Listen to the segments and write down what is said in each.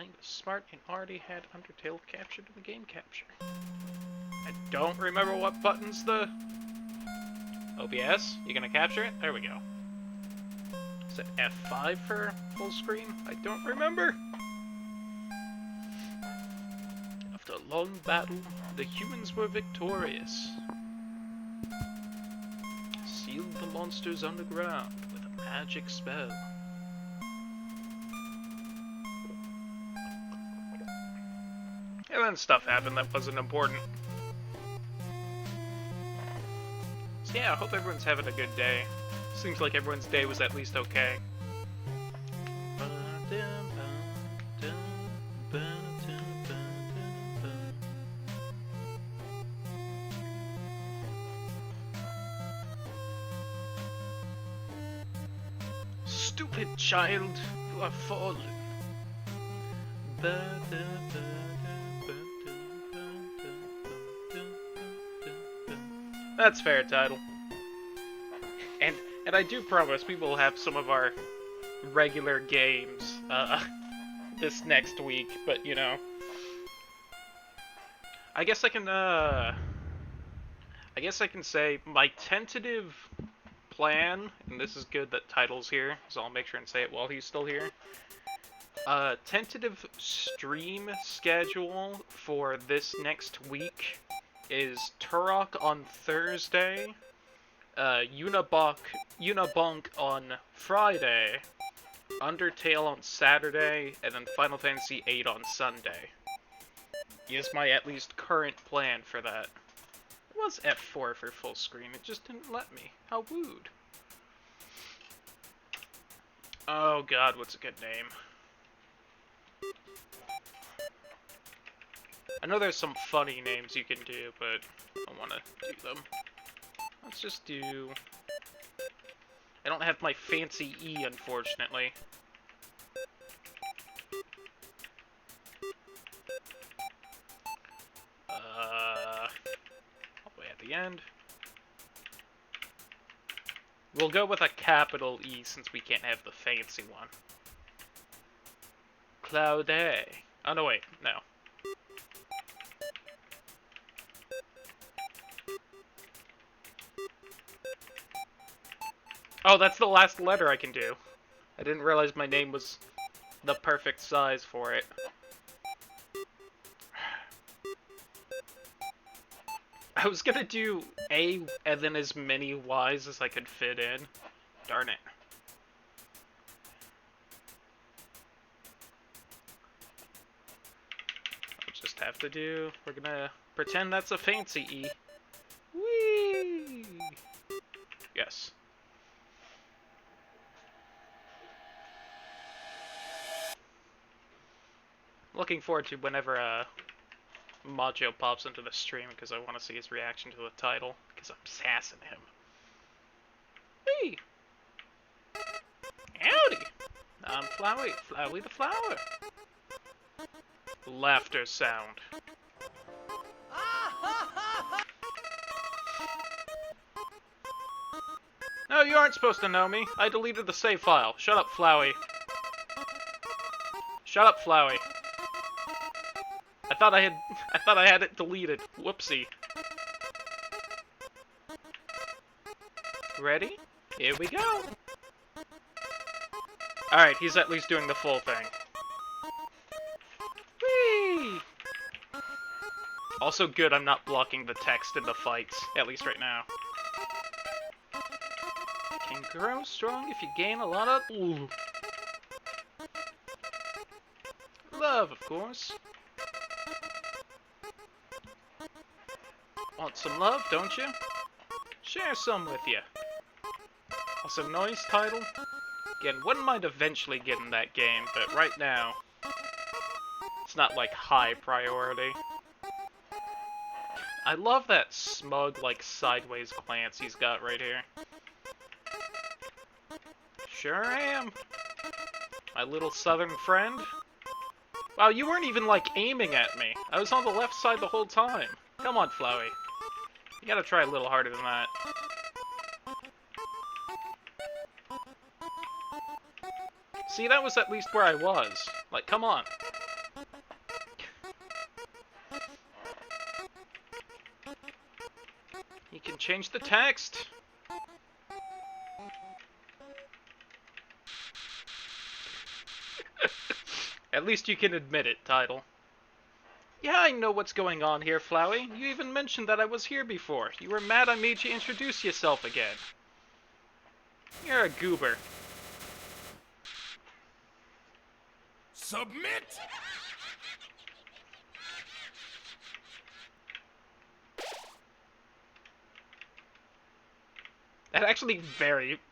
I was smart and already had Undertale captured in the game capture. I don't remember what button's the... OBS? You gonna capture it? There we go. Is it F5 for full screen? I don't remember. After a long battle, the humans were victorious. Sealed the monsters underground with a magic spell. And then stuff happened that wasn't important. So yeah, I hope everyone's having a good day. Seems like everyone's day was at least okay. Stupid child, you are fallen. That's fair, title. And I do promise we will have some of our regular games this next week, but you know, I guess I can say my tentative plan, and this is good that title's here, so I'll make sure and say it while he's still here. Tentative stream schedule for this next week is Turok on Thursday, Unabonk on Friday, Undertale on Saturday, and then Final Fantasy VIII on Sunday. Is my at least current plan for that. It was F4 for full screen, it just didn't let me. How rude. Oh god, what's a good name? I know there's some funny names you can do, but I don't want to do them. Let's just do... I don't have my fancy E, unfortunately. All the way at the end. We'll go with a capital E since we can't have the fancy one. Cloudy. Oh no, wait, no. Oh, that's the last letter I can do. I didn't realize my name was the perfect size for it. I was gonna do A and then as many Y's as I could fit in. Darn it. I'll just have to do... We're gonna pretend that's a fancy E. Whee! Yes. Looking forward to whenever Macho pops into the stream because I want to see his reaction to the title because I'm sassing him. Hey! Howdy! I'm Flowey, Flowey the Flower. Laughter sound. No, you aren't supposed to know me. I deleted the save file. Shut up, Flowey. Shut up, Flowey. I thought I had it deleted. Whoopsie. Ready? Here we go. Alright, he's at least doing the full thing. Whee! Also good I'm not blocking the text in the fights, at least right now. Can grow strong if you gain a lot of... Ooh. Love, of course. Want some love, don't you? Share some with you. Also, nice title. Again, wouldn't mind eventually getting that game, but right now, it's not like high priority. I love that smug, like, sideways glance he's got right here. Sure am. My little southern friend. Wow, you weren't even, like, aiming at me. I was on the left side the whole time. Come on, Flowey. You gotta try a little harder than that. See, that was at least where I was. Like, come on. change the text. At least you can admit it, Title. Yeah, I know what's going on here, Flowey. You even mentioned that I was here before. You were mad I made you introduce yourself again. You're a goober. Submit!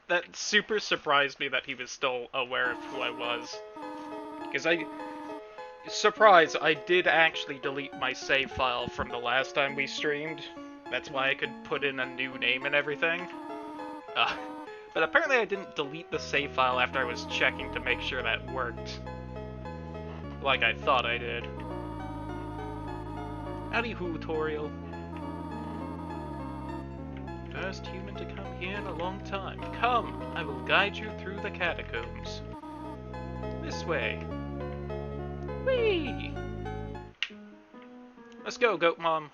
That super surprised me that he was still aware of who I was. Because surprise, I did actually delete my save file from the last time we streamed. That's why I could put in a new name and everything. But apparently I didn't delete the save file after I was checking to make sure that worked. Like I thought I did. Howdy hoo, Toriel. First human to come here in a long time. Come, I will guide you through the catacombs. This way. Whee! Let's go, Goat Mom.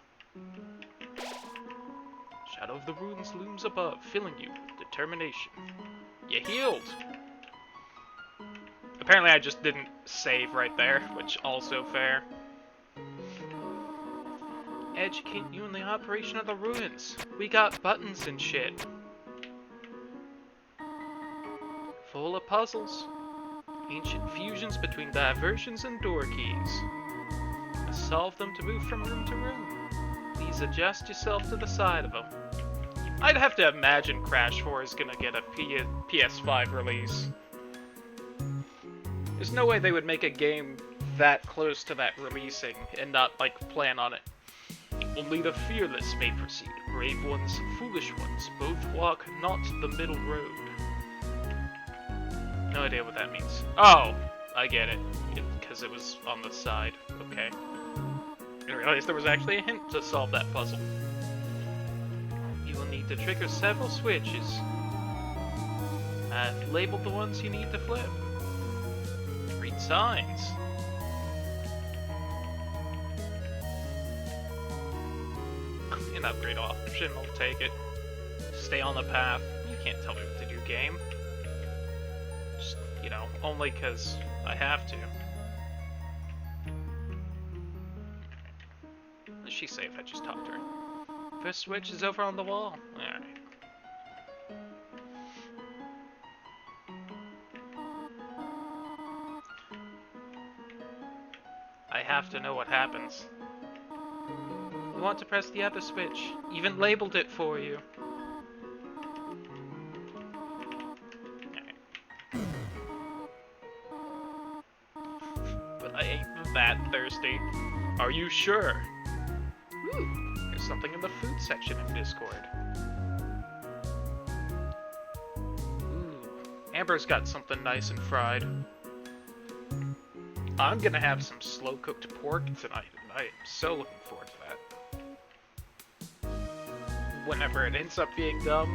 Shadow of the ruins looms above, filling you with determination. You healed! Apparently I just didn't save right there, which also fair. Educate you in the operation of the ruins. We got buttons and shit. Full of puzzles. Ancient fusions between diversions and door keys. Solve them to move from room to room. Please adjust yourself to the side of them. I'd have to imagine Crash 4 is gonna get a PS5 release. There's no way they would make a game that close to that releasing and not, like, plan on it. Only the fearless may proceed. Brave ones, foolish ones, both walk not the middle road. No idea what that means. Oh! I get it. Because it was on the side. Okay. I didn't realize there was actually a hint to solve that puzzle. You will need to trigger several switches. I've labeled the ones you need to flip. Read signs. An upgrade option, I'll take it. Stay on the path. You can't tell me what to do, game. Just, you know, only because I have to. She's safe, I just talked to her. First switch is over on the wall. Alright. I have to know what happens. You want to press the other switch. Even labeled it for you. Alright. But I ain't that thirsty. Are you sure? Ooh, there's something in the food section of Discord. Ooh, Amber's got something nice and fried. I'm gonna have some slow-cooked pork tonight, and I am so looking forward to that. Whenever it ends up being dumb,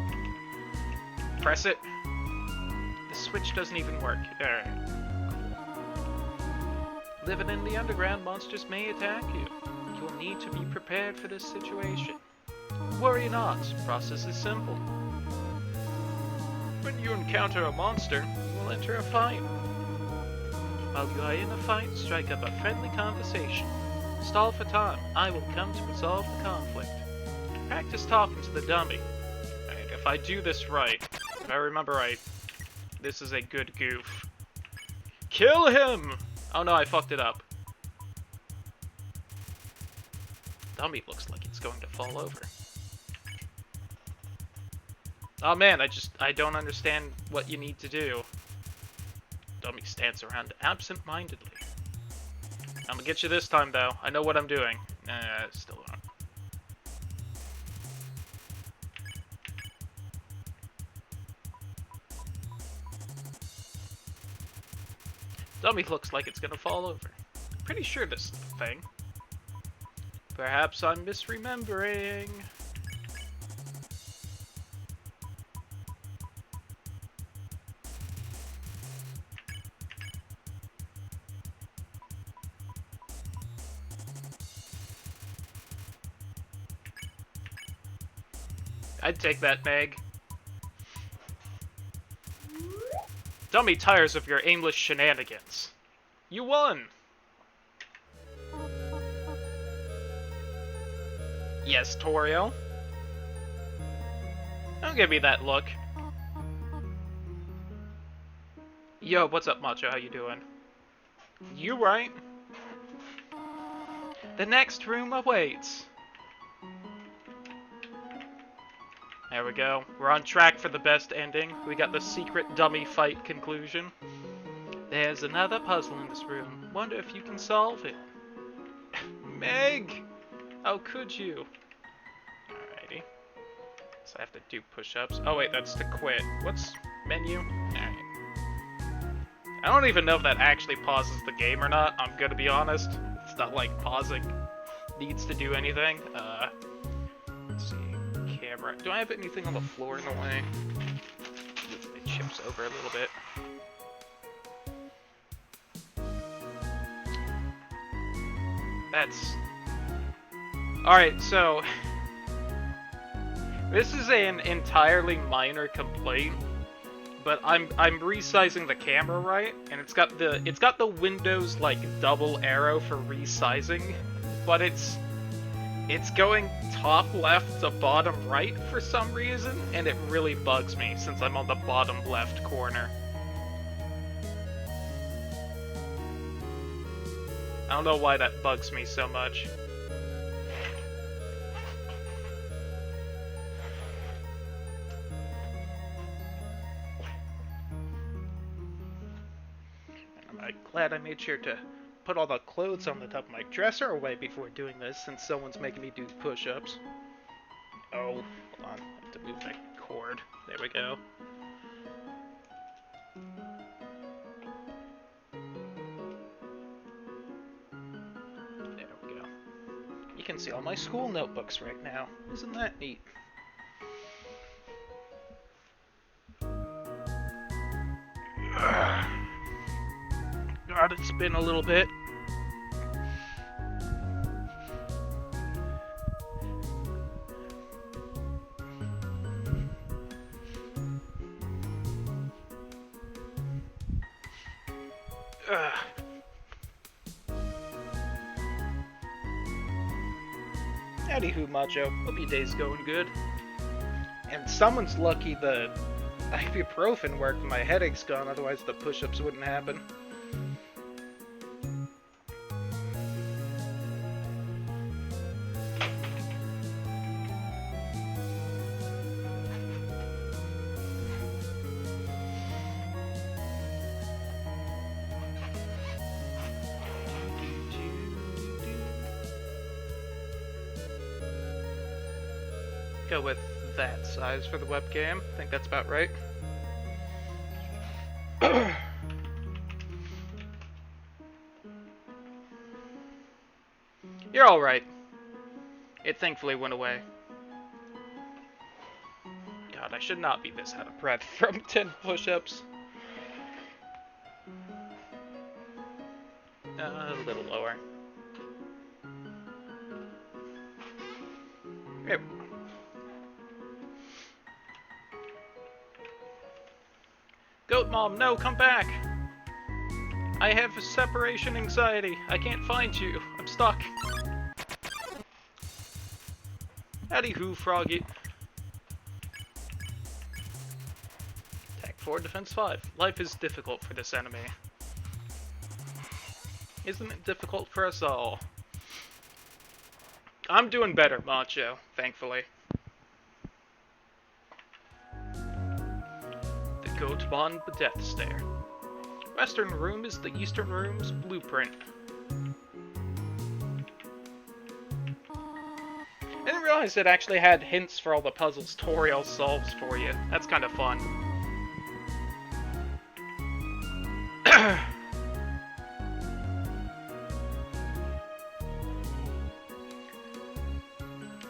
press it. The switch doesn't even work. Alright. Living in the underground, monsters may attack you. You'll need to be prepared for this situation. Worry not, process is simple. When you encounter a monster, you will enter a fight. While you are in a fight, strike up a friendly conversation. Stall for time, I will come to resolve the conflict. Practice talking to the dummy. Right, if I do this right, if I remember right, this is a good goof. Kill him! Oh no, I fucked it up. Dummy looks like it's going to fall over. Oh man, I don't understand what you need to do. Dummy stands around absent-mindedly. I'm gonna get you this time though. I know what I'm doing. Still don't. Dummy looks like it's gonna fall over. Pretty sure this is the thing. Perhaps I'm misremembering. I'd take that, Meg. Dummy tires of your aimless shenanigans. You won! Yes, Toriel? Don't give me that look. Yo, what's up, Macho? How you doing? You right? The next room awaits. There we go. We're on track for the best ending. We got the secret dummy fight conclusion. There's another puzzle in this room. Wonder if you can solve it. Meg! How could you? Alrighty. So I have to do push-ups. Oh wait, that's to quit. What's menu? Alright. I don't even know if that actually pauses the game or not, I'm gonna be honest. It's not like pausing needs to do anything. Let's see. Camera. Do I have anything on the floor in the way? It chips over a little bit. That's... Alright, so... This is an entirely minor complaint, but I'm resizing the camera right, and it's got the Windows like double arrow for resizing, but it's going top left to bottom right for some reason, and it really bugs me since I'm on the bottom left corner. I don't know why that bugs me so much. I'm glad I made sure to put all the clothes on the top of my dresser away before doing this, since someone's making me do push-ups. Oh, hold on. I have to move that cord. There we go. There we go. You can see all my school notebooks right now. Isn't that neat? God, it's been a little bit. Howdy-hoo, Macho. Hope your day's going good. And someone's lucky the ibuprofen worked and my headache's gone, otherwise the push-ups wouldn't happen. Go with that size for the webcam. I think that's about right. You're alright. It thankfully went away. God, I should not be this out of breath from 10 push-ups. A little lower. Yep. Goat Mom, no, come back! I have separation anxiety. I can't find you. I'm stuck. Howdy-hoo, Froggy. Attack 4, Defense 5. Life is difficult for this enemy. Isn't it difficult for us all? I'm doing better, Macho, thankfully. The Goatmon Death Stare. Western room is the Eastern room's blueprint. I didn't realize it actually had hints for all the puzzles Toriel solves for you. That's kind of fun.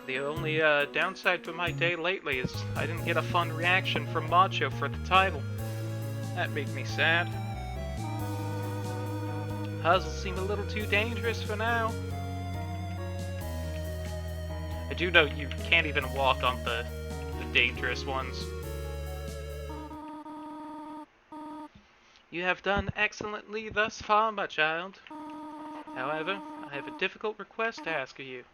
The only downside to my day lately is I didn't get a fun reaction from Macho for the title. That made me sad. Puzzles seem a little too dangerous for now. I do know you can't even walk on the dangerous ones. You have done excellently thus far, my child. However, I have a difficult request to ask of you.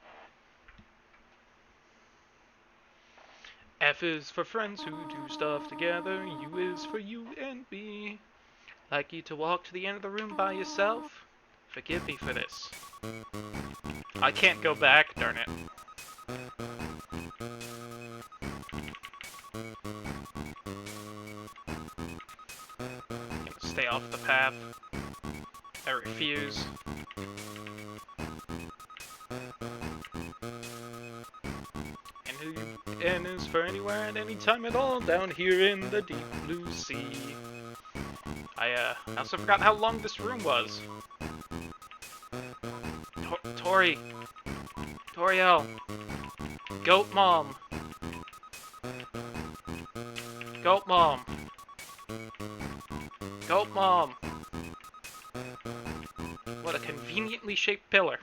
F is for friends who do stuff together. U is for you and me. Like you to walk to the end of the room by yourself? Forgive me for this. I can't go back, darn it. Stay off the path. I refuse. N is for anywhere at any time at all down here in the deep blue sea. I also forgot how long this room was. Toriel. Goat Mom. Goat Mom. Goat Mom. What a conveniently shaped pillar.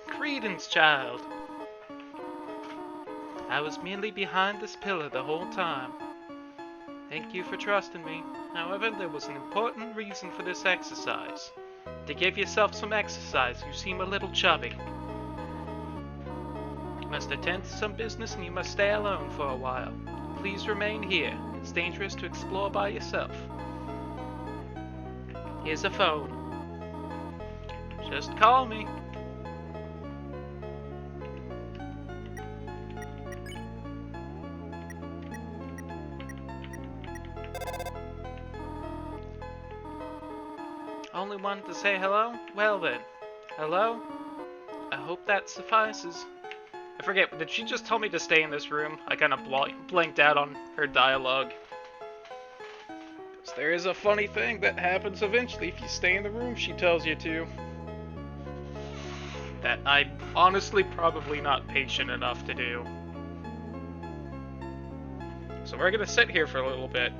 Credence, child. I was merely behind this pillar the whole time. Thank you for trusting me. However, there was an important reason for this exercise. To give yourself some exercise, you seem a little chubby. You must attend to some business and you must stay alone for a while. Please remain here. It's dangerous to explore by yourself. Here's a phone. Just call me. Only wanted to say hello? Well then. Hello? I hope that suffices. I forget, did she just tell me to stay in this room? I kind of blanked out on her dialogue. Because there is a funny thing that happens eventually if you stay in the room she tells you to. That I'm honestly probably not patient enough to do. So we're gonna sit here for a little bit.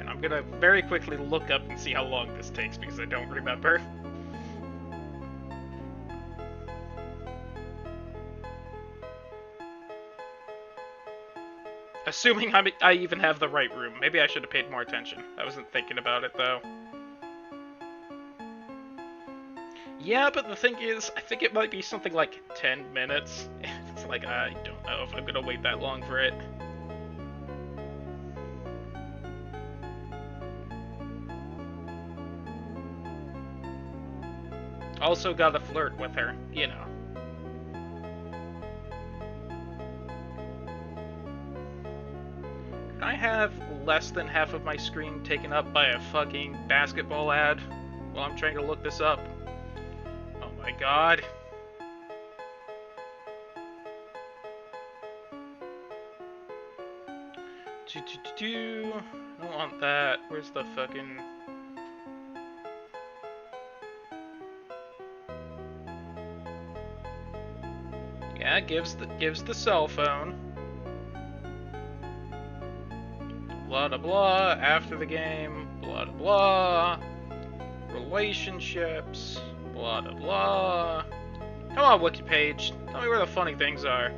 I'm gonna very quickly look up and see how long this takes because I don't remember. Assuming I even have the right room. Maybe I should have paid more attention. I wasn't thinking about it though. Yeah, but the thing is, I think it might be something like 10 minutes. It's like, I don't know if I'm gonna wait that long for it. Also gotta flirt with her, you know. Can I have less than half of my screen taken up by a fucking basketball ad while I'm trying to look this up? Oh my god. I don't want that. Where's the fucking... Yeah, gives the cell phone. Blah blah blah. After the game. Blah blah blah. Relationships. Blah blah blah. Come on, wiki page. Tell me where the funny things are.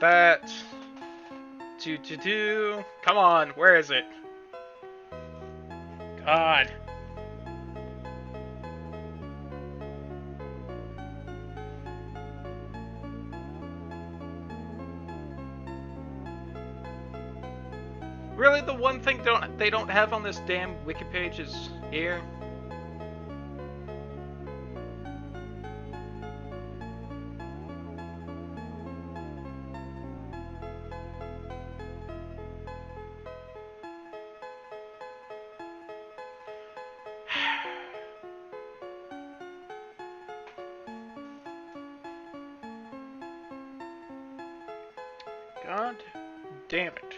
That. Come on, where is it? God. Really, the one thing they don't have on this damn wiki page is here? God damn it.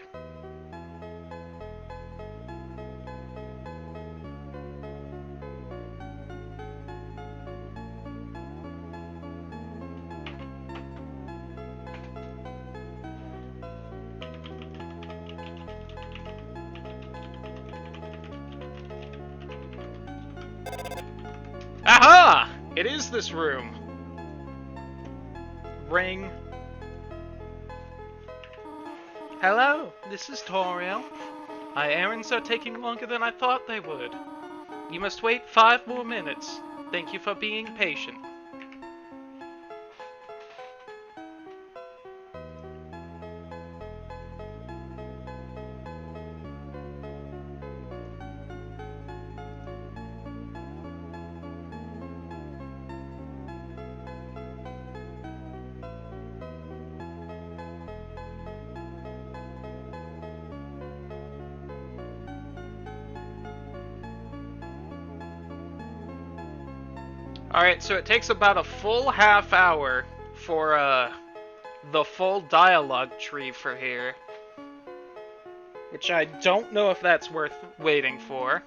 Aha! It is this room. Ring. Hello, this is Toriel. My errands are taking longer than I thought they would. You must wait 5 more minutes. Thank you for being patient. Alright, so it takes about a full half hour for the full dialogue tree for here. Which I don't know if that's worth waiting for.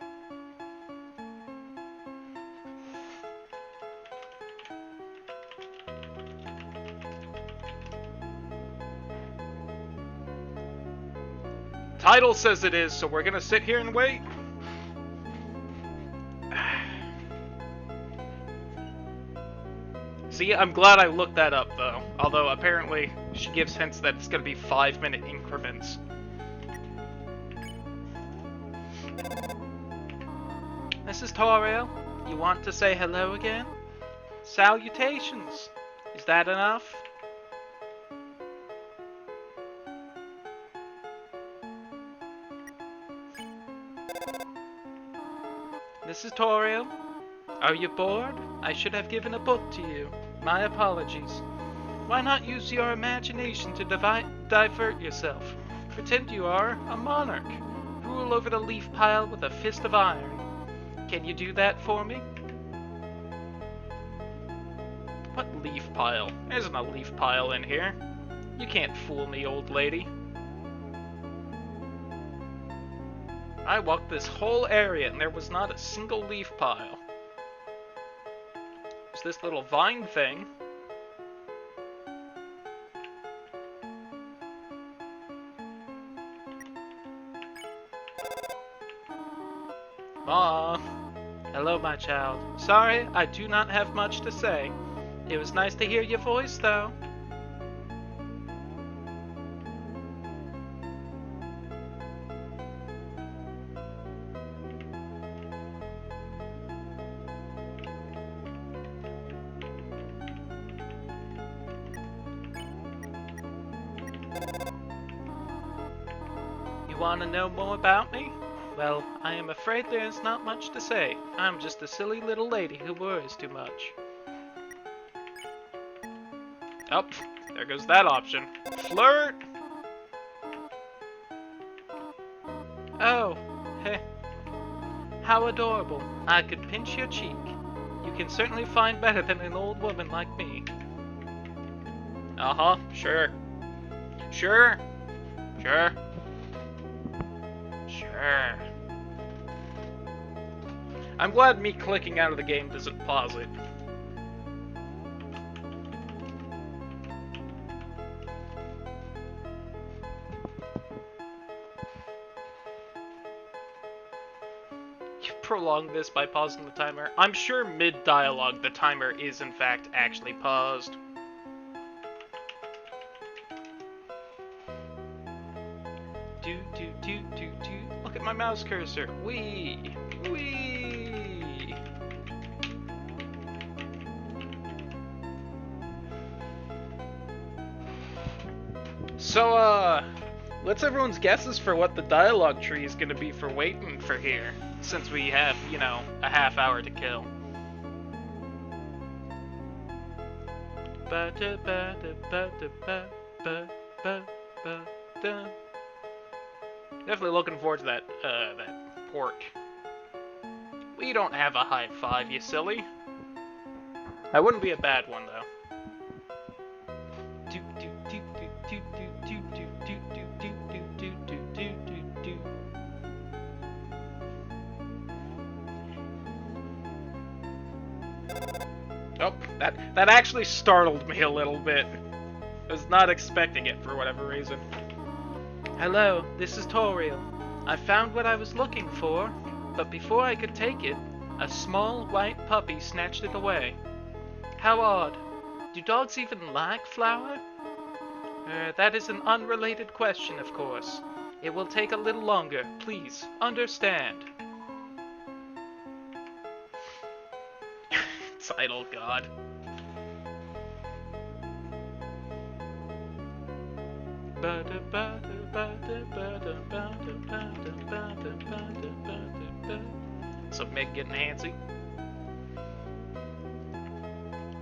Title says it is, so we're gonna sit here and wait. See, I'm glad I looked that up, though. Although, apparently, she gives hints that it's gonna be 5-minute increments. This is Toriel. You want to say hello again? Salutations! Is that enough? This is Toriel. Are you bored? I should have given a book to you. My apologies. Why not use your imagination to divert yourself? Pretend you are a monarch. Rule over the leaf pile with a fist of iron. Can you do that for me? What leaf pile? There isn't a leaf pile in here. You can't fool me, old lady. I walked this whole area and there was not a single leaf pile. There's this little vine thing. Ma! Hello, my child. Sorry, I do not have much to say. It was nice to hear your voice, though. You want to know more about me? Well, I am afraid there is not much to say. I'm just a silly little lady who worries too much. Oh, there goes that option. Flirt! Oh, heh. How adorable. I could pinch your cheek. You can certainly find better than an old woman like me. Uh-huh, sure. Sure. Sure. Sure. I'm glad me clicking out of the game doesn't pause it. You prolong this by pausing the timer. I'm sure mid-dialogue the timer is in fact actually paused. Do do do do do. Look at my mouse cursor. Wee! Wee! So, what's everyone's guesses for what the dialogue tree is gonna be for waiting for here? Since we have, you know, a half hour to kill. Definitely looking forward to that pork. We don't have a high five, you silly. That wouldn't be a bad one, though. Oh, that actually startled me a little bit. I was not expecting it for whatever reason. Hello, this is Toriel. I found what I was looking for, but before I could take it, A small white puppy snatched it away. How odd. Do dogs even like flour? That is an unrelated question, of course. It will take a little longer. Please, understand. Title God. So Meg getting handsy.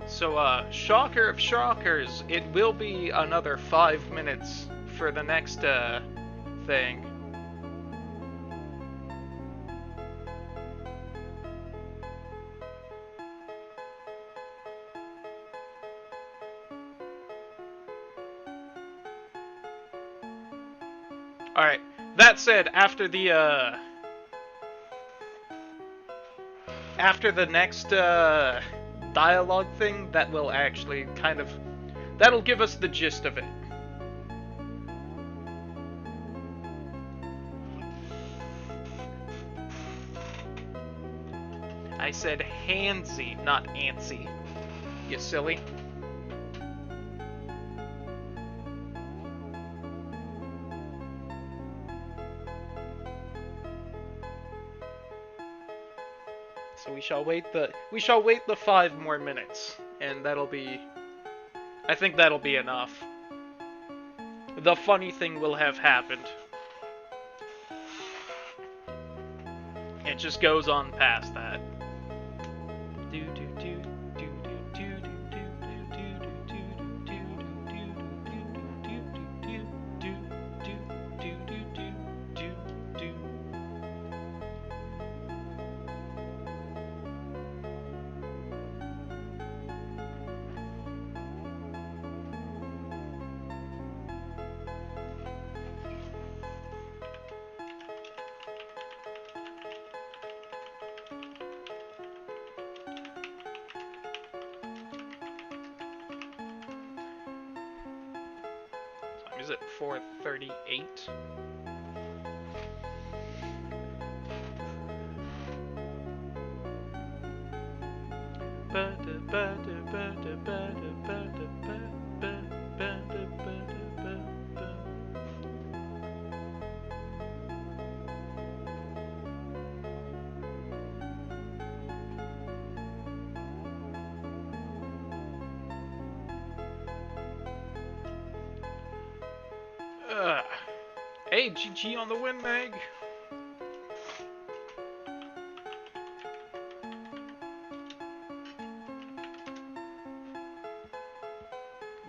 So, shocker of shockers, it will be another 5 minutes for the next, thing. Alright, that said, after the next, dialogue thing, that will actually kind of... that'll give us the gist of it. I said handsy, not antsy. You silly. So we shall wait the 5 more minutes, and that'll be... I think that'll be enough. The funny thing will have happened. It just goes on past that. Is it 4:38? Hey, GG on the win, Meg!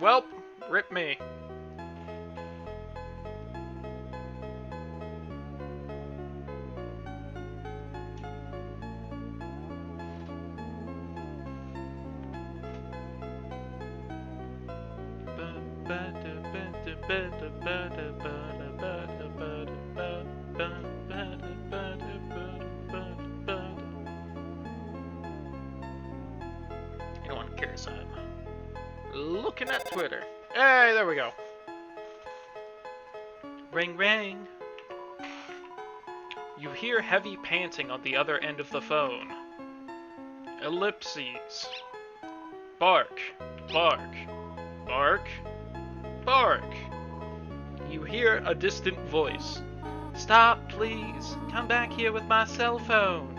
Welp, rip me. Anyone cares? Looking at Twitter. Hey, there we go. Ring, ring. You hear heavy panting on the other end of the phone. Ellipses. Bark, bark, bark, bark. You hear a distant voice. Stop, please. Come back here with my cell phone.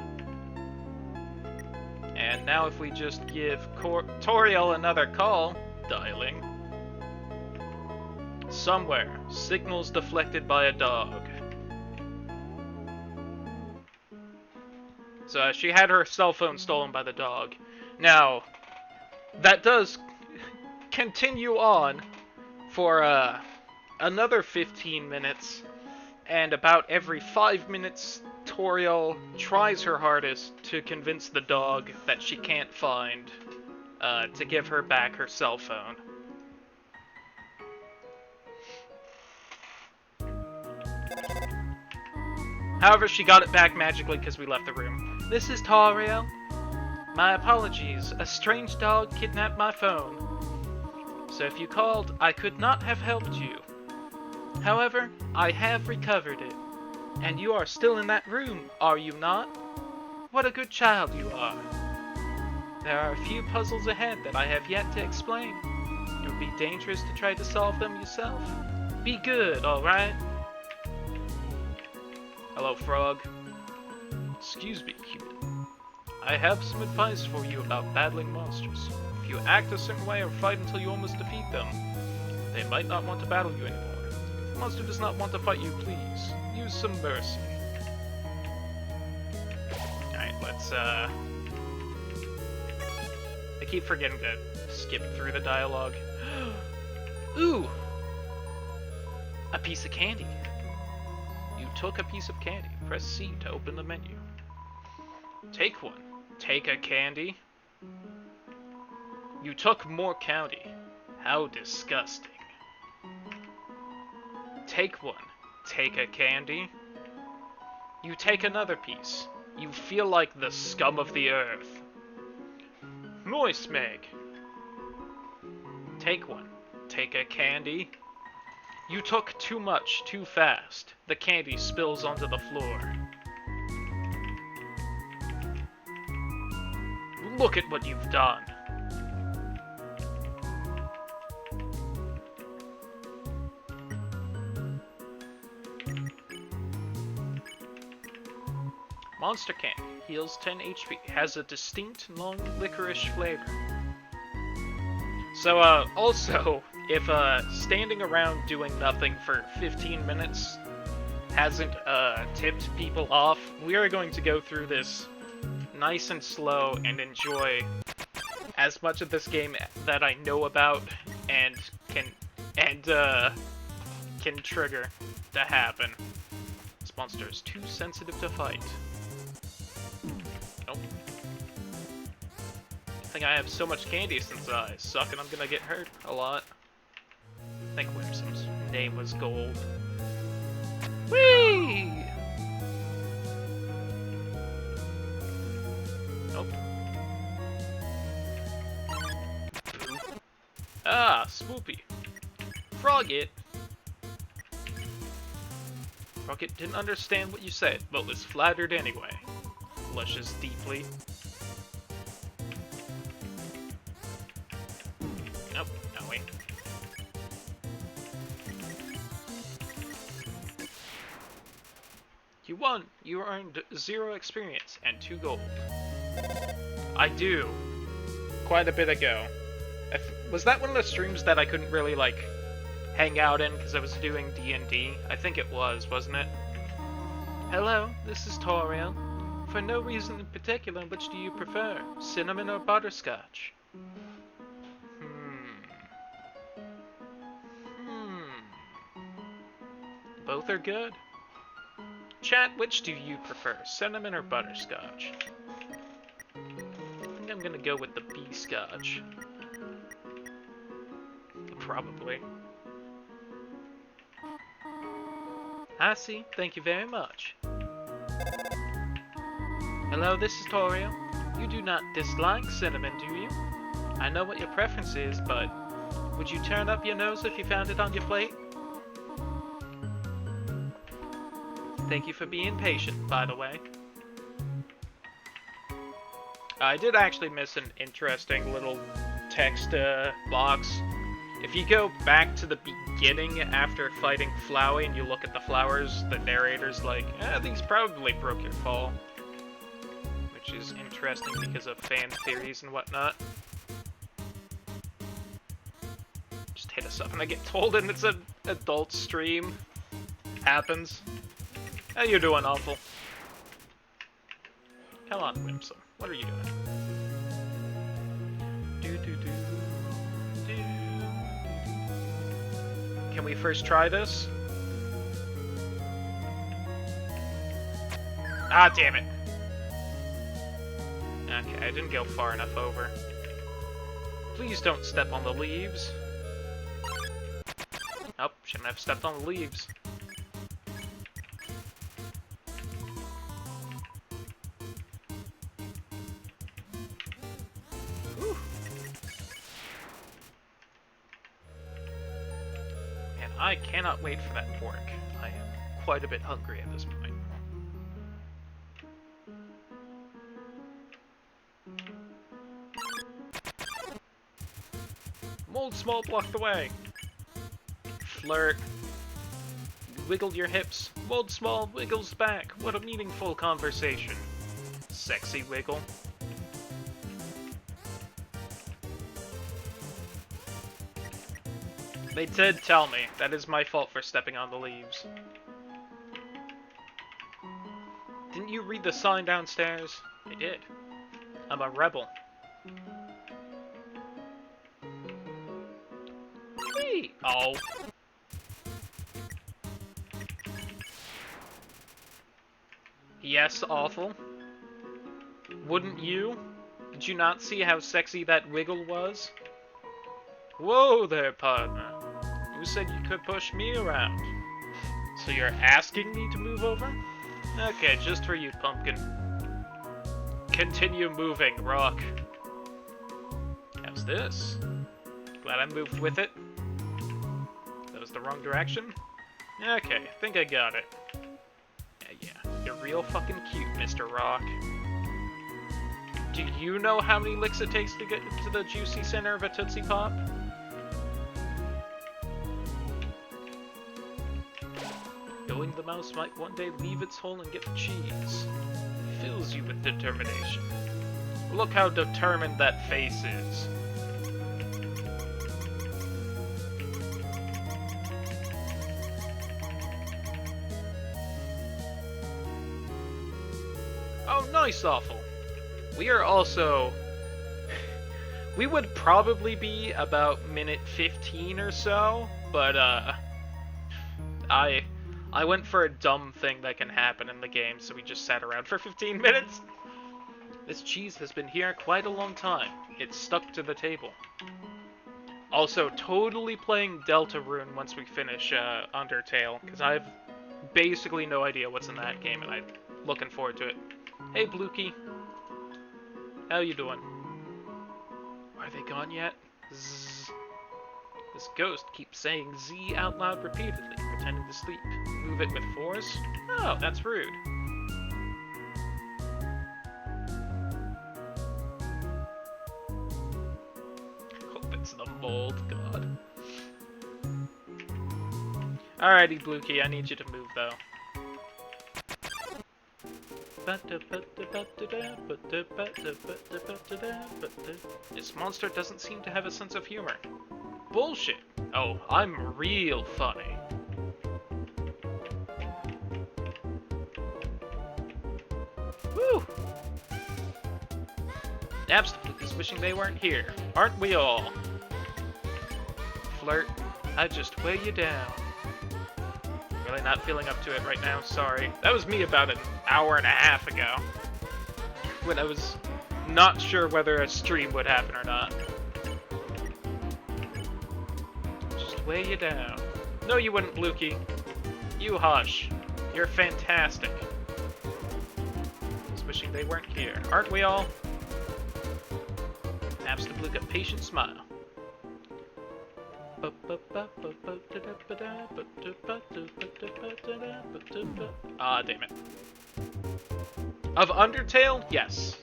And now if we just give Toriel another call, dialing. Somewhere, signals deflected by a dog. So she had her cell phone stolen by the dog. Now, that does continue on for another 15 minutes, and about every 5 minutes, Toriel tries her hardest to convince the dog that she can't find to give her back her cell phone. However, she got it back magically because we left the room. This is Toriel. My apologies. A strange dog kidnapped my phone. So if you called, I could not have helped you. However, I have recovered it. And you are still in that room, are you not? What a good child you are. There are a few puzzles ahead that I have yet to explain. It would be dangerous to try to solve them yourself. Be good, alright? Hello, Frog. Excuse me, Cupid. I have some advice for you about battling monsters. If you act a certain way or fight until you almost defeat them, they might not want to battle you anymore. If the monster does not want to fight you, please use some mercy. Alright, let's, I keep forgetting to skip through the dialogue. Ooh! A piece of candy. You took a piece of candy. Press C to open the menu. Take one. Take a candy. You took more candy. How disgusting. Take one. Take a candy. You take another piece. You feel like the scum of the earth. Moist Meg. Take one. Take a candy. You took too much too fast. The candy spills onto the floor. Look at what you've done. Monster Candy heals 10 HP, has a distinct non-licorice flavor. So, also, if, standing around doing nothing for 15 minutes hasn't, tipped people off, we are going to go through this nice and slow and enjoy as much of this game that I know about and can trigger to happen. This monster is too sensitive to fight. Nope. I think I have so much candy since I suck and I'm gonna get hurt a lot. I think Whimsum's name was Gold. Whee! Nope. Ah, Swoopy. Frogget. Frogget didn't understand what you said, but was flattered anyway. Blushes deeply. Nope, no way. You won! You earned 0 experience and 2 gold. I do. Quite a bit ago. Was that one of the streams that I couldn't really, like, hang out in because I was doing D&D? I think it was, wasn't it? Hello, this is Toriel. For no reason in particular, which do you prefer? Cinnamon or butterscotch? Both are good. Chat, which do you prefer? Cinnamon or butterscotch? I think I'm gonna go with the bee-scotch. Probably. I see. Thank you very much. Hello, this is Toriel. You do not dislike cinnamon, do you? I know what your preference is, but would you turn up your nose if you found it on your plate? Thank you for being patient, by the way. I did actually miss an interesting little text box. If you go back to the beginning after fighting Flowey and you look at the flowers, the narrator's like, these probably broke your fall. Which is interesting because of fan theories and whatnot. Just hit us up and I get told and it's an adult stream. Happens. How you doing, Awful? Come on, Whimsum. What are you doing? Can we first try this? Ah, damn it. Okay, I didn't go far enough over. Please don't step on the leaves. Oh, shouldn't have stepped on the leaves. I cannot wait for that pork. I am quite a bit hungry at this point. Mold Small blocked the way. Flirt. Wiggle your hips. Mold Small wiggles back. What a meaningful conversation. Sexy wiggle. They did tell me. That is my fault for stepping on the leaves. Didn't you read the sign downstairs? I did. I'm a rebel. Whee! Oh. Yes, awful. Wouldn't you? Did you not see how sexy that wiggle was? Whoa there, partner. You said you could push me around. So you're asking me to move over? Okay, just for you, pumpkin. Continue moving, rock. How's this? Glad I moved with it. That was the wrong direction? Okay, think I got it. Yeah, you're real fucking cute, Mr. Rock. Do you know how many licks it takes to get to the juicy center of a Tootsie Pop? Knowing the mouse might one day leave its hole and get the cheese fills you with determination. Look how determined that face is. Oh, nice, awful. We are also... we would probably be about minute 15 or so, but, I went for a dumb thing that can happen in the game, so we just sat around for 15 minutes. This cheese has been here quite a long time. It's stuck to the table. Also, totally playing Deltarune once we finish Undertale, because I have basically no idea what's in that game, and I'm looking forward to it. Hey, Blukey. How you doing? Are they gone yet? Zzz. This ghost keeps saying Z out loud repeatedly, pretending to sleep. Move it with force? Oh, that's rude. Hope it's the mold, god. Alrighty, Blukey, I need you to move, though. This monster doesn't seem to have a sense of humor. Bullshit! Oh, I'm real funny. Woo! Napstablook is wishing they weren't here. Aren't we all? Flirt, I just weigh you down. Really not feeling up to it right now, sorry. That was me about an hour and a half ago. When I was not sure whether a stream would happen or not. Just weigh you down. No, you wouldn't, Blukey. You hush. You're fantastic. Just wishing they weren't here. Aren't we all? Napstablook a patient smile. Ah, damn it. Of Undertale? Yes.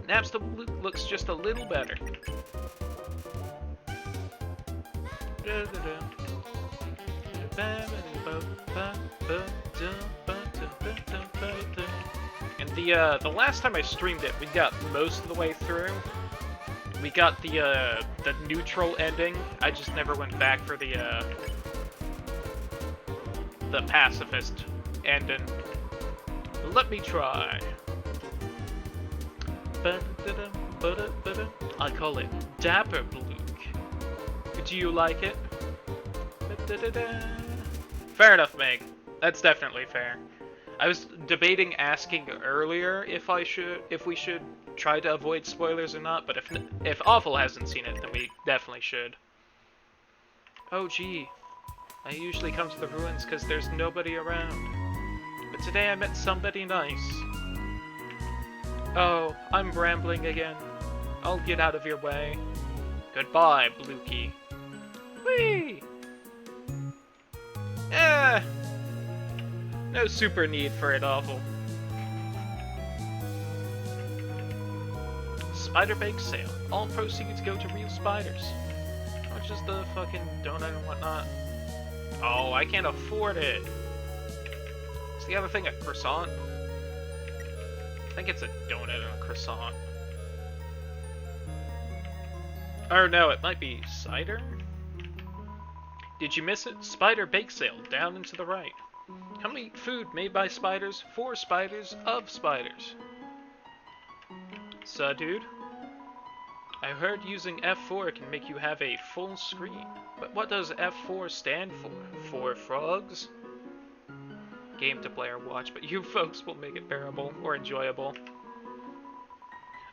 Napstablook looks just a little better. And the last time I streamed it, we got most of the way through. We got the neutral ending. I just never went back for the pacifist ending. Let me try. I call it Dapper Bluk. Do you like it? Fair enough, Meg. That's definitely fair. I was debating asking earlier if we should try to avoid spoilers or not, but if Awful hasn't seen it, then we definitely should. Oh gee, I usually come to the ruins because there's nobody around. But today I met somebody nice. Oh, I'm rambling again. I'll get out of your way. Goodbye, Blukey. Whee! No super need for it, Awful. spider bake sale. All proceeds go to real spiders. How much is the fucking donut and whatnot? Oh, I can't afford it. Is the other thing a croissant? I think it's a donut and a croissant. Or no, it might be cider? Did you miss it? Spider bake sale, down and to the right. Come eat food made by spiders, for spiders, of spiders. So, dude, I heard using F4 can make you have a full screen. But what does F4 stand for? For frogs? Game to play or watch, but you folks will make it bearable or enjoyable.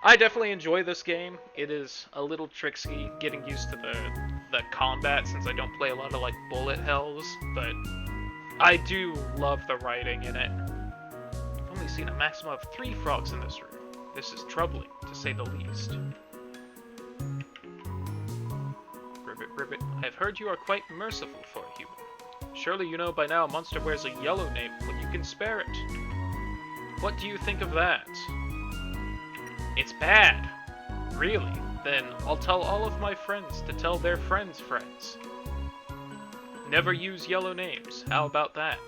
I definitely enjoy this game. It is a little tricksy getting used to the combat since I don't play a lot of like bullet hells, but I do love the writing in it. I've only seen a maximum of 3 frogs in this room. This is troubling, to say the least. Ribbit, ribbit, I've heard you are quite merciful for a human. Surely you know by now a monster wears a yellow nape when you can spare it. What do you think of that? It's bad. Really? Then I'll tell all of my friends to tell their friends' friends. Never use yellow names. How about that?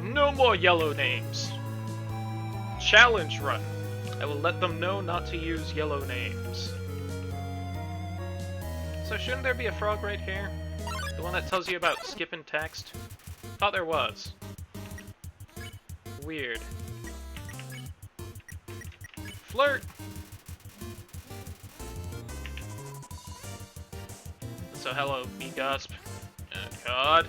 No more yellow names. Challenge run. I will let them know not to use yellow names. So shouldn't there be a frog right here? The one that tells you about skipping text? Thought there was. Weird. Flirt! So hello, me-gasp. Oh god.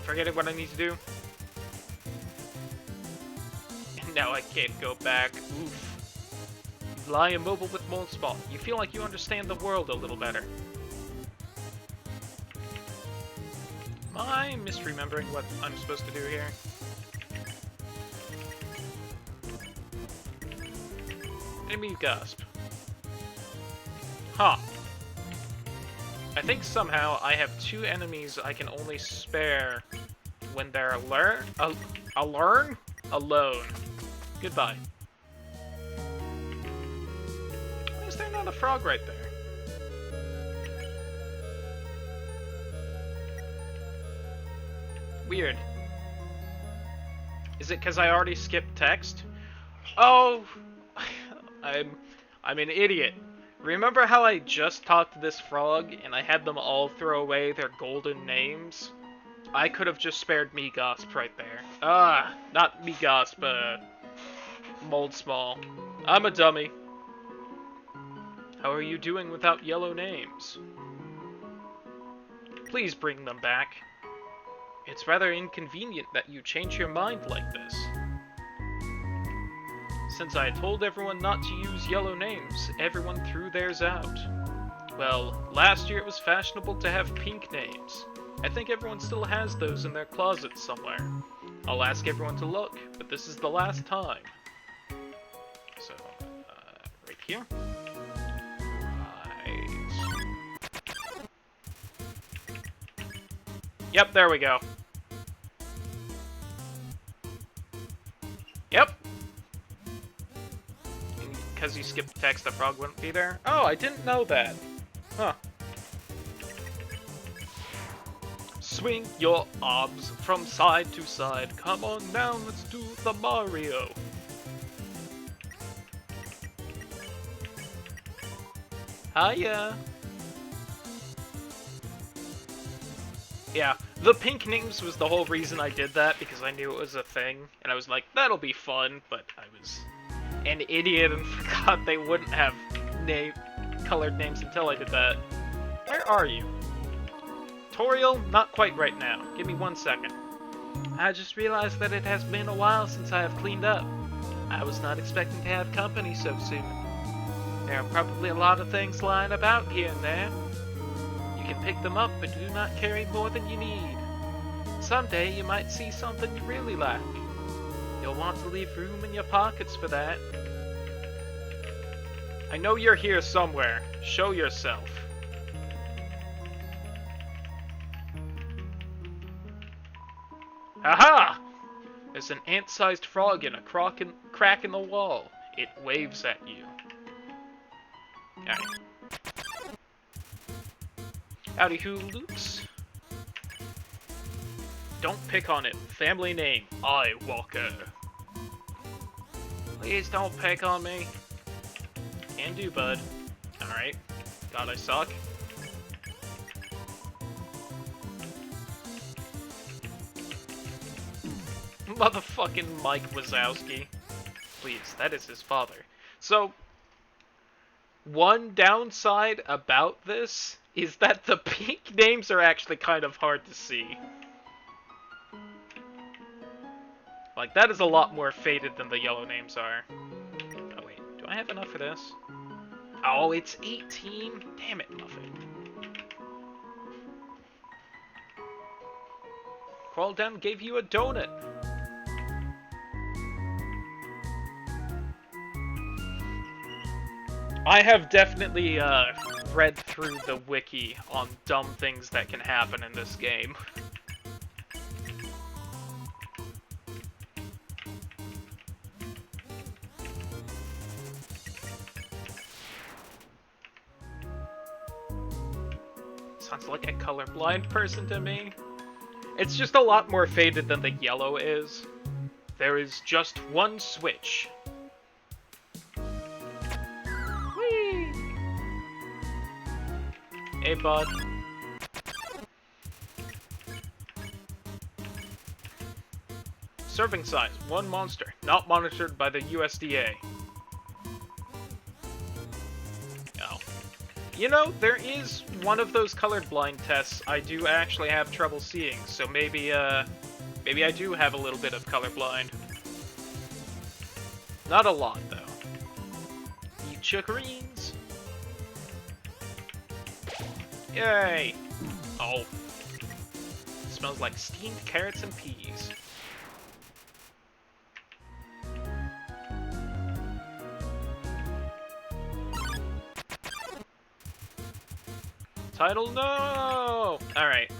Forgetting what I need to do. And now I can't go back. Oof. You lie immobile with mold spot. You feel like you understand the world a little better. Am I misremembering what I'm supposed to do here? Enemy gasp. Huh. I think somehow I have 2 enemies I can only spare when they're alone. Goodbye. Why is there not a frog right there? Weird. Is it because I already skipped text? Oh, I'm an idiot. Remember how I just talked to this frog and I had them all throw away their golden names? I could have just spared me-gasp right there. Not me-gasp, mold small. I'm a dummy. How are you doing without yellow names? Please bring them back. It's rather inconvenient that you change your mind like this. Since I told everyone not to use yellow names, everyone threw theirs out. Well, last year it was fashionable to have pink names. I think everyone still has those in their closets somewhere. I'll ask everyone to look, but this is the last time. So, right here. Right. Yep, there we go. Yep. Because you skipped text, the frog wouldn't be there? Oh, I didn't know that. Huh. Swing your arms from side to side. Come on now, let's do the Mario. Hiya. Yeah, the pink names was the whole reason I did that, because I knew it was a thing, and I was like, that'll be fun, but I was an idiot and forgot they wouldn't have colored names until I did that. Where are you? Toriel? Not quite right now. Give me 1 second. I just realized that it has been a while since I have cleaned up. I was not expecting to have company so soon. There are probably a lot of things lying about here and there. You can pick them up, but do not carry more than you need. Someday you might see something you really like. You'll want to leave room in your pockets for that. I know you're here somewhere. Show yourself. Haha! There's an ant-sized frog in a crack in the wall. It waves at you. Alright. Howdy who, Lukes? Don't pick on it. Family name, AYyyy. Please don't pick on me. Can do, bud. Alright. God, I suck. Motherfucking Mike Wazowski. Please, that is his father. So, one downside about this is that the pink names are actually kind of hard to see. Like, that is a lot more faded than the yellow names are. Oh wait, do I have enough for this? Oh, it's 18? Damn it, Muffet. Crawl down gave you a donut. I have definitely read through the wiki on dumb things that can happen in this game. Sounds like a colorblind person to me. It's just a lot more faded than the yellow is. There is just one switch. Whee! Hey, bud. Serving size, 1 monster, not monitored by the USDA. Oh. You know, there is one of those colorblind tests I do actually have trouble seeing, so maybe I do have a little bit of colorblind. Not a lot, though. Eat chicoreens! Yay! Oh. Smells like steamed carrots and peas. Title, no! Alright.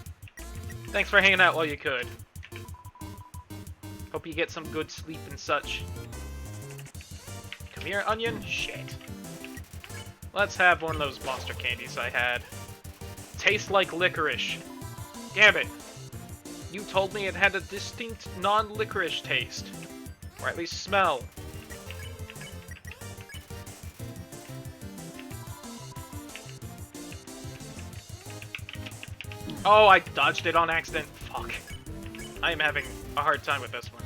Thanks for hanging out while you could. Hope you get some good sleep and such. Come here, onion. Shit. Let's have one of those monster candies I had. Tastes like licorice. Damn it. You told me it had a distinct non-licorice taste. Or at least smell. Oh, I dodged it on accident. Fuck. I am having a hard time with this one.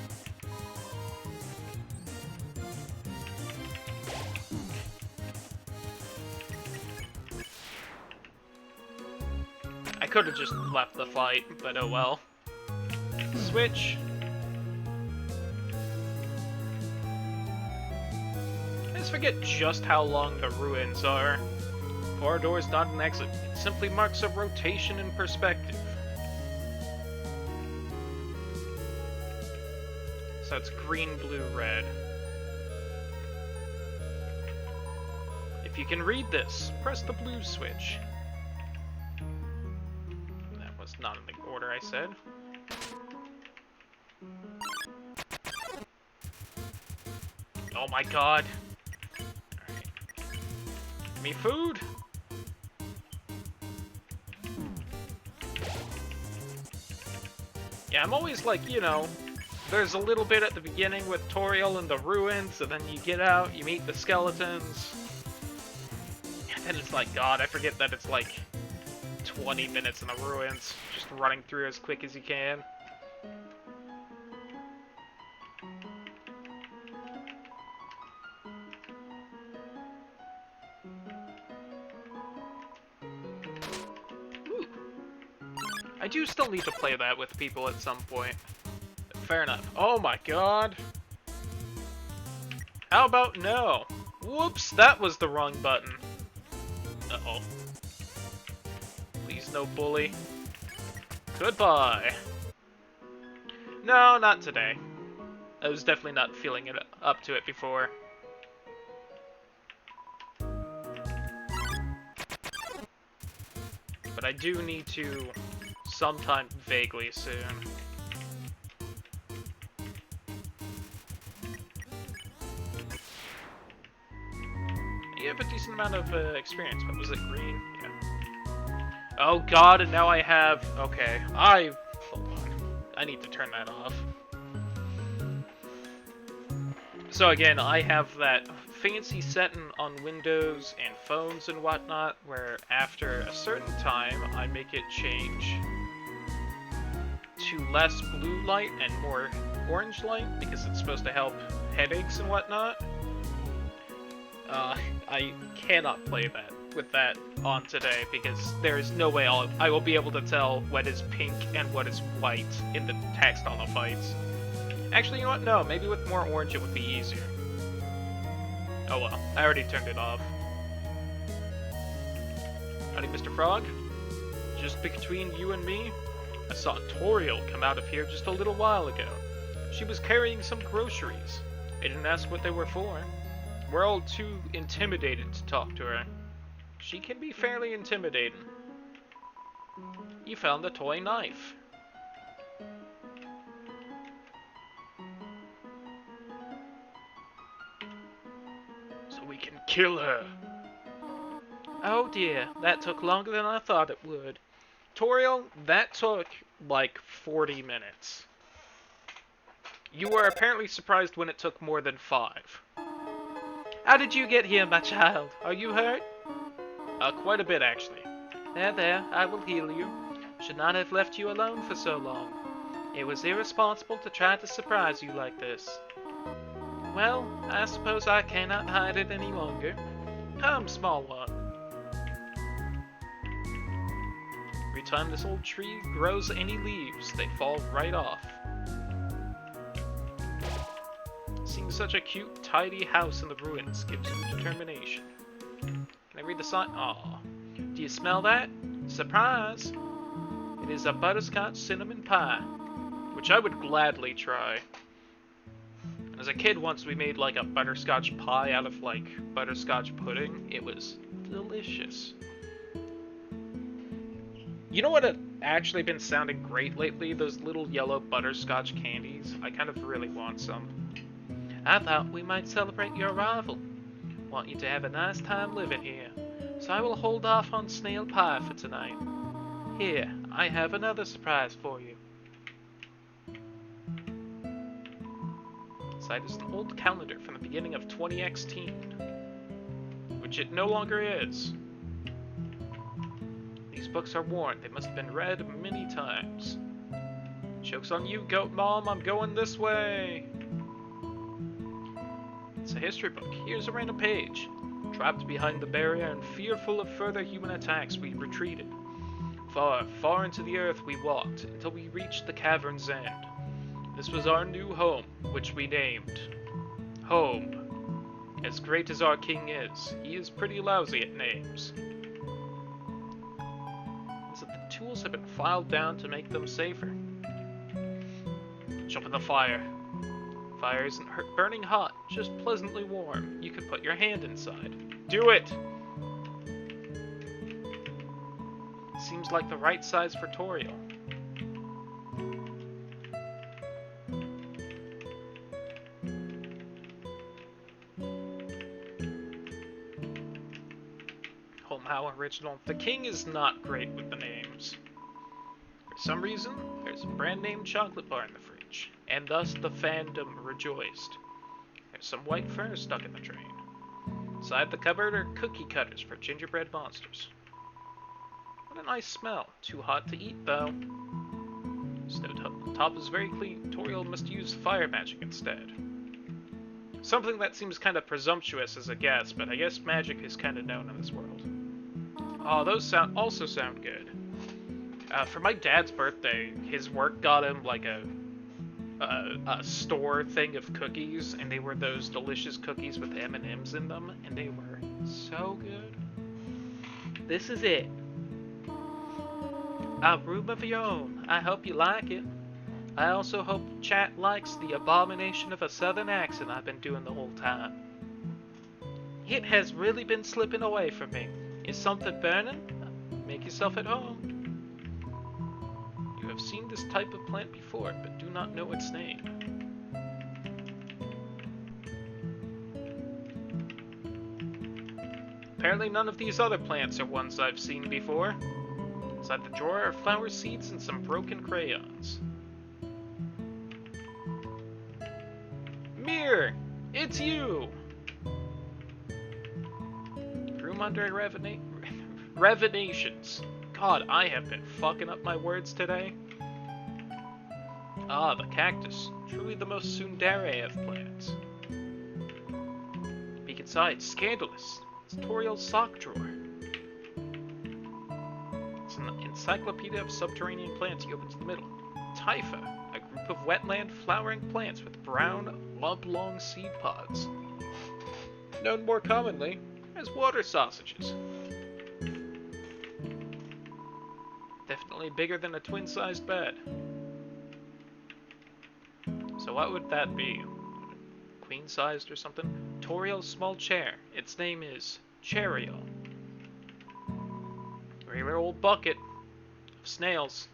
I could have just left the fight, but oh well. Switch. I just forget just how long the ruins are. Corridor is not an exit. It simply marks a rotation in perspective. So it's green, blue, red. If you can read this, press the blue switch. That was not in the order I said. Oh my god. Alright. Give me food! Yeah, I'm always like, you know, there's a little bit at the beginning with Toriel and the ruins, and then you get out, you meet the skeletons. And then it's like, God, I forget that it's like 20 minutes in the ruins, just running through as quick as you can. I do still need to play that with people at some point. Fair enough. Oh my god. How about no? Whoops, that was the wrong button. Uh-oh. Please no bully. Goodbye. No, not today. I was definitely not feeling it up to it before. But I do need to sometime vaguely soon. You have a decent amount of experience, but was it green? Yeah. Oh god, and now I have... Okay, hold on. I need to turn that off. So again, I have that fancy setting on Windows and phones and whatnot, where after a certain time, I make it change to less blue light and more orange light, because it's supposed to help headaches and whatnot. I cannot play that with that on today, because there is no way I will be able to tell what is pink and what is white in the text on the fights. Actually, you know what? No, maybe with more orange it would be easier. Oh well, I already turned it off. Howdy, Mr. Frog. Just between you and me, I saw Toriel come out of here just a little while ago. She was carrying some groceries. I didn't ask what they were for. We're all too intimidated to talk to her. She can be fairly intimidating. You found the toy knife. So we can kill her. Oh dear, that took longer than I thought it would. Toriel, that took like 40 minutes. You were apparently surprised when it took more than 5. How did you get here, my child? Are you hurt? Quite a bit, actually. There, I will heal you. Should not have left you alone for so long. It was irresponsible to try to surprise you like this. Well, I suppose I cannot hide it any longer. Come, small one. Every time this old tree grows any leaves, they fall right off. Seeing such a cute, tidy house in the ruins gives you determination. Can I read the sign? Aw. Do you smell that? Surprise! It is a butterscotch cinnamon pie, which I would gladly try. As a kid once we made like a butterscotch pie out of like butterscotch pudding. It was delicious. You know what had actually been sounding great lately? Those little yellow butterscotch candies. I kind of really want some. I thought we might celebrate your arrival. Want you to have a nice time living here, so I will hold off on snail pie for tonight. Here, I have another surprise for you. Inside is an old calendar from the beginning of 2016, which it no longer is. These books are worn. They must have been read many times. Joke's on you, Goat Mom. I'm going this way. It's a history book. Here's a random page. Trapped behind the barrier and fearful of further human attacks, we retreated. Far, far into the earth we walked, until we reached the cavern's end. This was our new home, which we named Home. As great as our king is, he is pretty lousy at names. Is it the tools have been filed down to make them safer? Jump in the fire. Fire isn't burning hot, just pleasantly warm. You can put your hand inside. Do it! Seems like the right size for Toriel. Home how original. The king is not great with the names. For some reason, there's a brand name chocolate bar in the fridge, and thus the fandom rejoiced. There's some white fur stuck in the drain. Inside the cupboard are cookie cutters for gingerbread monsters. What a nice smell. Too hot to eat, though. Stove top is very clean. Toriel must use fire magic instead. Something that seems kind of presumptuous as a guess, but I guess magic is kind of known in this world. Oh, those also sound good. For my dad's birthday, his work got him like a store thing of cookies, and they were those delicious cookies with M&Ms in them, and they were so good. This is it. A room of your own. I hope you like it. I also hope chat likes the abomination of a southern accent I've been doing the whole time. It has really been slipping away from me. Is something burning? Make yourself at home. You have seen this type of plant before, but do not know its name. Apparently none of these other plants are ones I've seen before. Inside the drawer are flower seeds and some broken crayons. Mirror! It's you! Room under revelations. God, I have been fucking up my words today. Ah, the cactus. Truly the most tsundere of plants. Peek inside. Scandalous. It's Toriel's sock drawer. It's an encyclopedia of subterranean plants. He opens the middle. Typha, a group of wetland flowering plants with brown, oblong seed pods. Known more commonly as water sausages. Definitely bigger than a twin-sized bed. So what would that be? Queen-sized or something? Toriel's small chair. Its name is Cherio. Regular old bucket of snails.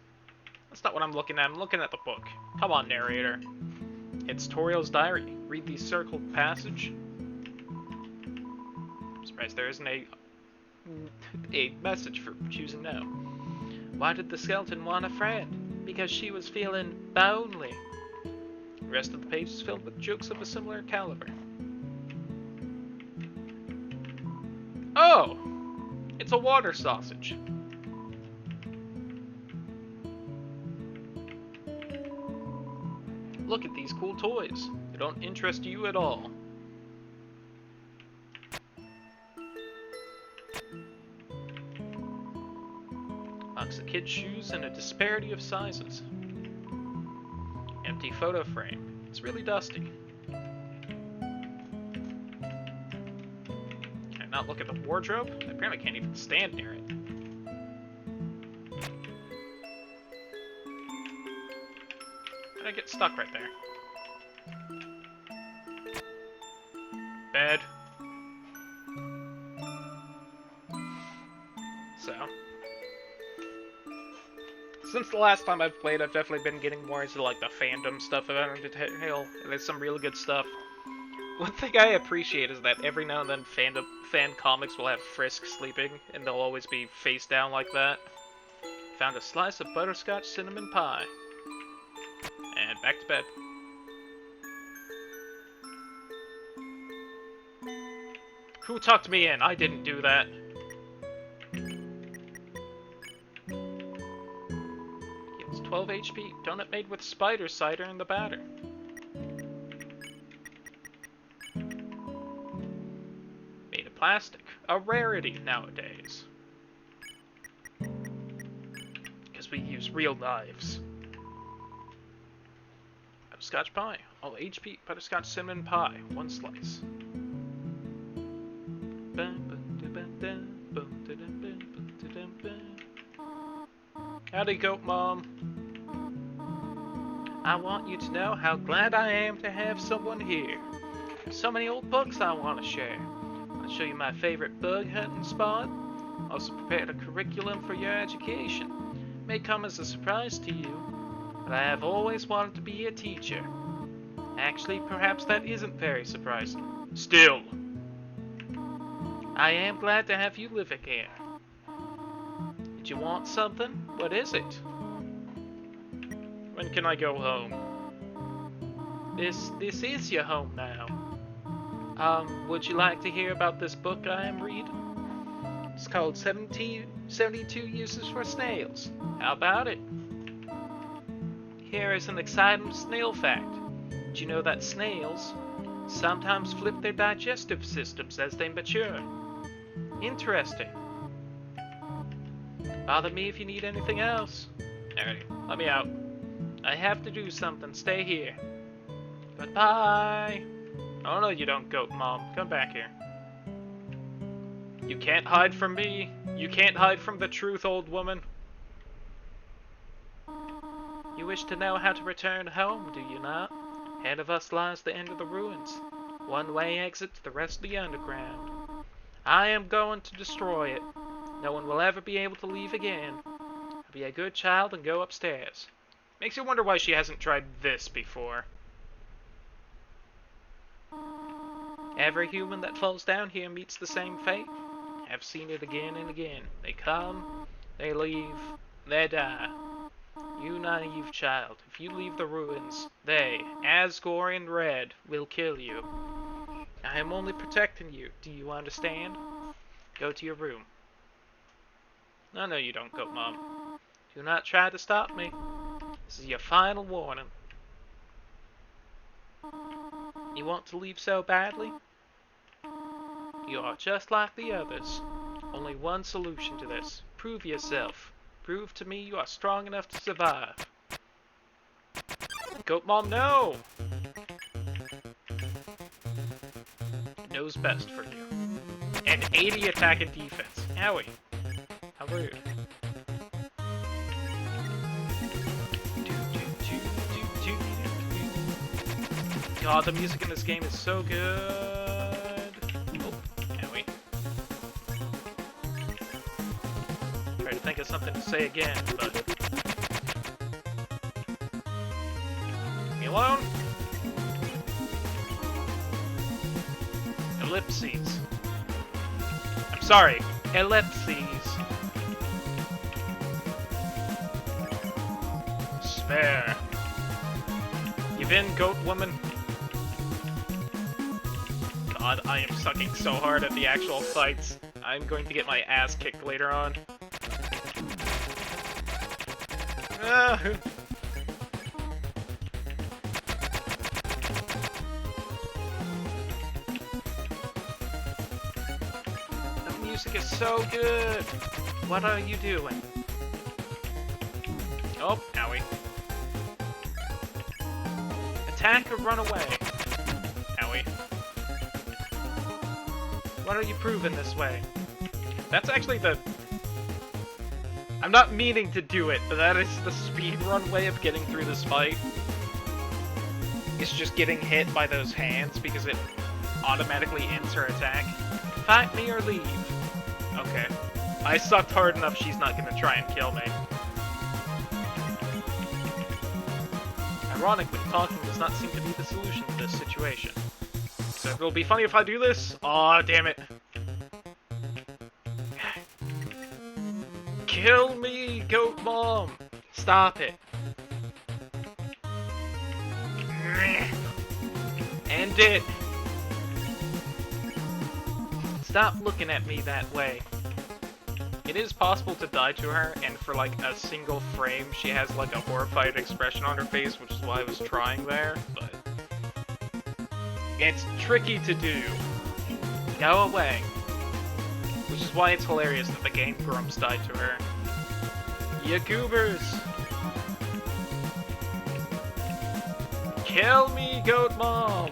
That's not what I'm looking at. I'm looking at the book. Come on, narrator. It's Toriel's diary. Read the circled passage. I'm surprised there isn't a message for choosing now. Why did the skeleton want a friend? Because she was feeling lonely. The rest of the page is filled with jokes of a similar caliber. Oh! It's a water sausage. Look at these cool toys. They don't interest you at all. Box of kids' shoes in a disparity of sizes. Empty photo frame. It's really dusty. Can I not look at the wardrobe? I apparently can't even stand near it. I get stuck right there. Bed. So. Since the last time I've played, I've definitely been getting more into like the fandom stuff of Undertale. There's some really good stuff. One thing I appreciate is that every now and then fan comics will have Frisk sleeping, and they'll always be face down like that. Found a slice of butterscotch cinnamon pie. And back to bed. Who tucked me in? I didn't do that. It's 12 HP. Donut made with spider cider in the batter. Made of plastic. A rarity nowadays. Because we use real knives. Butterscotch pie. All HP butterscotch cinnamon pie. 1 slice. Howdy, goat mom. I want you to know how glad I am to have someone here. There's so many old books I want to share. I'll show you my favorite bug hunting spot. Also prepared a curriculum for your education. May come as a surprise to you, but I have always wanted to be a teacher. Actually, perhaps that isn't very surprising. Still, I am glad to have you living here. Did you want something? What is it? When can I go home? This is your home now. Would you like to hear about this book I am reading? It's called 72 Uses for Snails. How about it? Here is an exciting snail fact. Did you know that snails sometimes flip their digestive systems as they mature? Interesting. Bother me if you need anything else. Alright, let me out. I have to do something. Stay here. Goodbye. Oh no, you don't, goat mom. Come back here. You can't hide from me. You can't hide from the truth, old woman. You wish to know how to return home, do you not? Ahead of us lies the end of the ruins. One way exit to the rest of the underground. I am going to destroy it. No one will ever be able to leave again. I'll be a good child and go upstairs. Makes you wonder why she hasn't tried this before. Every human that falls down here meets the same fate. I've seen it again and again. They come, they leave, they die. You naive child, if you leave the ruins, they, Asgore and Red, will kill you. I am only protecting you, do you understand? Go to your room. No, you don't, Goat Mom. Do not try to stop me. This is your final warning. You want to leave so badly? You are just like the others. Only one solution to this. Prove yourself. Prove to me you are strong enough to survive. Goat Mom, no! Knows best for you. And 80 attack and defense. Owie. How rude. God, the music in this game is so good. Oh, owie. Try to think of something to say again, but... Leave me alone. Ellipses. I'm sorry, ellipses. Spare. Give in, goat woman. God, I am sucking so hard at the actual fights. I'm going to get my ass kicked later on. Ah. The music is so good. What are you doing? Oh, owie. Attack or run away? Owie. What are you proving this way? That's actually the... I'm not meaning to do it, but that is the speedrun way of getting through this fight. It's just getting hit by those hands because it automatically ends her attack. Fight me or leave. Okay. I sucked hard enough she's not gonna try and kill me. Ironically, talking does not seem to be the solution to this situation. So it'll be funny if I do this. Aw, damn it. Kill me, Goat Mom! Stop it. End it. Stop looking at me that way. It is possible to die to her, and for like a single frame, she has like a horrified expression on her face, which is why I was trying there, but... It's tricky to do. Go away. Which is why it's hilarious that the Game Grumps died to her. Ya goobers! Kill me, Goat Mom!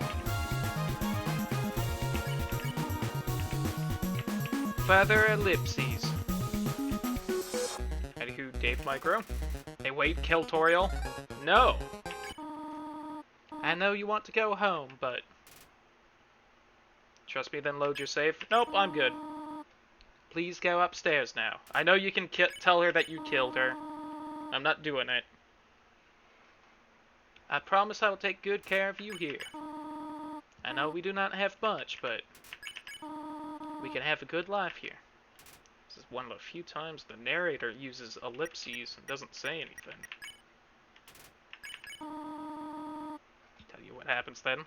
Further ellipses. Anywho, Dave Micro? Hey, wait, kill Toriel? No! I know you want to go home, but... Trust me, then load your save. Nope, I'm good. Please go upstairs now. I know you can tell her that you killed her. I'm not doing it. I promise I will take good care of you here. I know we do not have much, but we can have a good life here. This is one of the few times the narrator uses ellipses and doesn't say anything. Tell you what happens then.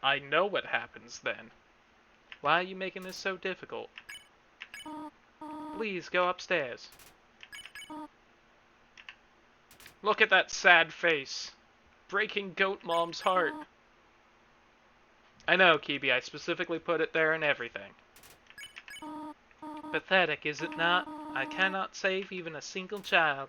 I know what happens then. Why are you making this so difficult? Please go upstairs. Look at that sad face. Breaking Goat Mom's heart. I know, Kibi, I specifically put it there and everything. Pathetic, is it not? I cannot save even a single child.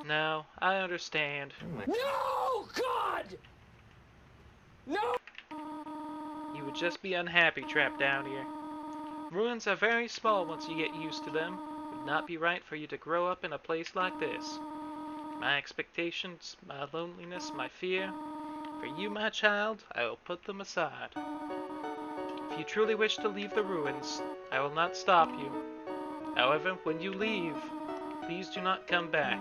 No, I understand. No, God! No! You would just be unhappy trapped down here. Ruins are very small once you get used to them. It would not be right for you to grow up in a place like this. My expectations, my loneliness, my fear. For you, my child, I will put them aside. If you truly wish to leave the ruins, I will not stop you. However, when you leave, please do not come back.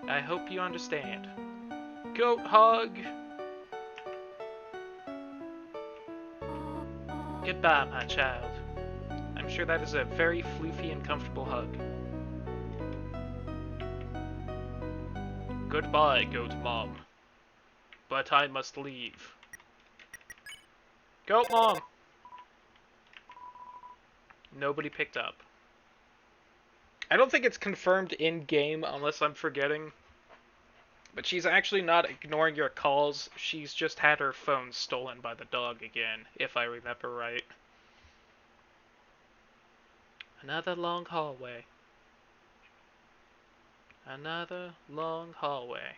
I hope you understand. Goat hug! Goodbye, my child. I'm sure that is a very floofy and comfortable hug. Goodbye, Goat Mom. But I must leave. Goat Mom! Nobody picked up. I don't think it's confirmed in-game unless I'm forgetting. But she's actually not ignoring your calls. She's just had her phone stolen by the dog again, if I remember right. Another long hallway. Another long hallway.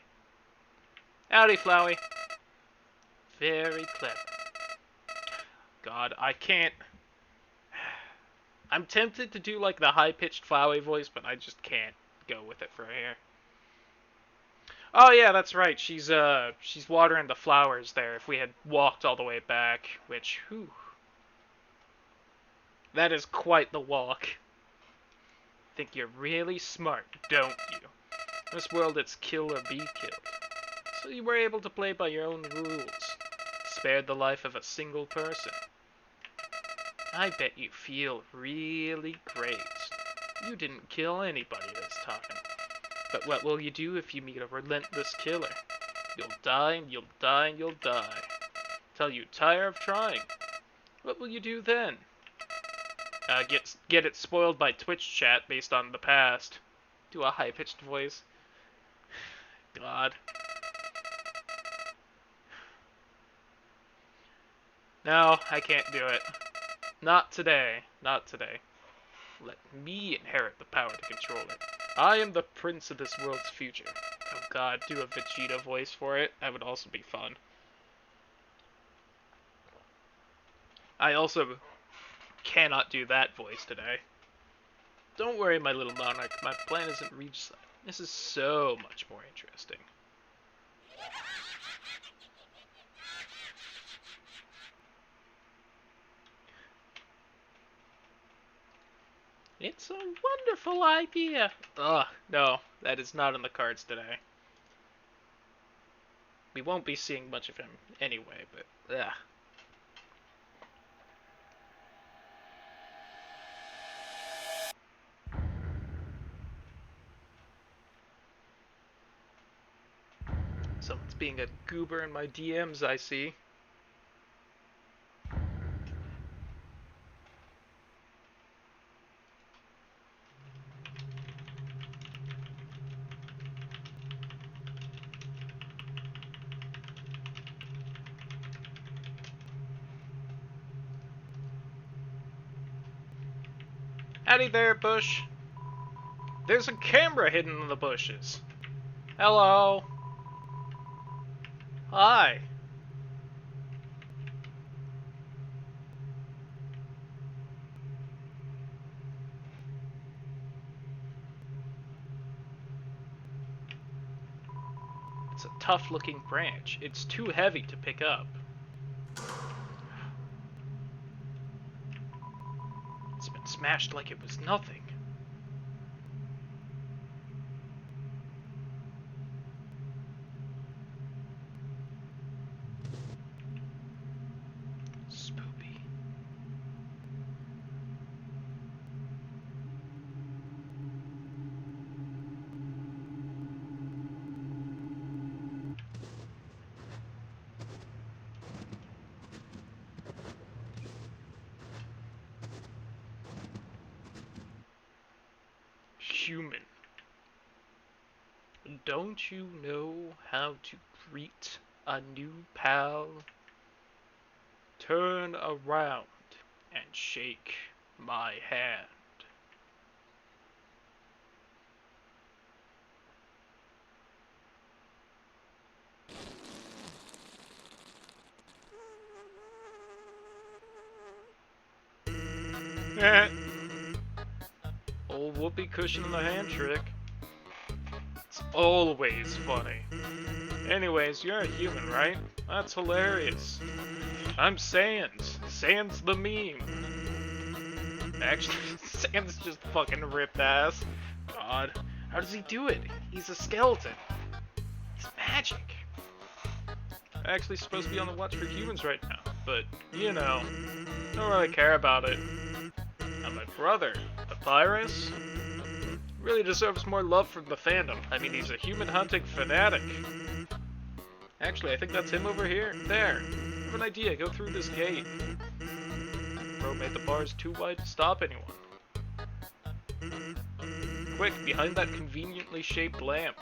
Howdy, Flowey. Very clever. God, I can't... I'm tempted to do like the high-pitched Flowey voice, but I just can't go with it for here. Oh yeah, that's right. She's watering the flowers there. If we had walked all the way back, which, whew, that is quite the walk. Think you're really smart, don't you? In this world, it's kill or be killed. So you were able to play by your own rules. Spared the life of a single person. I bet you feel really great. You didn't kill anybody this time. But what will you do if you meet a relentless killer? You'll die and you'll die and you'll die. Till you tire of trying. What will you do then? Get it spoiled by Twitch chat based on the past. Do a high-pitched voice. God. No, I can't do it. Not today. Not today. Let me inherit the power to control it. I am the prince of this world's future. Oh god, do a Vegeta voice for it. That would also be fun. I also cannot do that voice today. Don't worry, my little monarch. My plan isn't reached. This is so much more interesting. It's a wonderful idea. Ugh, no, that is not in the cards today. We won't be seeing much of him anyway, but ugh. Someone's being a goober in my DMs, I see. Howdy there, bush. There's a camera hidden in the bushes. Hello. Hi. It's a tough-looking branch. It's too heavy to pick up. It's been smashed like it was nothing. Spoopy. Human. Don't you know how to greet a new pal? Turn around and shake my hand. Old whoopee cushion in the hand trick. It's always funny. Anyways, you're a human, right? That's hilarious. I'm Sans. Sans the meme. Actually, Sans just fucking ripped ass. God. How does he do it? He's a skeleton. It's magic. I'm actually supposed to be on the watch for humans right now. but, you know, don't really care about it. Now my brother, Papyrus, really deserves more love from the fandom. I mean, he's a human hunting fanatic. Actually, I think that's him over here. There. I have an idea. Go through this gate. Bro made the bars too wide to stop anyone. Quick, behind that conveniently shaped lamp.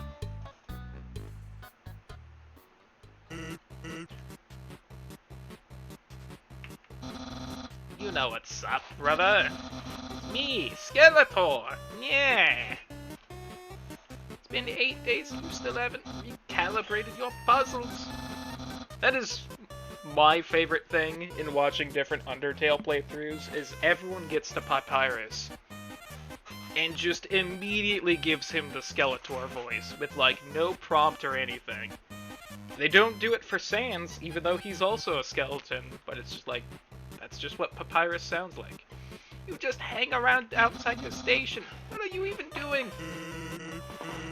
You know what's up, brother. Me, Skeletor. Yeah. It's been 8 days and you still haven't recalibrated your puzzles. That is my favorite thing in watching different Undertale playthroughs, is everyone gets to Papyrus and just immediately gives him the Skeletor voice with, like, no prompt or anything. They don't do it for Sans, even though he's also a skeleton, but it's just like, that's just what Papyrus sounds like. You just hang around outside your station. What are you even doing?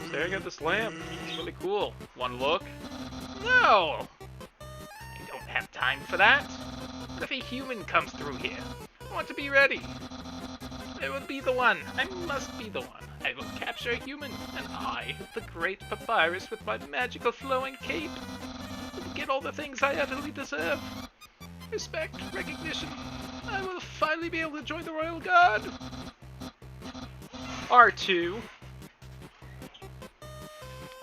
Staring at this lamp. It's really cool. One look? No! I don't have time for that. What if a human comes through here? I want to be ready. I will be the one. I must be the one. I will capture a human, and I, the great Papyrus with my magical flowing cape, will get all the things I utterly deserve. Respect, recognition. I will finally be able to join the Royal Guard. R2.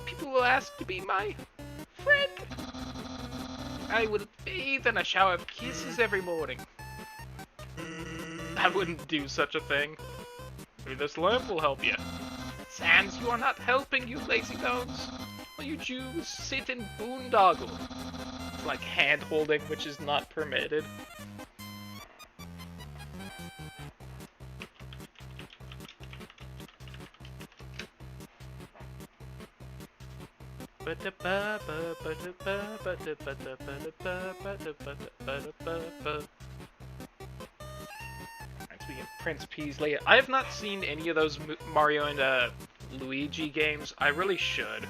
People will ask to be my friend. I will bathe in a shower of kisses every morning. I wouldn't do such a thing. Maybe this lamp will help you. Sans, you are not helping, you lazy bones. All you Jews sit and boondoggle. It's like hand-holding, which is not permitted. Prince Peasley. I have not seen any of those Mario and Luigi games. I really should,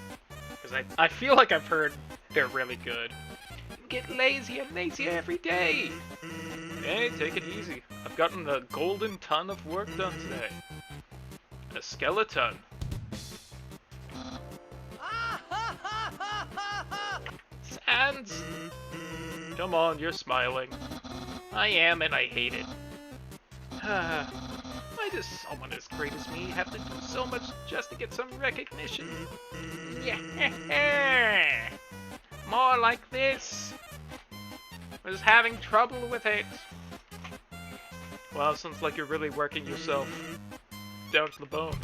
because I feel like I've heard they're really good. You get lazier and lazier every day. Hey, take it easy. I've gotten a golden ton of work done today. A skeleton. Sans! Come on, you're smiling. I am, and I hate it. Why does someone as great as me have to do so much just to get some recognition? Yeah, more like this. Was having trouble with it. Well, sounds like you're really working yourself down to the bone.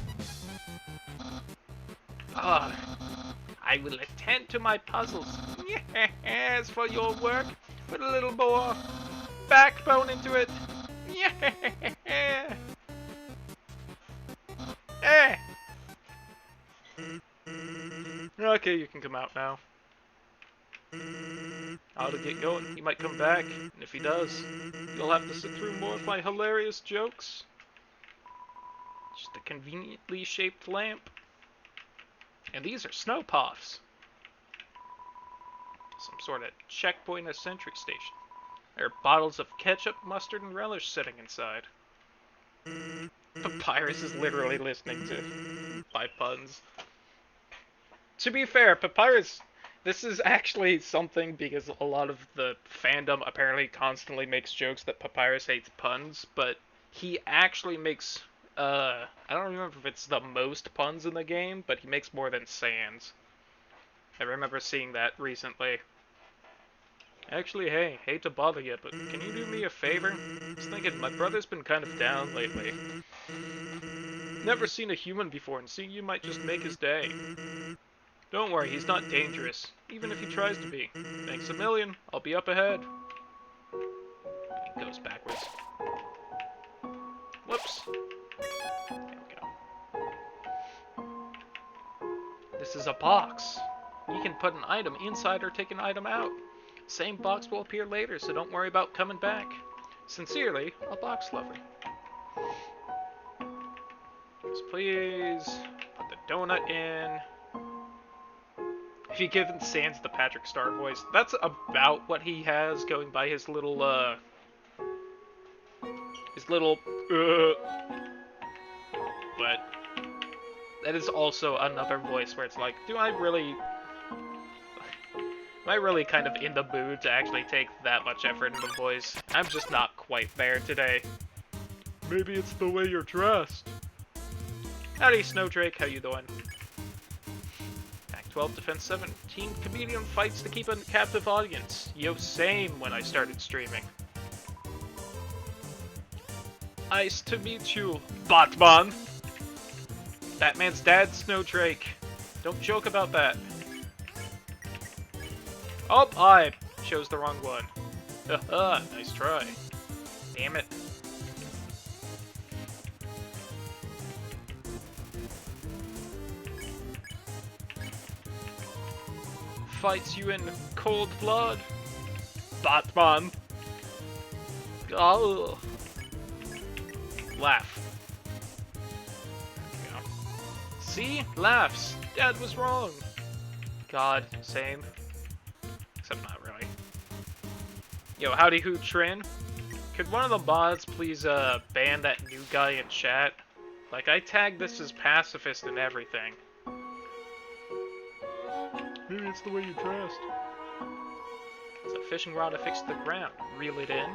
Ah, I will attend to my puzzles. Yes, for your work, put a little more backbone into it. Yeah. Eh. Okay, you can come out now. I'll get going. He might come back, and if he does, you'll have to sit through more of my hilarious jokes. Just a conveniently shaped lamp. And these are snow puffs. Some sort of checkpoint or sentry station. There are bottles of ketchup, mustard, and relish sitting inside. Papyrus is literally listening to my puns. To be fair, Papyrus, this is actually something because a lot of the fandom apparently constantly makes jokes that Papyrus hates puns, but he actually makes, I don't remember if it's the most puns in the game, but he makes more than Sans. I remember seeing that recently. Actually, hey, hate to bother you, but can you do me a favor? I was thinking, my brother's been kind of down lately. Never seen a human before, and seeing you might just make his day. Don't worry, he's not dangerous, even if he tries to be. Thanks a million, I'll be up ahead. He goes backwards. Whoops. There we go. This is a box. You can put an item inside or take an item out. Same box will appear later, so don't worry about coming back. Sincerely, a box lover. Yes, please. Put the donut in. If you give Sans the Patrick Star voice, that's about what he has going by his little, but that is also another voice where it's like, am I really kind of in the mood to actually take that much effort in the voice? I'm just not quite there today. Maybe it's the way you're dressed. Howdy, Snowdrake, how you doing? Act 12, Defense 17, comedian fights to keep a captive audience. Yo, same when I started streaming. Nice to meet you, Batman! Batman's dad, Snowdrake. Don't joke about that. Oh, I chose the wrong one. Haha, nice try. Damn it. Fights you in cold blood. Batman. Oh. Laugh. There we go. See? Laughs. Dad was wrong. God, same. Except not really. Yo, howdy who, Trin? Could one of the mods please ban that new guy in chat? Like, I tagged this as pacifist and everything. Maybe it's the way you dressed. It's a fishing rod affixed to the ground. Reel it in.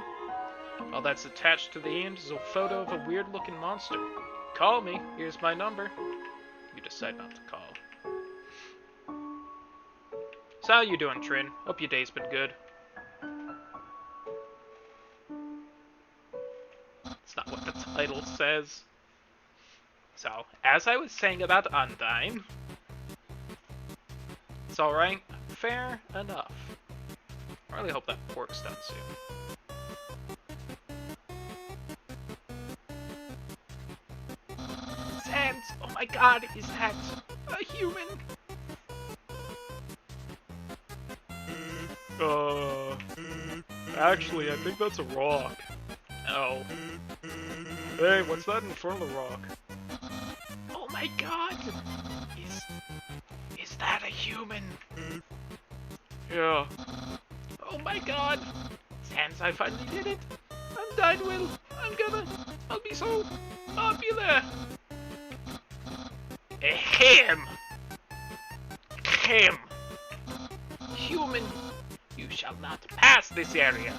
All that's attached to the end is a photo of a weird-looking monster. Call me. Here's my number. You decide not to call. So how you doing, Trin? Hope your day's been good. That's not what the title says. So, as I was saying about Undyne, it's alright. Fair enough. I really hope that pork's done soon. Sans! Oh my god, is that a human? Actually, I think that's a rock. Oh. Hey, what's that in front of the rock? Oh my god! Is that a human? Yeah. Oh my god! Sans, I finally did it! I'm dying, Will! I'll be so popular! Ahem! Ahem! Human, you shall not pass this area!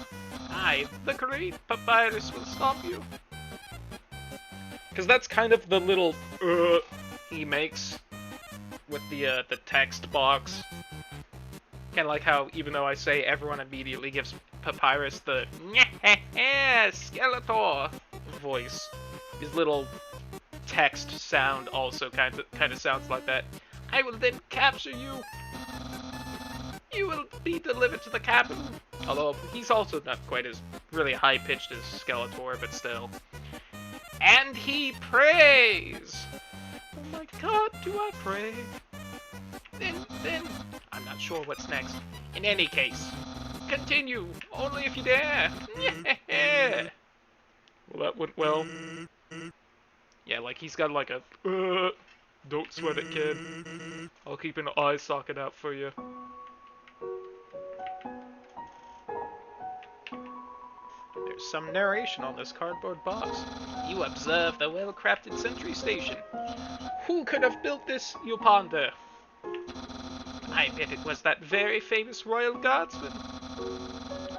I, the great Papyrus, will stop you! Because that's kind of the little he makes with the text box. Kind of like how, even though I say everyone immediately gives Papyrus the Skeletor voice, his little text sound also kind of sounds like that. I will then capture you. You will be delivered to the capital. Although he's also not quite as really high pitched as Skeletor, but still. And he prays. Oh my god, do I pray? Then I'm not sure what's next. In any case, continue. Only if you dare. Well, that went well. Yeah, like he's got like a don't sweat it, kid. I'll keep an eye socket out for you. There's some narration on this cardboard box. You observe the well-crafted sentry station. Who could have built this, you ponder? I bet it was that very famous royal guardsman.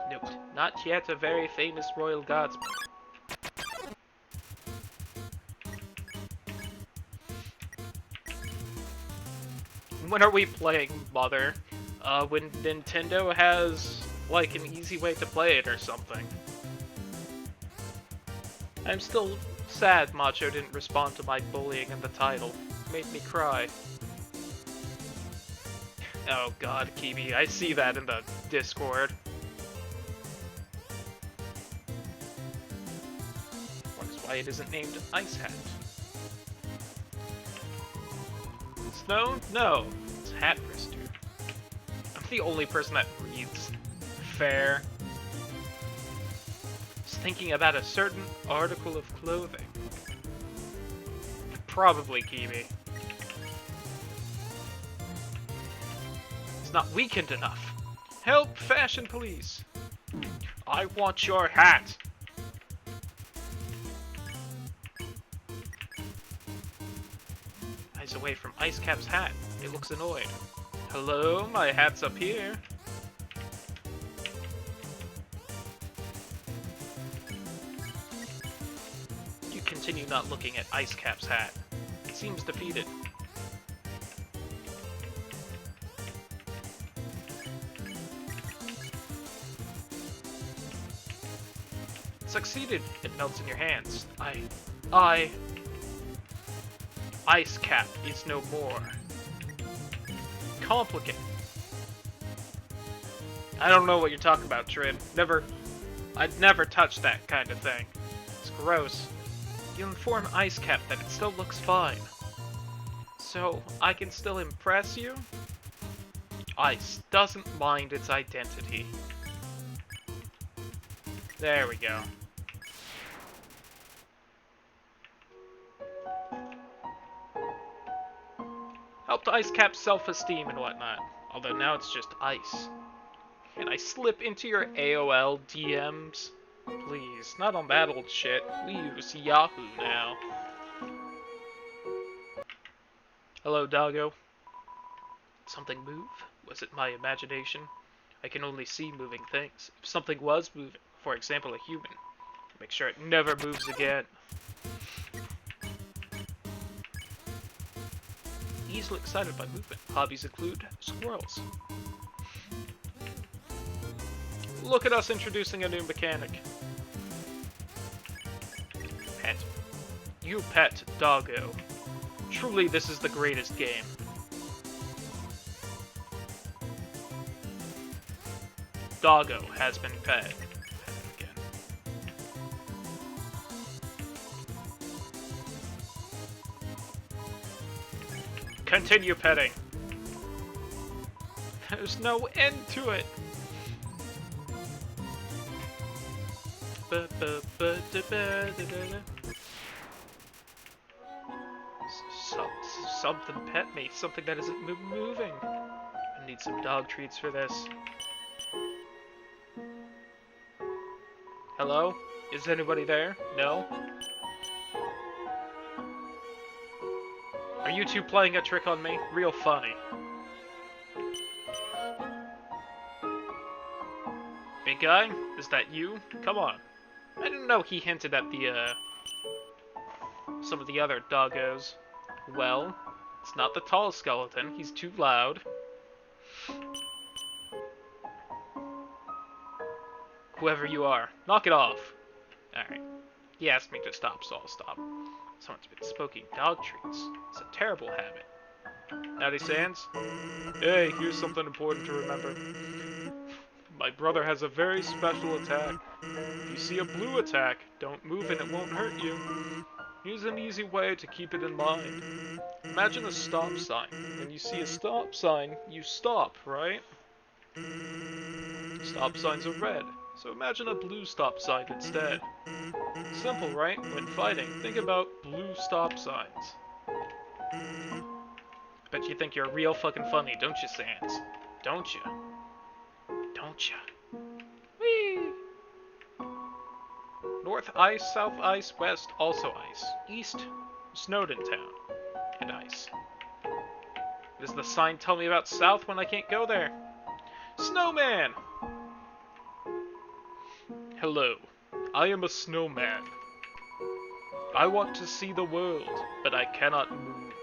Note, not yet a very famous royal guardsman. When are we playing, Mother? When Nintendo has, like, an easy way to play it or something. I'm still sad Macho didn't respond to my bullying in the title. It made me cry. Oh god, Kibi, I see that in the Discord. Wonders why it isn't named Ice Hat. Snow? No, it's Hat Brister. I'm the only person that reads fair. Just thinking about a certain article of clothing. Probably Kibi. It's not weakened enough. Help, fashion police! I want your hat! Eyes away from Ice Cap's hat. It looks annoyed. Hello, my hat's up here. You continue not looking at Ice Cap's hat. It seems defeated. Succeeded. It melts in your hands. Ice Cap is no more. Complicated. I don't know what you're talking about, Trin. I'd never touch that kind of thing. It's gross. You inform Ice Cap that it still looks fine. So, I can still impress you? Ice doesn't mind its identity. There we go. Helped Ice Cap's self-esteem and whatnot. Although now it's just ice. Can I slip into your AOL DMs? Please, not on that old shit. We use Yahoo now. Hello, doggo. Did something move? Was it my imagination? I can only see moving things. If something was moving, for example a human, make sure it never moves again. Easily excited by movement. Hobbies include squirrels. Look at us introducing a new mechanic. Pet. You pet doggo. Truly, this is the greatest game. Doggo has been pet. Again. Continue petting. There's no end to it. Something pet me. Something that isn't moving. I need some dog treats for this. Hello? Is anybody there? No? Are you two playing a trick on me? Real funny. Big guy? Is that you? Come on. I didn't know he hinted at the, some of the other doggos. Well, it's not the tall skeleton. He's too loud. Whoever you are, knock it off. Alright. He asked me to stop, so I'll stop. Someone's been smoking dog treats. It's a terrible habit. Howdy, Sans? Hey, here's something important to remember. My brother has a very special attack. If you see a blue attack, don't move and it won't hurt you. Here's an easy way to keep it in mind. Imagine a stop sign. When you see a stop sign, you stop, right? Stop signs are red, so imagine a blue stop sign instead. Simple, right? When fighting, think about blue stop signs. Bet you think you're real fucking funny, don't you, Sans? Don't you? Don't ya? Whee! North ice, south ice, west also ice. East, Snowden town. And ice. Does the sign tell me about south when I can't go there? Snowman! Hello, I am a snowman. I want to see the world, but I cannot move.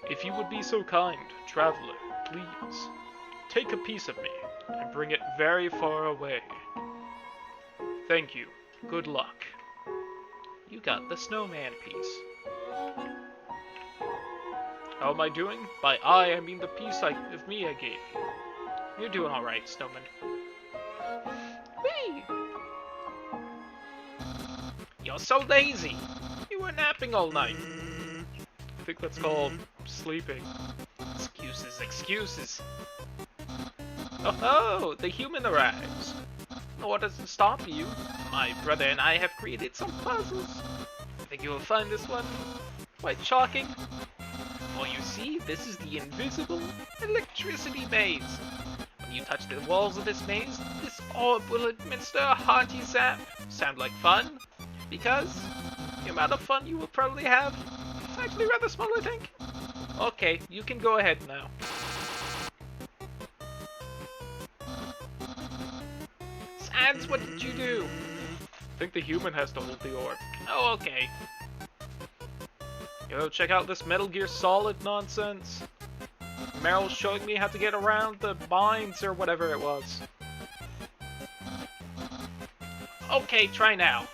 If you would be so kind, traveler, please, take a piece of me and bring it very far away. Thank you. Good luck. You got the snowman piece. How am I doing? By I mean the piece of me I gave you. You're doing alright, snowman. Whee! You're so lazy. You were napping all night. I think that's called sleeping. Excuses, excuses. Oh, the human arrives. Nor does it stop you. My brother and I have created some puzzles. I think you will find this one quite shocking. Well, you see, this is the invisible electricity maze. When you touch the walls of this maze, this orb will administer a hearty zap. Sound like fun? Because the amount of fun you will probably have is actually rather small, I think. Okay, you can go ahead now. Sans, what did you do? I think the human has to hold the orb. Oh, okay. Go check out this Metal Gear Solid nonsense. Meryl's showing me how to get around the mines or whatever it was. Okay, try now.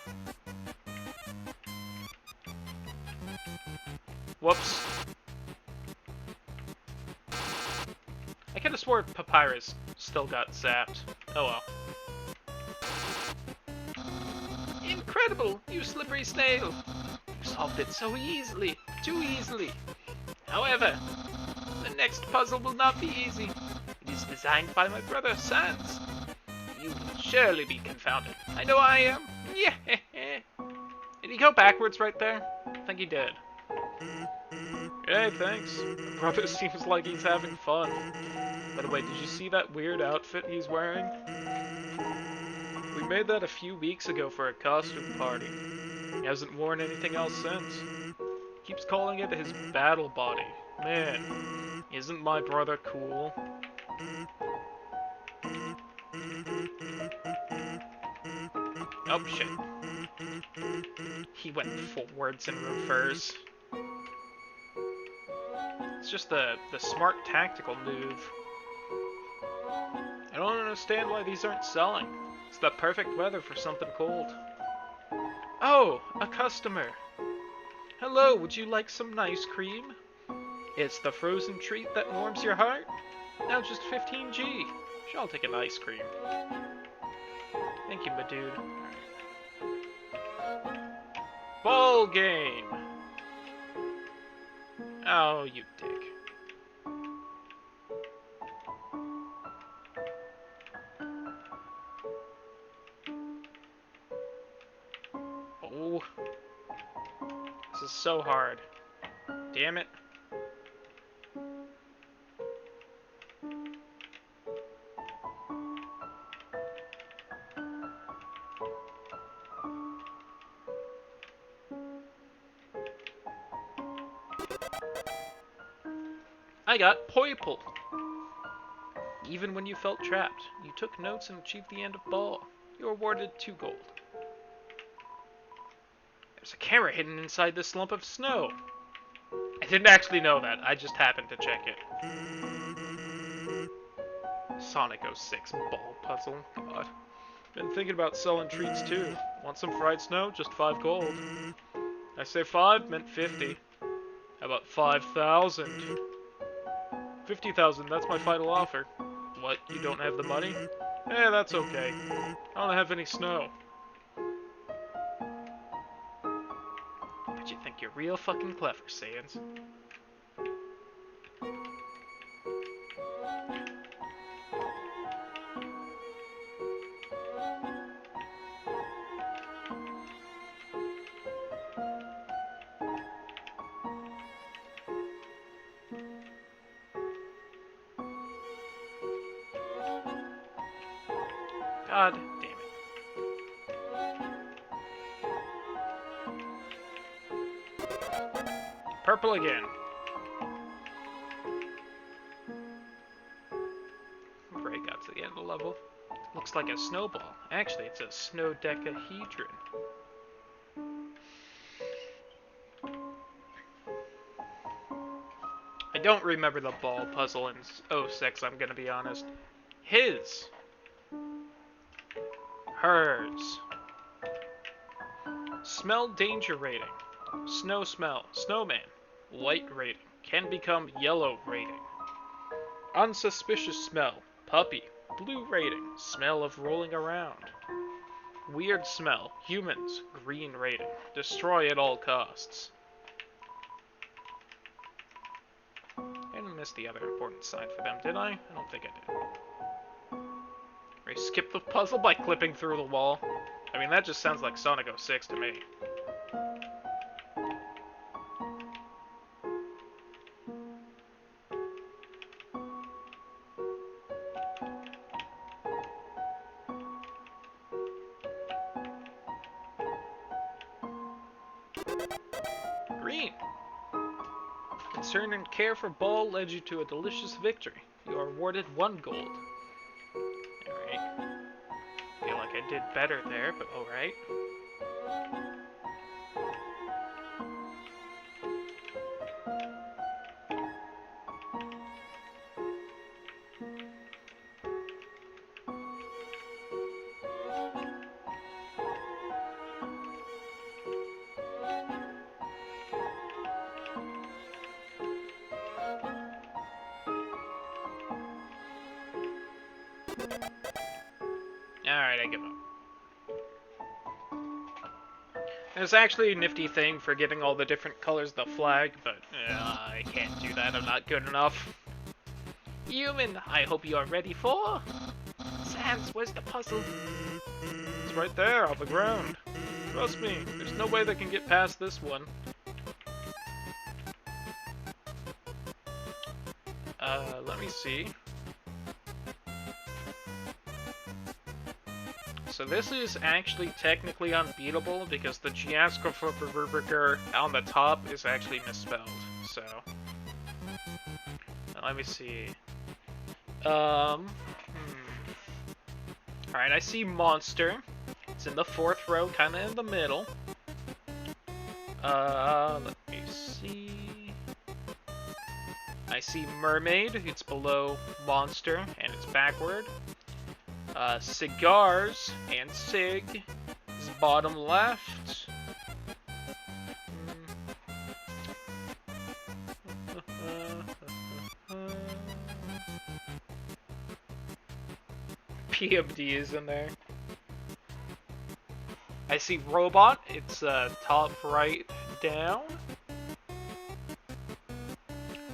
Whoops. I could have swore Papyrus still got zapped. Oh well. Incredible, you slippery snail! You solved it so easily, too easily. However, the next puzzle will not be easy. It is designed by my brother Sans. You will surely be confounded. I know I am. Yeah. Did he go backwards right there? I think he did. Hey, thanks. My brother seems like he's having fun. By the way, did you see that weird outfit he's wearing? We made that a few weeks ago for a costume party. He hasn't worn anything else since. Keeps calling it his battle body. Man, isn't my brother cool? Oh shit. He went forwards in reverse. It's just the smart tactical move. I don't understand why these aren't selling. It's the perfect weather for something cold. Oh, a customer. Hello, would you like some ice cream? It's the frozen treat that warms your heart. Now just 15G. Sure, I'll take an ice cream. Thank you, my dude. Ball game. Oh, you dick. Oh. This is so hard. Damn it. I got Poiple. Even when you felt trapped, you took notes and achieved the end of ball. You were awarded 2 gold. There's a camera hidden inside this lump of snow. I didn't actually know that. I just happened to check it. Sonic 06 ball puzzle. God. Been thinking about selling treats too. Want some fried snow? Just 5 gold. I say 5 meant 50. How about 5,000? 50,000, that's my final offer. What, you don't have the money? Eh, that's okay. I don't have any snow. But you think you're real fucking clever, Sans. God damn it. Purple again. Before I got to the end of the level. Looks like a snowball. Actually, it's a snowdecahedron. I don't remember the ball puzzle in 06, I'm gonna be honest. His. Hers. Smell danger rating. Snow smell. Snowman. White rating. Can become yellow rating. Unsuspicious smell. Puppy. Blue rating. Smell of rolling around. Weird smell. Humans. Green rating. Destroy at all costs. I didn't miss the other important sign for them, did I? I don't think I did. I skipped the puzzle by clipping through the wall. I mean, that just sounds like Sonic 06 to me. Green. Concern and care for Ball led you to a delicious victory. You are awarded 1 gold. Alright. Feel like I did better there, but alright. Alright, I give up. There's actually a nifty thing for getting all the different colors of the flag, but I can't do that. I'm not good enough. Human, I hope you are ready for... Sans, where's the puzzle? It's right there on the ground. Trust me, there's no way they can get past this one. Let me see. So this is actually technically unbeatable because the Giascofer on the top is actually misspelled. So let me see. Alright, I see monster. It's in the 4th row, kind of in the middle. Let me see. I see mermaid. It's below monster, and it's backward. Cigars and Sig is bottom left. PMD is in there. I see robot. It's top right down.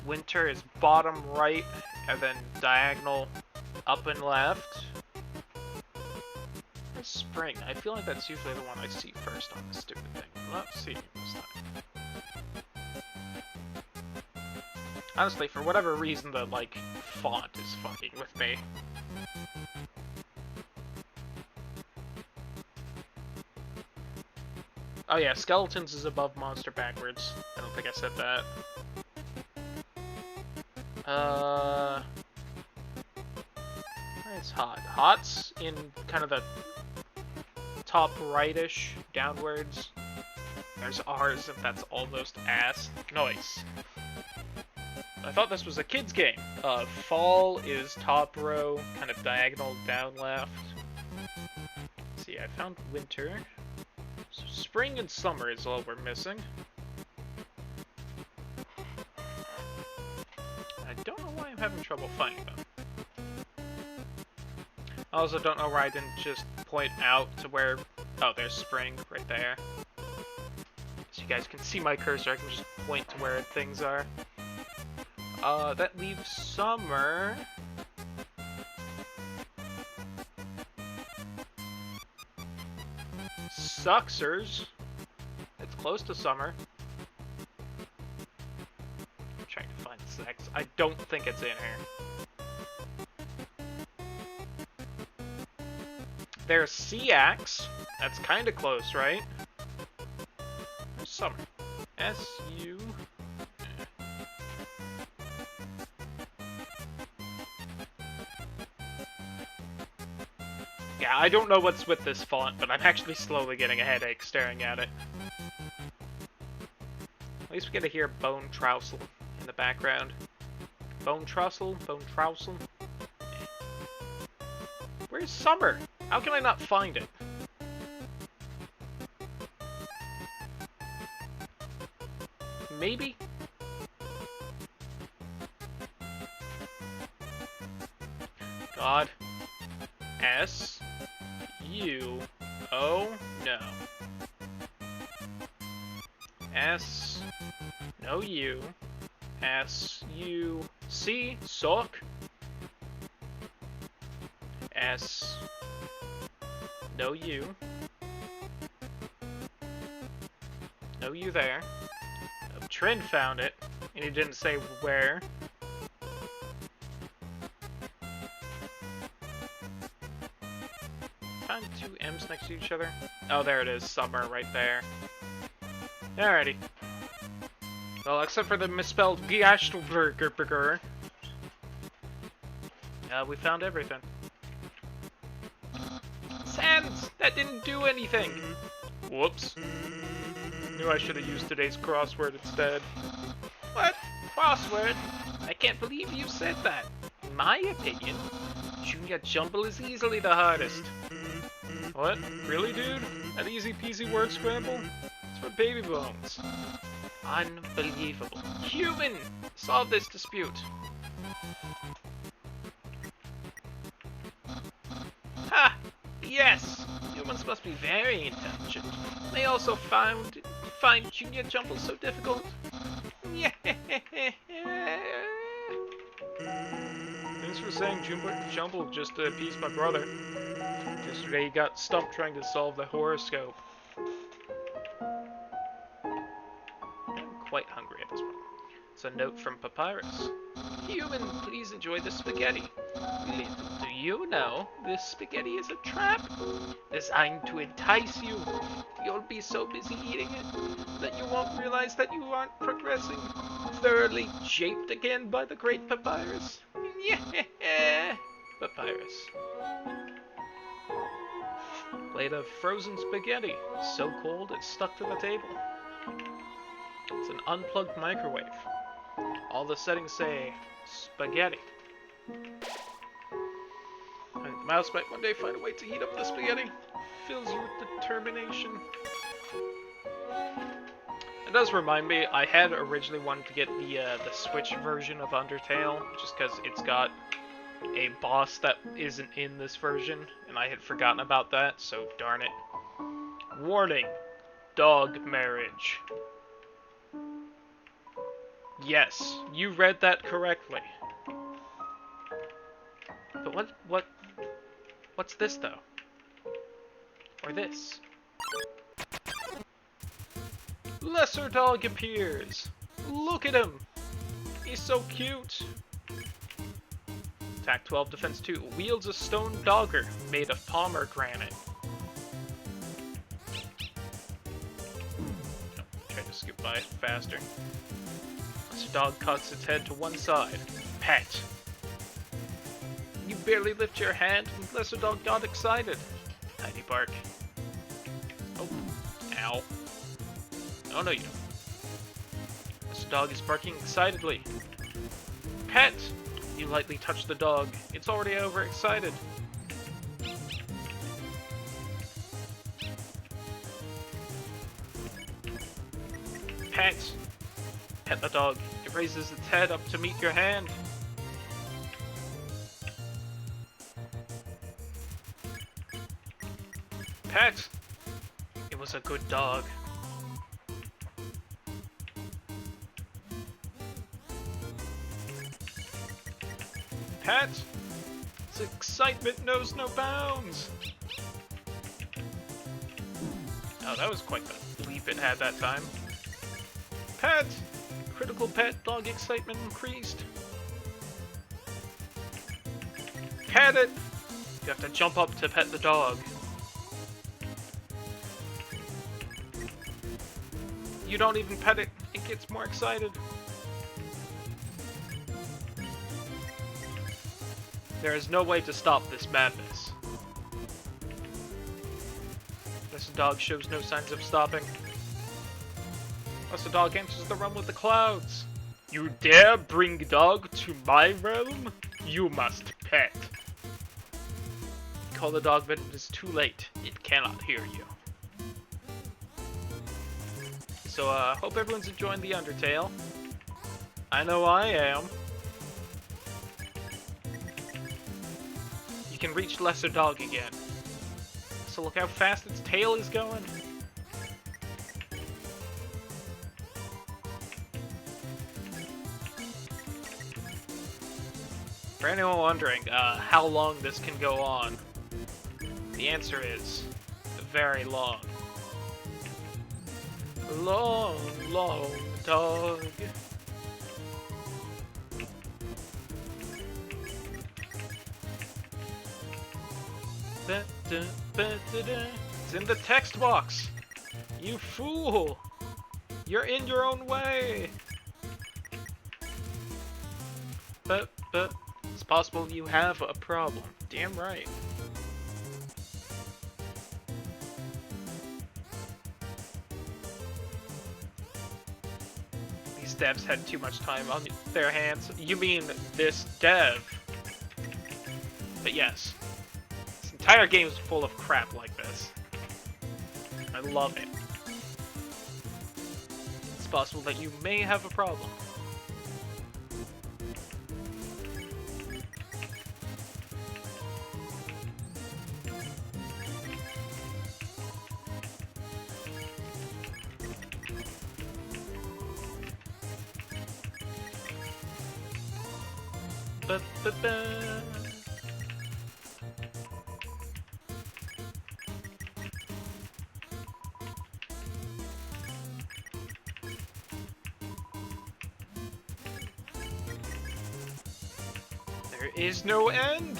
Winter is bottom right, and then diagonal up and left. Spring. I feel like that's usually the one I see first on this stupid thing. I'm not seeing it this time. Honestly, for whatever reason, the, like, font is fucking with me. Oh yeah, Skeletons is above Monster backwards. I don't think I said that. It's hot. Hot's in kind of the top rightish, downwards. There's R's if that's almost ass. Nice. I thought this was a kid's game. Fall is top row, kind of diagonal down left. Let's see, I found winter. So spring and summer is all we're missing. I don't know why I'm having trouble finding them. I also don't know why I didn't just point out to where... Oh, there's spring right there. So you guys can see my cursor, I can just point to where things are. That leaves summer. Suxers. It's close to summer. I'm trying to find sex. I don't think it's in here. There's Seax. That's kind of close, right? Where's summer? S-U... Yeah, I don't know what's with this font, but I'm actually slowly getting a headache staring at it. At least we get to hear Bone Trousel in the background. Bone Trussel? Bone Trousel? Where's Summer? How can I not find it? Maybe? God. S-U-O, no. S, no U. S-U-C, sock. S, no U. No U there. Trend found it, and he didn't say where. Found two M's next to each other. Oh, there it is. Summer right there. Alrighty. Well, except for the misspelled Giashtelburger, we found everything. Sans! That didn't do anything! Whoops. Knew I should have used today's crossword instead. What? Crossword? I can't believe you said that. In my opinion, Junior Jumble is easily the hardest. What? Really, dude? That easy peasy word scramble? It's for baby bones. Unbelievable. Human! Solve this dispute. Ha! Yes! Humans must be very intelligent. They also find Junior Jumble so difficult. Yeah. Thanks for saying Jumble just to appease my brother. Yesterday he got stumped trying to solve the horoscope. I'm quite hungry at this point. It's a note from Papyrus. Human, please enjoy the spaghetti. Little do you know, this spaghetti is a trap designed to entice you. You'll be so busy eating it that you won't realize that you aren't progressing. Thoroughly japed again by the great Papyrus. Yeah, Papyrus. Plate of frozen spaghetti, so cold it's stuck to the table. It's an unplugged microwave. All the settings say spaghetti. I think the mouse might one day find a way to heat up the spaghetti. Fills you with determination. It does remind me, I had originally wanted to get the Switch version of Undertale, just because it's got a boss that isn't in this version, and I had forgotten about that, so darn it. Warning! Dog marriage. Yes, you read that correctly. But what's this though? Or this? Lesser Dog appears! Look at him! He's so cute! Attack 12, Defense 2. Wields a stone dagger made of pomegranate. Oh, try to scoot by faster. Lesser Dog cocks its head to one side. Pet! You barely lift your hand and Lesser Dog got excited. Tiny bark. Oh, ow. Oh no you don't. Lesser Dog is barking excitedly. Pet! You lightly touch the dog. It's already overexcited. Pet! Pet the dog. It raises its head up to meet your hand. Pet! It was a good dog. Pet! Its excitement knows no bounds! Oh, that was quite the leap it had that time. Pet! Critical pet, dog excitement increased. Pet it! You have to jump up to pet the dog. You don't even pet it, it gets more excited. There is no way to stop this madness. This dog shows no signs of stopping. Lesser Dog enters the realm with the clouds. You dare bring dog to my realm? You must pet. Call the dog, but it is too late. It cannot hear you. So, hope everyone's enjoying the Undertale. I know I am. You can reach Lesser Dog again. So look how fast its tail is going. For anyone wondering how long this can go on, the answer is very long. Long, long dog. It's in the text box! You fool! You're in your own way! But, it's possible you have a problem. Damn right. These devs had too much time on their hands. You mean this dev? But yes, this entire game is full of crap like this. I love it. It's possible that you may have a problem. Ba-ba-ba. There is no end!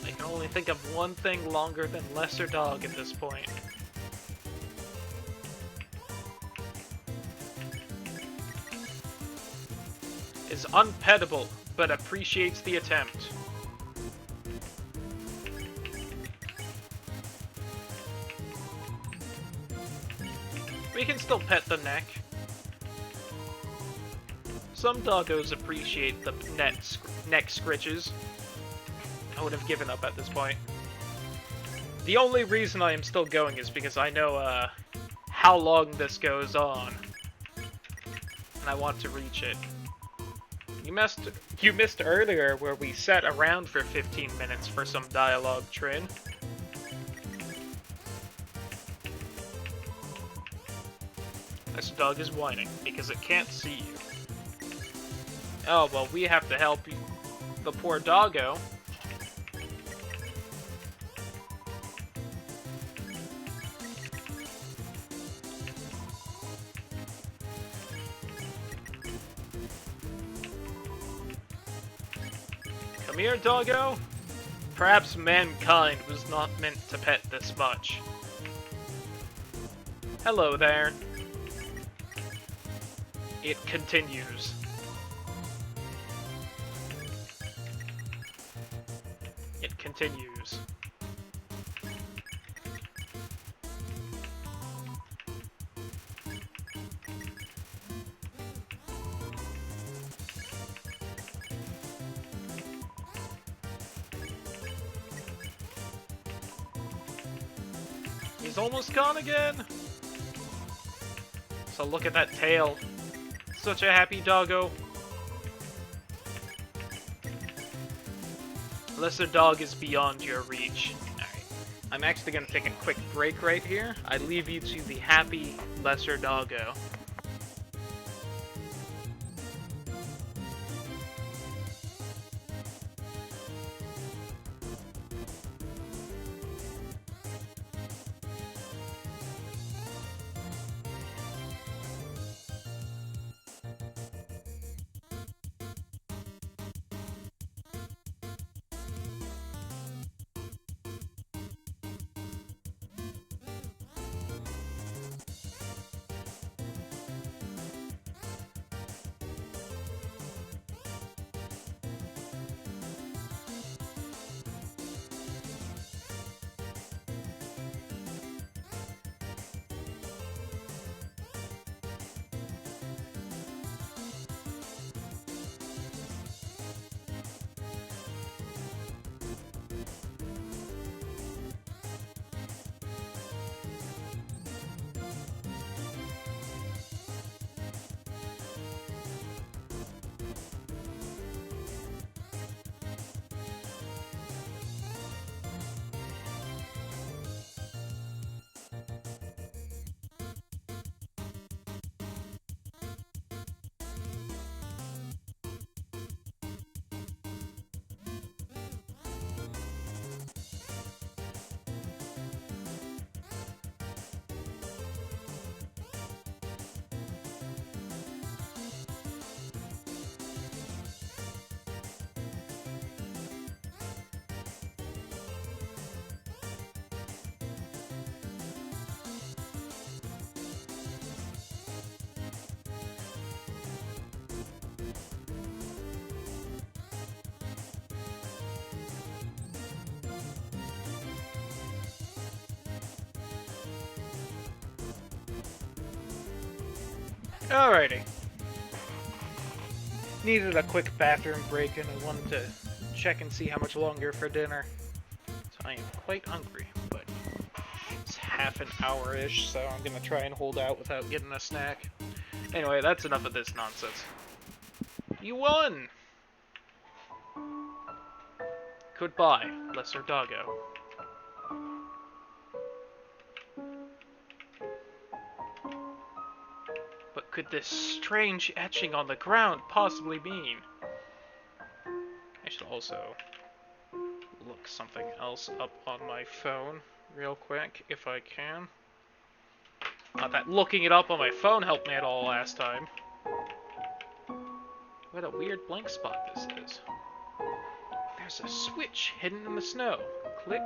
I can only think of one thing longer than Lesser Dog at this point. Is unpettable, but appreciates the attempt. We can still pet the neck. Some doggos appreciate the neck scritches. I would have given up at this point. The only reason I am still going is because I know how long this goes on. And I want to reach it. You missed earlier where we sat around for 15 minutes for some dialogue, Trin. This dog is whining because it can't see you. Oh, well, we have to help the poor doggo. Come here, doggo. Perhaps mankind was not meant to pet this much. Hello there. It continues. It continues. He's almost gone again! So look at that tail. Such a happy doggo. Lesser Dog is beyond your reach. Alright. I'm actually gonna take a quick break right here. I leave you to the happy Lesser Doggo. Alrighty. Needed a quick bathroom break and I wanted to check and see how much longer for dinner. So I am quite hungry, but it's half an hour-ish, so I'm gonna try and hold out without getting a snack. Anyway, that's enough of this nonsense. You won! Goodbye, lesser doggo. What could this strange etching on the ground possibly mean? I should also look something else up on my phone real quick, if I can. Not that looking it up on my phone helped me at all last time. What a weird blank spot this is. There's a switch hidden in the snow. Click.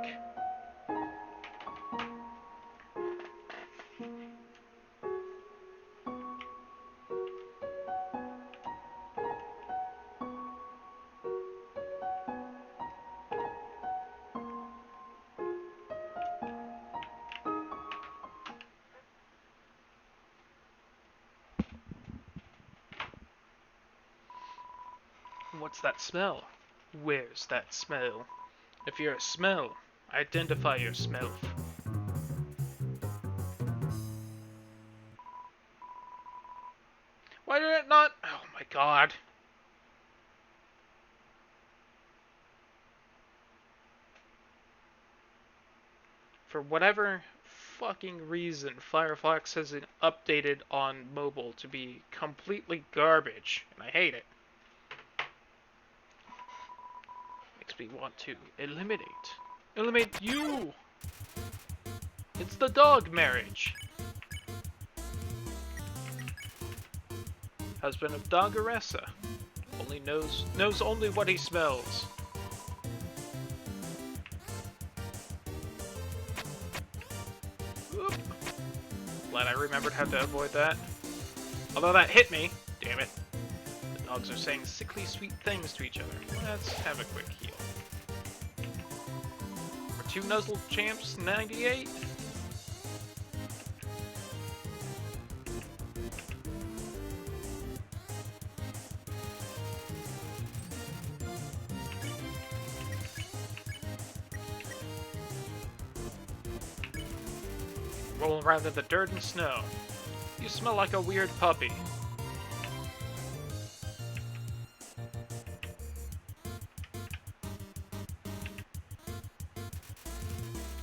What's that smell? Where's that smell? If you're a smell, identify yourself. Why did it not? Oh my god. For whatever fucking reason, Firefox has it updated on mobile to be completely garbage, and I hate it. Makes me want to eliminate. Eliminate you! It's the dog marriage! Husband of Doggeressa. Only knows only what he smells. Oop. Glad I remembered how to avoid that. Although that hit me. Damn it. The dogs are saying sickly sweet things to each other. Let's have a quick heal. We're two nuzzle champs, 98. Roll around in the dirt and snow. You smell like a weird puppy.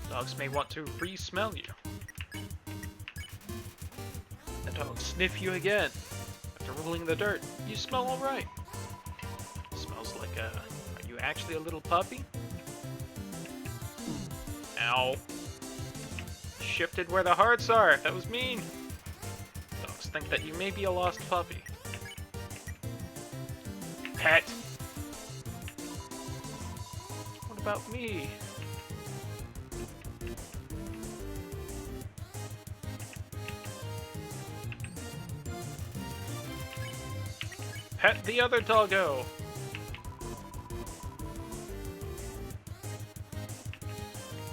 Dogs may want to re-smell you. The dogs sniff you again. After rolling in the dirt, you smell alright. Smells like a... Are you actually a little puppy? Ow. Shifted where the hearts are. That was mean. Dogs think that you may be a lost puppy. Pet. What about me? Pet the other doggo.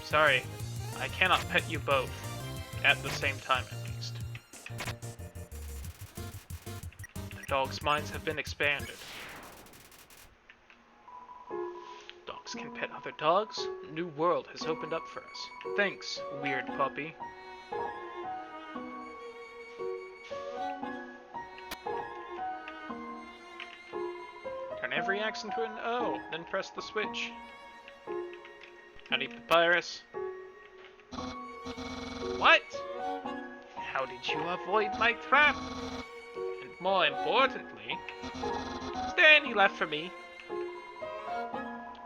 Sorry. I cannot pet you both, at the same time at least. The dogs' minds have been expanded. Dogs can pet other dogs? A new world has opened up for us. Thanks, weird puppy. Turn every axe into an O, then press the switch. Howdy, Papyrus. What? How did you avoid my trap? And more importantly, is there any left for me?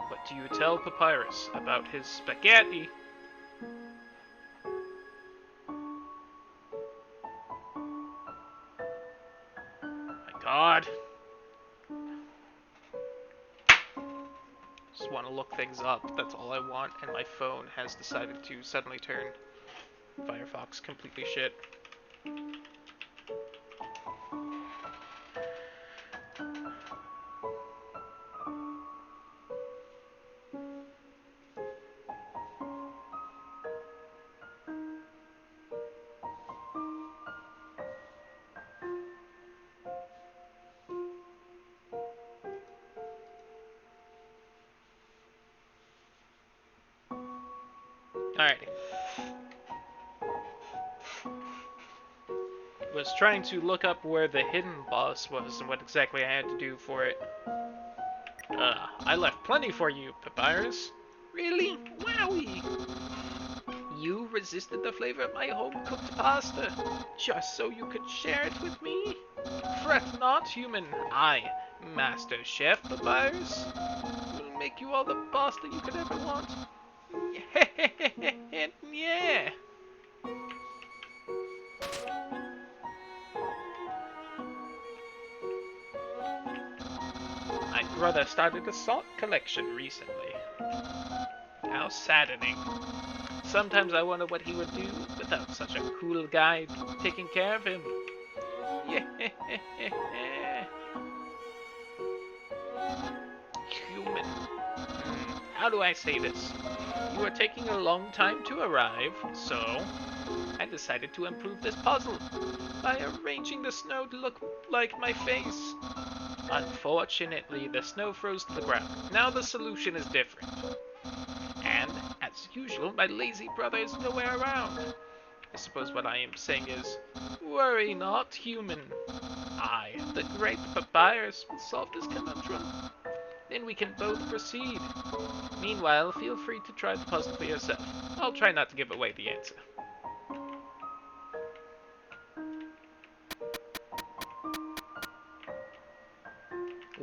What do you tell Papyrus about his spaghetti? My god. Just want to look things up, that's all I want, and my phone has decided to suddenly turn Firefox completely shit. Alrighty. Was trying to look up where the hidden boss was and what exactly I had to do for it. I left plenty for you, Papyrus. Really? Wowie! You resisted the flavor of my home-cooked pasta, just so you could share it with me? Fret not, human. I, Master Chef Papyrus, will make you all the pasta you could ever want. Yeah! My brother started a salt collection recently. How saddening. Sometimes I wonder what he would do without such a cool guy taking care of him. Yeah. Human. How do I say this? You are taking a long time to arrive, so I decided to improve this puzzle by arranging the snow to look like my face. Unfortunately, the snow froze to the ground. Now the solution is different. And, as usual, my lazy brother is nowhere around. I suppose what I am saying is, worry not, human. I, the great Papyrus, will solve this conundrum. Then we can both proceed. Meanwhile, feel free to try the puzzle for yourself. I'll try not to give away the answer.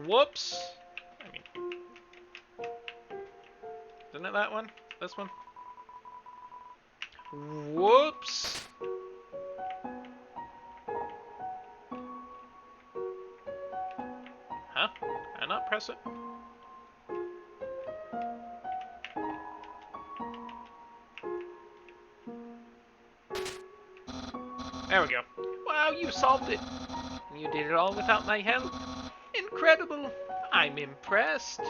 Whoops! I mean, isn't it that one? This one? Whoops! Huh? Can I not press it? There we go. Wow, you solved it! You did it all without my help. Incredible! I'm impressed.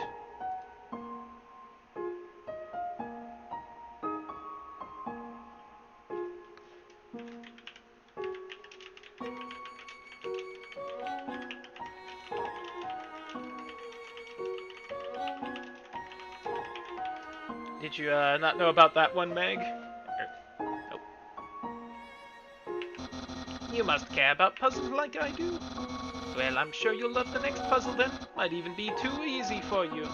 Did you not know about that one, Meg? Nope. You must care about puzzles like I do. Well, I'm sure you'll love the next puzzle then. Might even be too easy for you.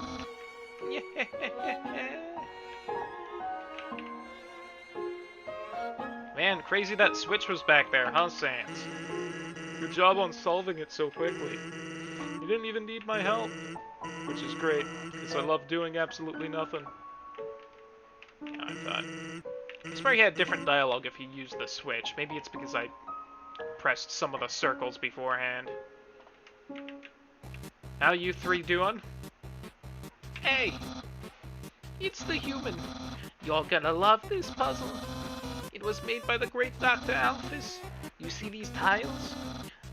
Man, crazy that switch was back there, huh, Sans? Good job on solving it so quickly. You didn't even need my help. Which is great, because I love doing absolutely nothing. I thought. I swear he had different dialogue if he used the switch. Maybe it's because I pressed some of the circles beforehand. How you three doing? Hey! It's the human. You're gonna love this puzzle. It was made by the great Dr. Alphys. You see these tiles?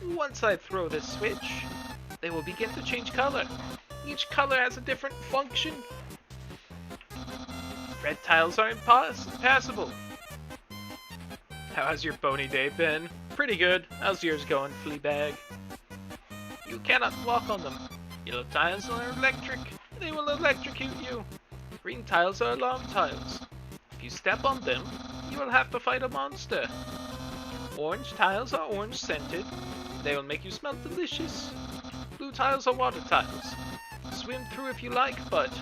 Once I throw this switch, they will begin to change color. Each color has a different function. Red tiles are impassable. How has your bony day been? Pretty good. How's yours going, Fleabag? You cannot walk on them. Yellow tiles are electric. They will electrocute you. Green tiles are alarm tiles. If you step on them, you will have to fight a monster. Orange tiles are orange scented. They will make you smell delicious. Blue tiles are water tiles. Swim through if you like, but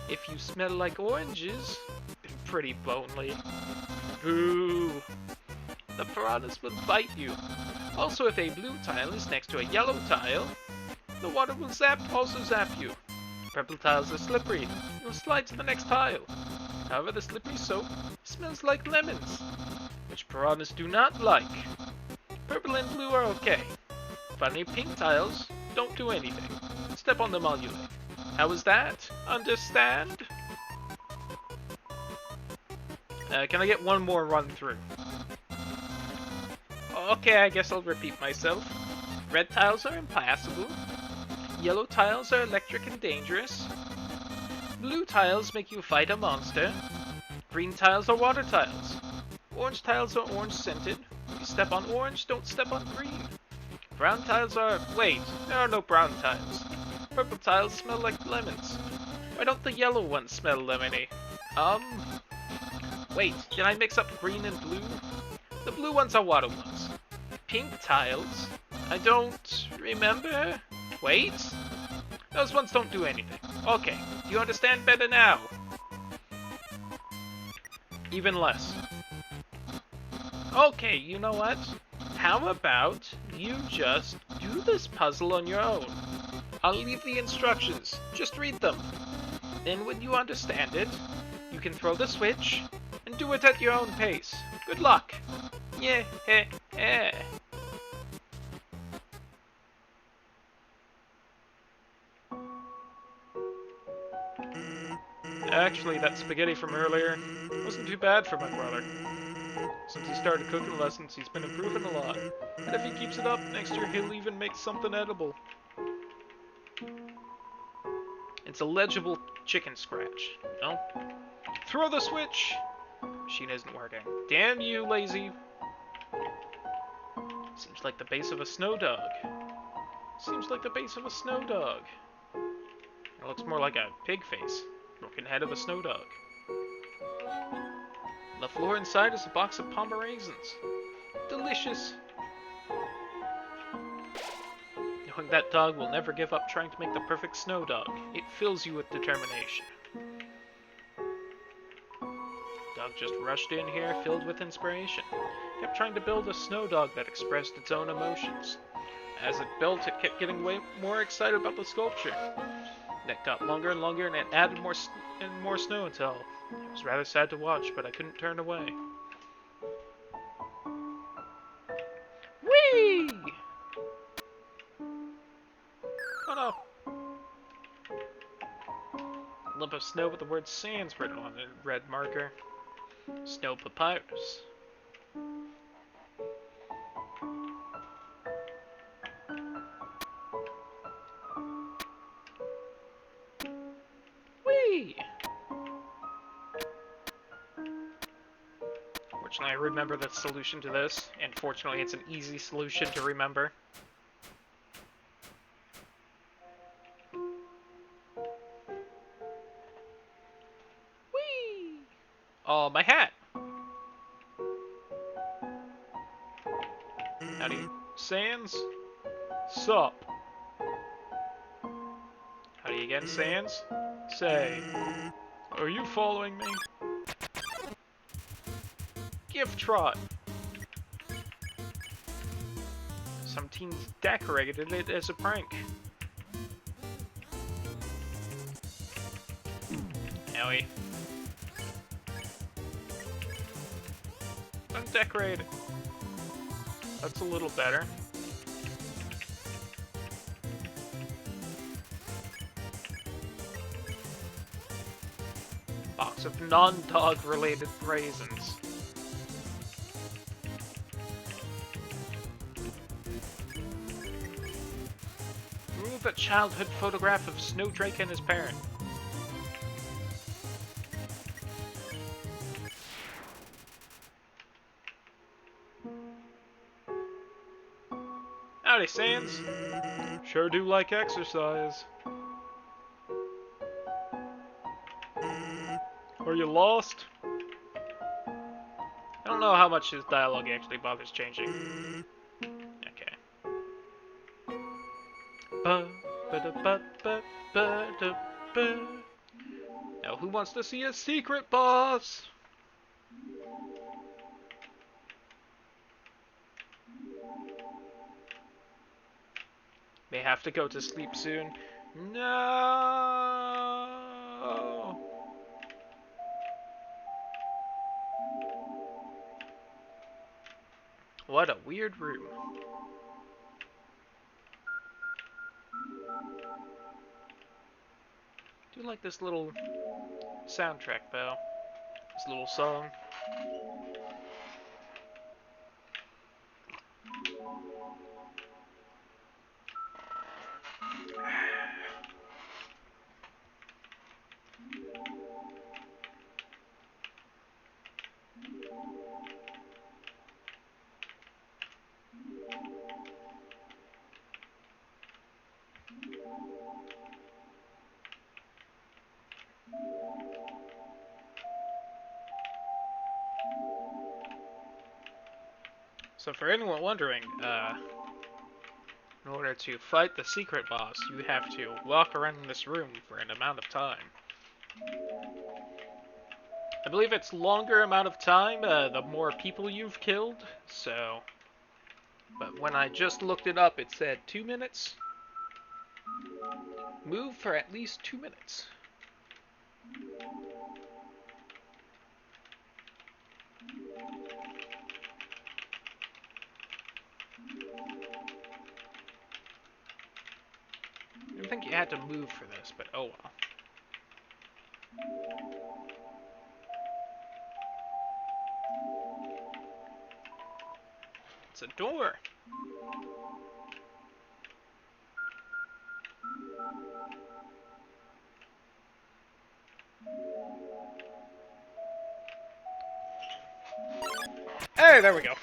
if you smell like oranges, pretty lonely. Boo! The piranhas will bite you. Also, if a blue tile is next to a yellow tile, the water will also zap you. Purple tiles are slippery. You'll slide to the next tile. However, the slippery soap smells like lemons, which piranhas do not like. Purple and blue are okay. Finally, pink tiles don't do anything. Step on them all you like. How was that? Understand? Can I get one more run through? Okay, I guess I'll repeat myself. Red tiles are impassable. Yellow tiles are electric and dangerous. Blue tiles make you fight a monster. Green tiles are water tiles. Orange tiles are orange scented. If you step on orange, don't step on green. Brown tiles are... Wait, there are no brown tiles. Purple tiles smell like lemons. Why don't the yellow ones smell lemony? Wait, did I mix up green and blue? The blue ones are water ones. Pink tiles? I don't remember. Wait? Those ones don't do anything. Okay, do you understand better now? Even less. Okay, you know what? How about you just do this puzzle on your own? I'll leave the instructions. Just read them. Then when you understand it, you can throw the switch and do it at your own pace. Good luck. Yeah, heh, heh. Actually, that spaghetti from earlier wasn't too bad for my brother. Since he started cooking lessons, he's been improving a lot. And if he keeps it up, next year he'll even make something edible. It's a legible chicken scratch, you know? Throw the switch! Machine isn't working. Damn you, lazy. Seems like the base of a snow dog. Seems like the base of a snow dog. It looks more like a pig face. Broken head of a snow dog. The floor inside is a box of Pomeranians. Delicious. Knowing that dog will never give up trying to make the perfect snow dog, it fills you with determination. Dog just rushed in here, filled with inspiration. Kept trying to build a snow dog that expressed its own emotions. As it built, it kept getting way more excited about the sculpture. Neck got longer and longer, and it added more and more snow until it was rather sad to watch, but I couldn't turn away. Whee! Oh no! A lump of snow with the word sands written on it in red marker. Snow papyrus. Whee! Fortunately, I remember the solution to this, and fortunately, it's an easy solution to remember. Whee! Oh, my hat! Howdy, Sans? Sup? Howdy again, Sans? Say, are you following me? Gift trot! Some teens decorated it as a prank. Howie. Undecorated. That's a little better. Box of non-dog related raisins. Remove a childhood photograph of Snowdrake and his parent. Howdy, Sans. Sure do like exercise. Are you lost? I don't know how much his dialogue actually bothers changing. Okay. Now, who wants to see a secret boss? May have to go to sleep soon. No. What a weird room. Do you like this little soundtrack, though? This little song. So for anyone wondering, in order to fight the secret boss, you have to walk around in this room for an amount of time. I believe it's longer amount of time, the more people you've killed, so... But when I just looked it up, it said 2 minutes. Move for at least 2 minutes. I didn't think you had to move for this, but oh well. It's a door. Hey, there we go.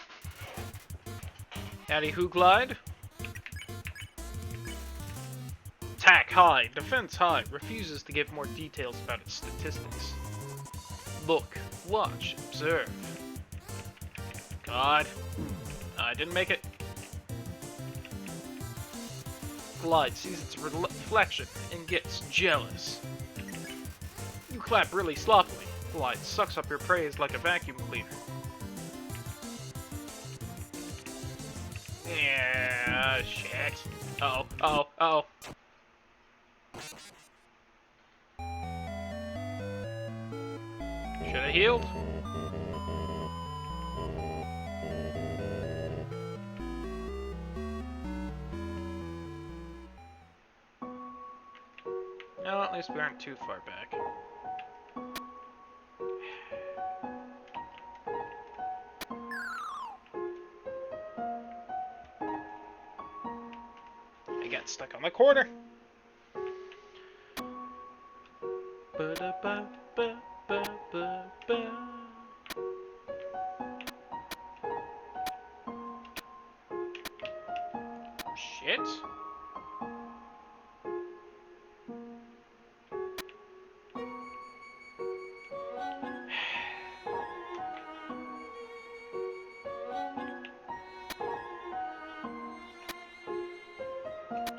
Addy who glide? Attack high, defense high, refuses to give more details about its statistics. Look, watch, observe. God. I didn't make it. Glide sees its reflection and gets jealous. You clap really sloppily. Glide sucks up your praise like a vacuum cleaner. Yeah, shit. Uh-oh, uh-oh, uh-oh. Should have healed. No, at least we aren't too far back. I got stuck on the corner. Shit.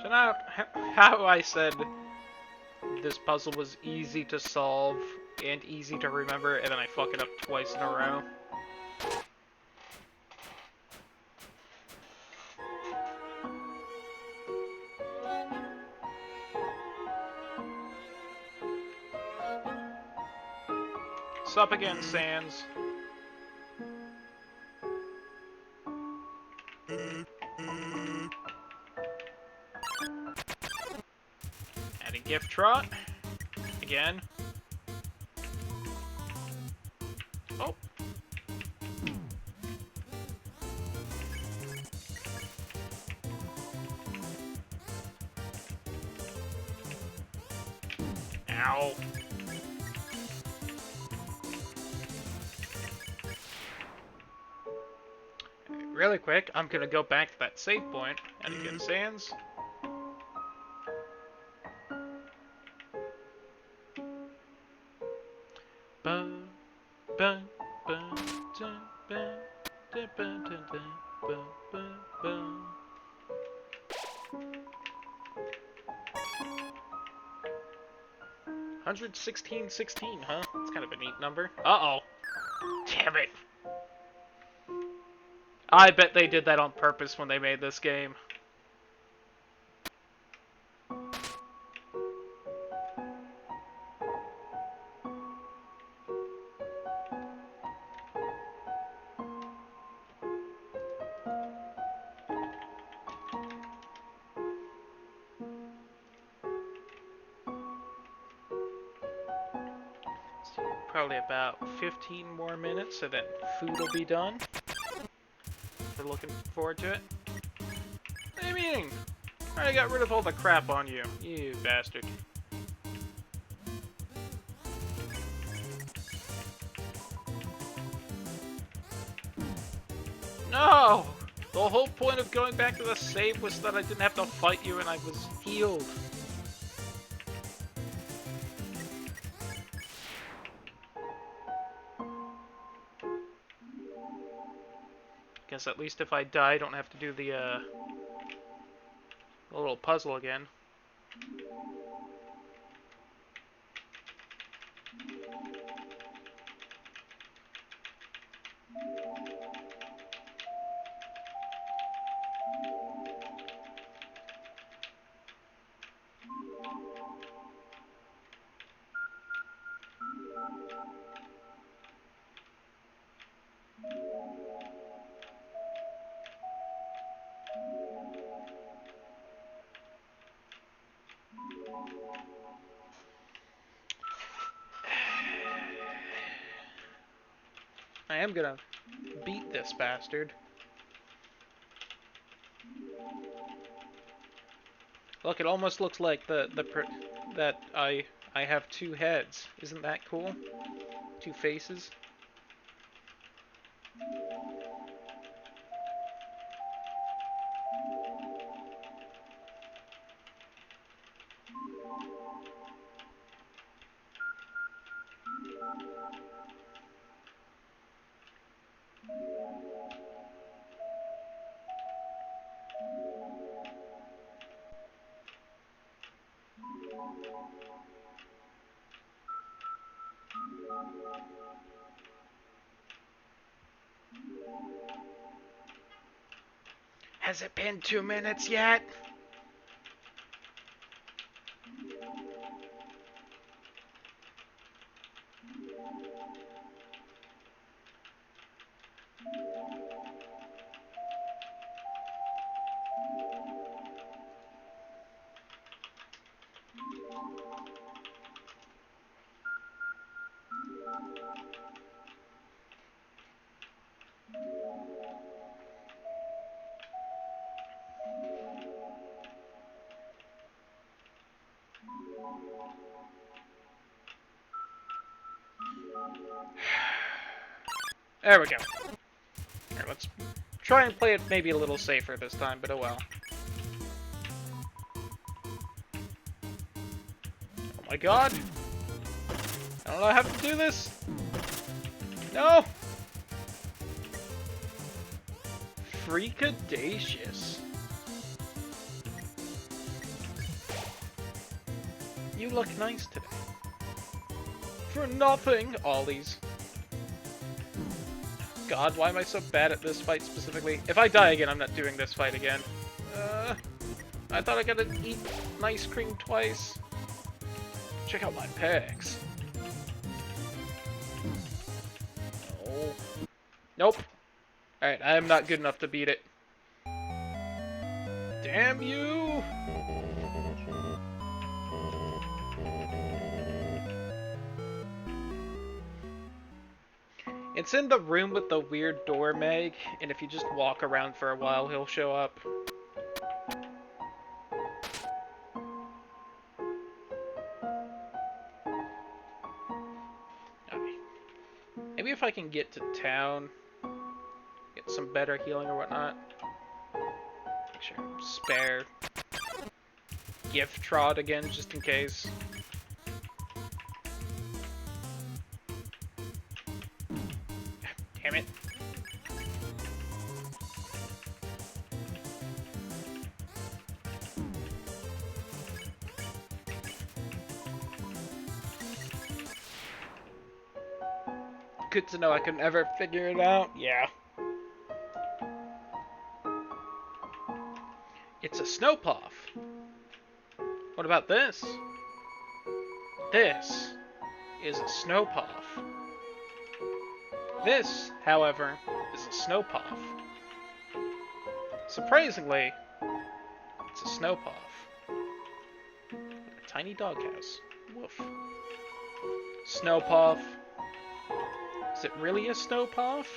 So now, how I said this puzzle was easy to solve and easy to remember, and then I fuck it up twice in a row. Sup again, Sans. Adding gift trot. Again. Oh. Ow. Really quick, I'm gonna go back to that save point and again, Sans. $116.16, huh? That's kind of a neat number. Uh-oh. Damn it. I bet they did that on purpose when they made this game. Probably about 15 more minutes, so then food will be done. We're looking forward to it. What do you mean? I already got rid of all the crap on you, you bastard. No! The whole point of going back to the save was that I didn't have to fight you and I was healed. Guess at least if I die, I don't have to do the little puzzle again. I am gonna beat this bastard. Look, it almost looks like that I have two heads. Isn't that cool? Two faces. Has it been 2 minutes yet? There we go. Here, let's try and play it maybe a little safer this time, but oh well. Oh my god! I don't know how to do this! No! Freakadacious. You look nice today. For nothing, Ollies. God, why am I so bad at this fight specifically? If I die again, I'm not doing this fight again. I thought I got to eat ice cream twice. Check out my pecs. No. Nope. Alright, I am not good enough to beat it. Damn you! It's in the room with the weird door, Meg, and if you just walk around for a while, he'll show up. Okay. Maybe if I can get to town, get some better healing or whatnot. Make sure spare gift trot again, just in case. Damn it. Good to know I could never figure it out. Yeah. It's a snowpuff. What about this? This is a snowpuff. This, however, is a snowpuff. Surprisingly, it's a snowpuff. A tiny doghouse. Woof. Snowpuff. Is it really a snowpuff?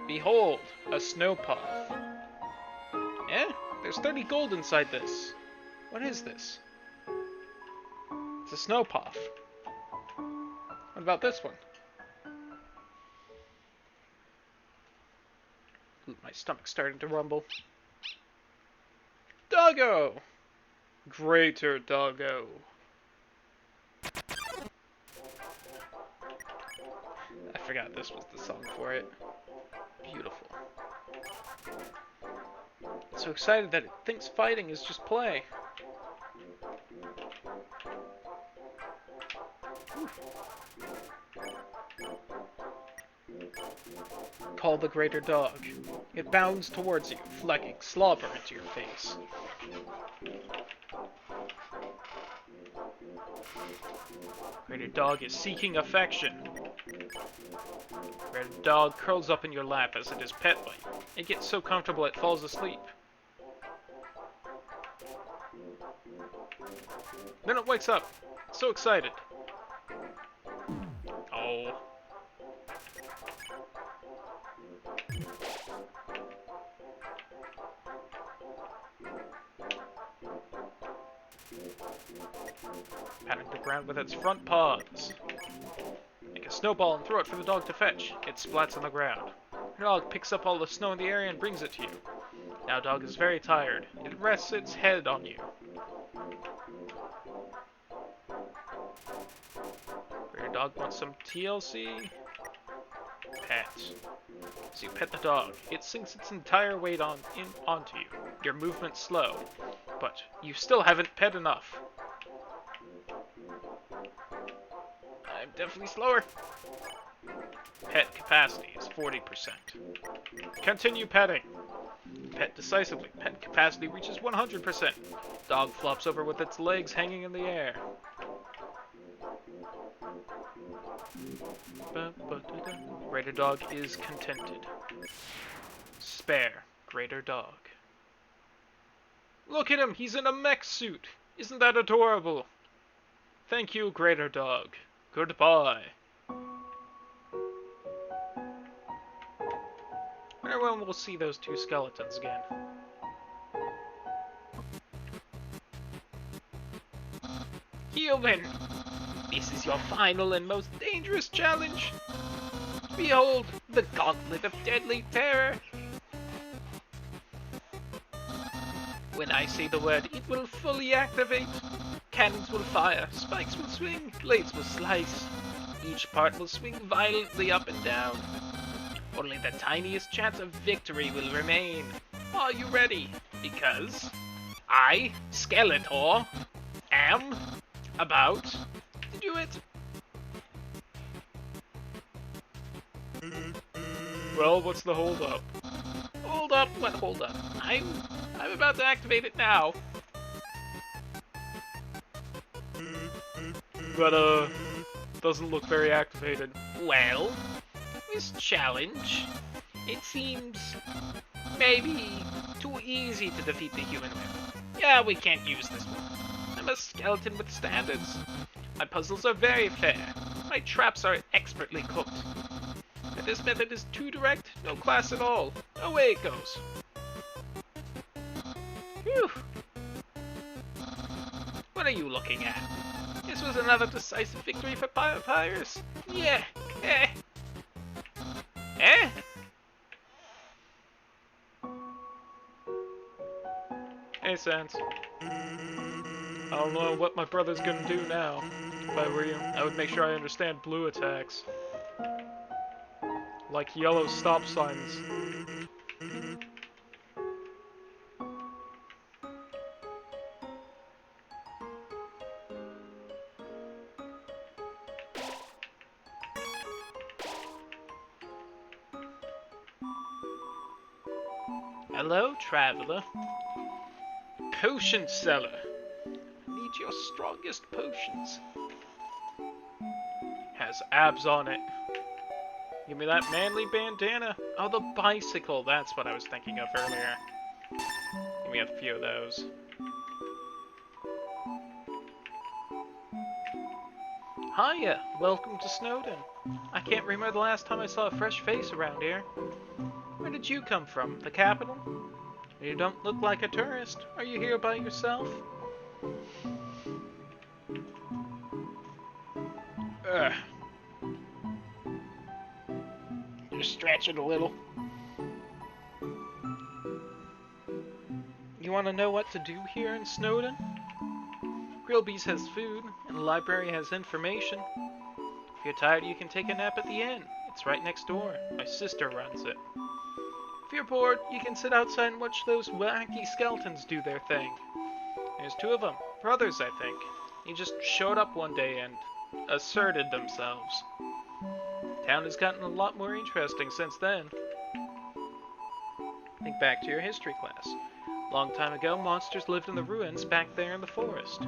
Behold, a snowpuff. Eh? There's 30 gold inside this. What is this? It's a snowpuff. What about this one? Ooh, my stomach's starting to rumble. Doggo! Greater doggo. I forgot this was the song for it. Beautiful. It's so excited that it thinks fighting is just play. Call the greater dog. It bounds towards you, flecking slobber into your face. Greater dog is seeking affection. Greater dog curls up in your lap as it is pet by you. It gets so comfortable it falls asleep. Then it wakes up, so excited. Oh. Patting the ground with its front paws. Make a snowball and throw it for the dog to fetch. It splats on the ground. The dog picks up all the snow in the area and brings it to you. Now dog is very tired. It rests its head on you. Your dog wants some TLC? Pet. As you pet the dog, it sinks its entire weight onto you. Your movement's slow, but you still haven't pet enough. I'm definitely slower. Pet capacity is 40%. Continue petting. Pet decisively. Pet capacity reaches 100%. Dog flops over with its legs hanging in the air. Greater dog is contented. Spare. Greater dog. Look at him! He's in a mech suit! Isn't that adorable? Thank you, greater dog. Goodbye. Wonder when we'll see those two skeletons again. Human! This is your final and most dangerous challenge. Behold, the gauntlet of deadly terror. When I say the word, it will fully activate. Cannons will fire, spikes will swing, blades will slice. Each part will swing violently up and down. Only the tiniest chance of victory will remain. Are you ready? Because I, Skeletor, am about to do it. Well, what's the hold up? Hold up? What hold up? I'm about to activate it now. But, doesn't look very activated. Well, this challenge, it seems maybe too easy to defeat the human with. Yeah, we can't use this one. I'm a skeleton with standards. My puzzles are very fair. My traps are expertly cooked. If this method is too direct, no class at all. Away it goes. Phew. What are you looking at? This was another decisive victory for Papyrus. Yeah. Eh. Eh? Hey, Sans. I don't know what my brother's gonna do now. If I were you, I would make sure I understand blue attacks. Like yellow stop signs. Hello, traveler. Potion seller. I need your strongest potions. Has abs on it. Give me that manly bandana. Oh, the bicycle. That's what I was thinking of earlier. Give me a few of those. Hiya. Welcome to Snowden. I can't remember the last time I saw a fresh face around here. Where did you come from? The capital? You don't look like a tourist. Are you here by yourself? Ugh. You're stretching a little. You want to know what to do here in Snowden? Grillby's has food, and the library has information. If you're tired, you can take a nap at the inn. It's right next door. My sister runs it. If you're bored, you can sit outside and watch those wacky skeletons do their thing. There's two of them. Brothers, I think. They just showed up one day and asserted themselves. Town has gotten a lot more interesting since then. Think back to your history class. Long time ago, monsters lived in the ruins back there in the forest.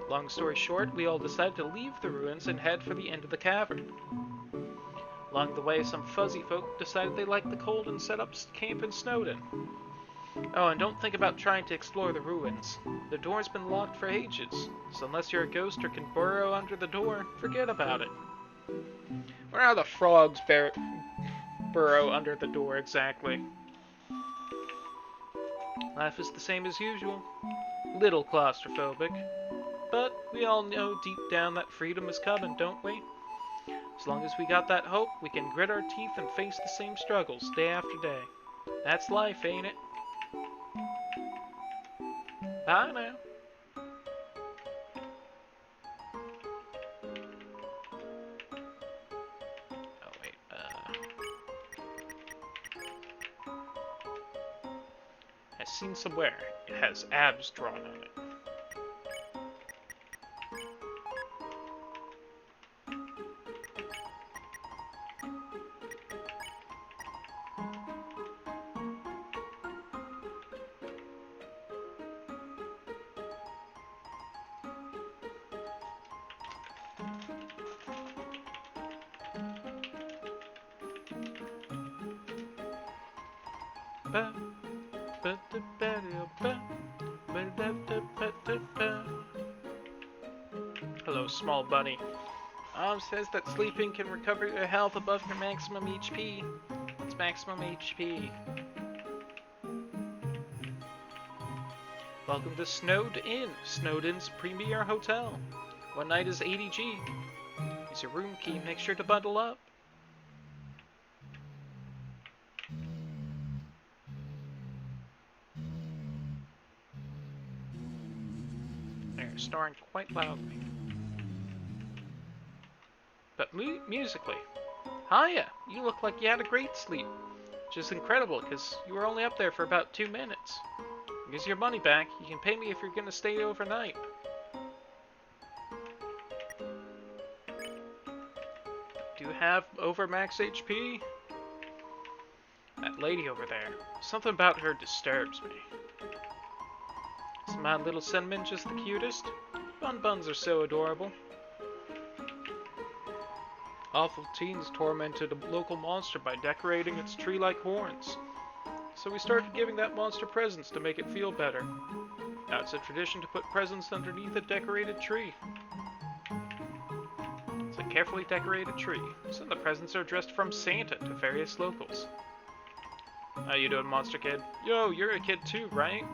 Long story short, we all decided to leave the ruins and head for the end of the cavern. Along the way, some fuzzy folk decided they liked the cold and set up camp in Snowden. Oh, and don't think about trying to explore the ruins. The door's been locked for ages, so unless you're a ghost or can burrow under the door, forget about it. Where are the frogs burrow under the door exactly? Life is the same as usual. Little claustrophobic. But we all know deep down that freedom is coming, don't we? As long as we got that hope, we can grit our teeth and face the same struggles day after day. That's life, ain't it? Bye now. Oh wait, I've seen somewhere it has abs drawn on it. Hello, small bunny. Mom says that sleeping can recover your health above your maximum HP. What's maximum HP? Welcome to Snowed Inn, Snowed Inn's premier hotel. One night is 80G. Use your room key, make sure to bundle up. They're snoring quite loudly. But musically. Hiya! You look like you had a great sleep. Which is incredible, because you were only up there for about 2 minutes. Here's your money back. You can pay me if you're gonna stay overnight. Do you have over max HP? That lady over there. Something about her disturbs me. Is my little cinnamon just the cutest? Buns are so adorable. Awful teens tormented a local monster by decorating its tree like horns. So we started giving that monster presents to make it feel better. Now it's a tradition to put presents underneath a decorated tree. It's a carefully decorated tree. Some of the presents are addressed from Santa to various locals. How you doing, Monster Kid? Yo, you're a kid too, right?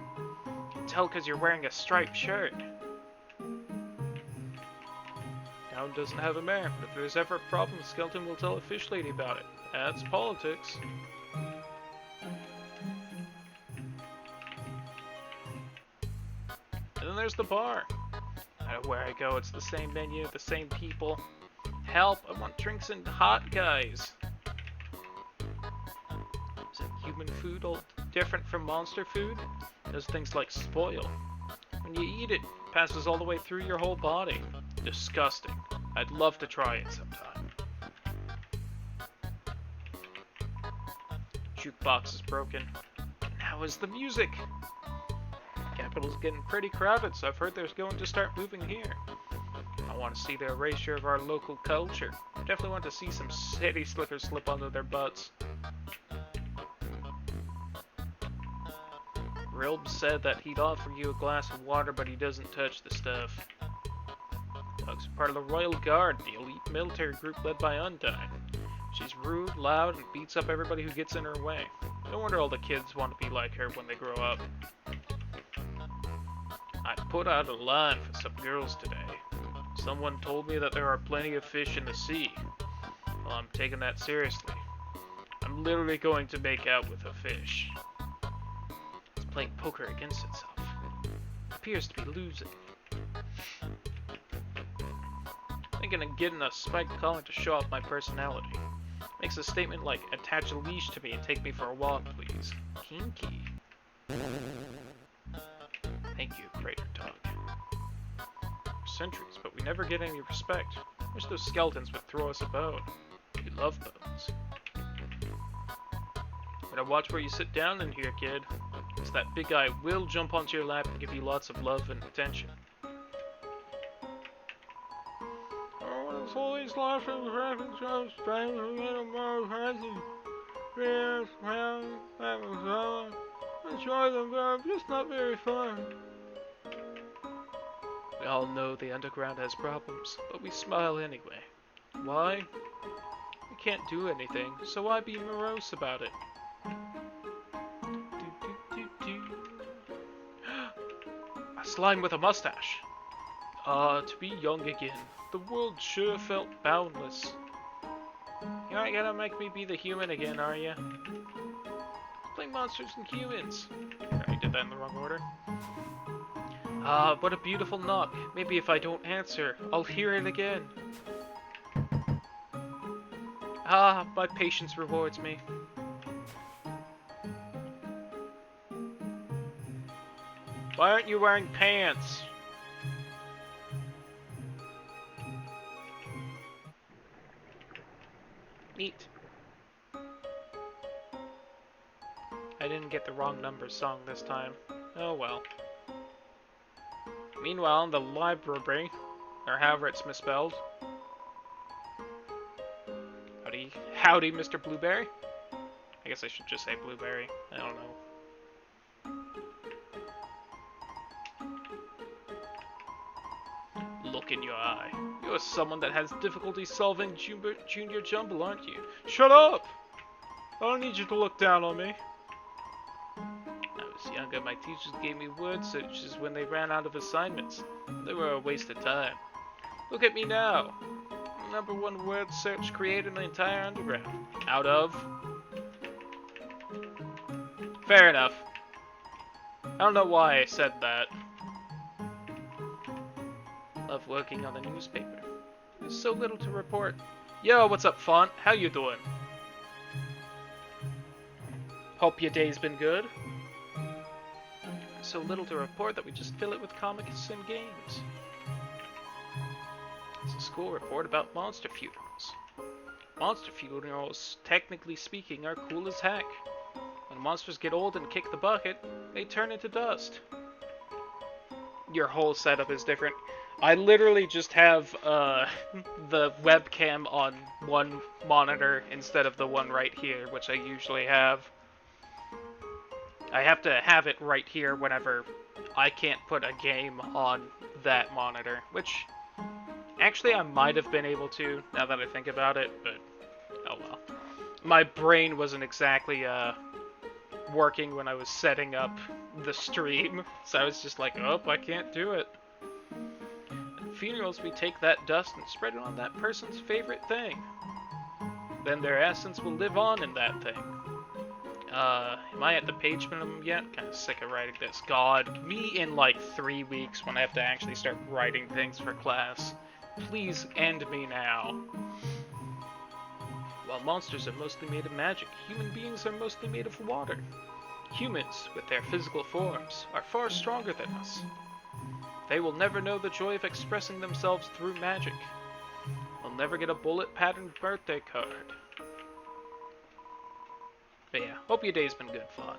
Can tell because you're wearing a striped shirt. Town doesn't have a mayor, but if there's ever a problem, Skeleton will tell a fish lady about it. That's politics. And then there's the bar. No matter where I go, it's the same menu, the same people. Help, I want drinks and hot guys. Is it human food all different from monster food? It does things like spoil. When you eat it, it passes all the way through your whole body. Disgusting. I'd love to try it sometime. Jukebox is broken. And how is the music? Capital's getting pretty crowded, so I've heard they're going to start moving here. I want to see the erasure of our local culture. Definitely want to see some city slickers slip onto their butts. Rilb said that he'd offer you a glass of water, but he doesn't touch the stuff. Doug's part of the Royal Guard, the elite military group led by Undyne. She's rude, loud, and beats up everybody who gets in her way. No wonder all the kids want to be like her when they grow up. I put out a line for some girls today. Someone told me that there are plenty of fish in the sea. Well, I'm taking that seriously. I'm literally going to make out with a fish. It's playing poker against itself. It appears to be losing. Thinking of getting a spiked collar to show off my personality. Makes a statement like, attach a leash to me and take me for a walk, please. Kinky. Thank you, Crater Dog. For centuries, but we never get any respect. Wish those skeletons would throw us a bone. We love bones. Better watch where you sit down in here, kid. Because that big guy will jump onto your lap and give you lots of love and attention. Oh, it's always lost in traffic, so strange, little more crazy. Yes, well, that was all. Enjoy them, but just not very fun. We all know the underground has problems, but we smile anyway. Why? We can't do anything, so why be morose about it? A slime with a mustache. Ah, to be young again. The world sure felt boundless. You aren't gonna make me be the human again, are you? Play monsters and humans. I did that in the wrong order. Ah, what a beautiful knock. Maybe if I don't answer, I'll hear it again. Ah, my patience rewards me. Why aren't you wearing pants? Neat. I didn't get the wrong number song this time. Oh well. Meanwhile, in the library, or however it's misspelled. Howdy, Mr. Blueberry? I guess I should just say Blueberry. I don't know. Look in your eye. You're someone that has difficulty solving Junior Jumble, aren't you? Shut up! I don't need you to look down on me. When I was younger, my teachers gave me word searches when they ran out of assignments. They were a waste of time. Look at me now. #1 word search created in the entire underground. Out of... Fair enough. I don't know why I said that. Love working on the newspaper. There's so little to report. Yo, what's up, Font? How you doing? Hope your day's been good. So little to report that we just fill it with comics and games. It's a school report about monster funerals. Monster funerals, technically speaking, are cool as heck. When monsters get old and kick the bucket, they turn into dust. Your whole setup is different. I literally just have the webcam on one monitor instead of the one right here, which I usually have. I have to have it right here whenever I can't put a game on that monitor, which actually I might have been able to, now that I think about it, but oh well. My brain wasn't exactly working when I was setting up the stream, so I was just like, oh, I can't do it. At funerals, we take that dust and spread it on that person's favorite thing. Then their essence will live on in that thing. Am I at the page minimum yet? Kind of sick of writing this. God, me in like 3 weeks when I have to actually start writing things for class. Please end me now. While monsters are mostly made of magic, human beings are mostly made of water. Humans, with their physical forms, are far stronger than us. They will never know the joy of expressing themselves through magic. They'll never get a bullet-patterned birthday card. But yeah, hope your day's been good, Fawn.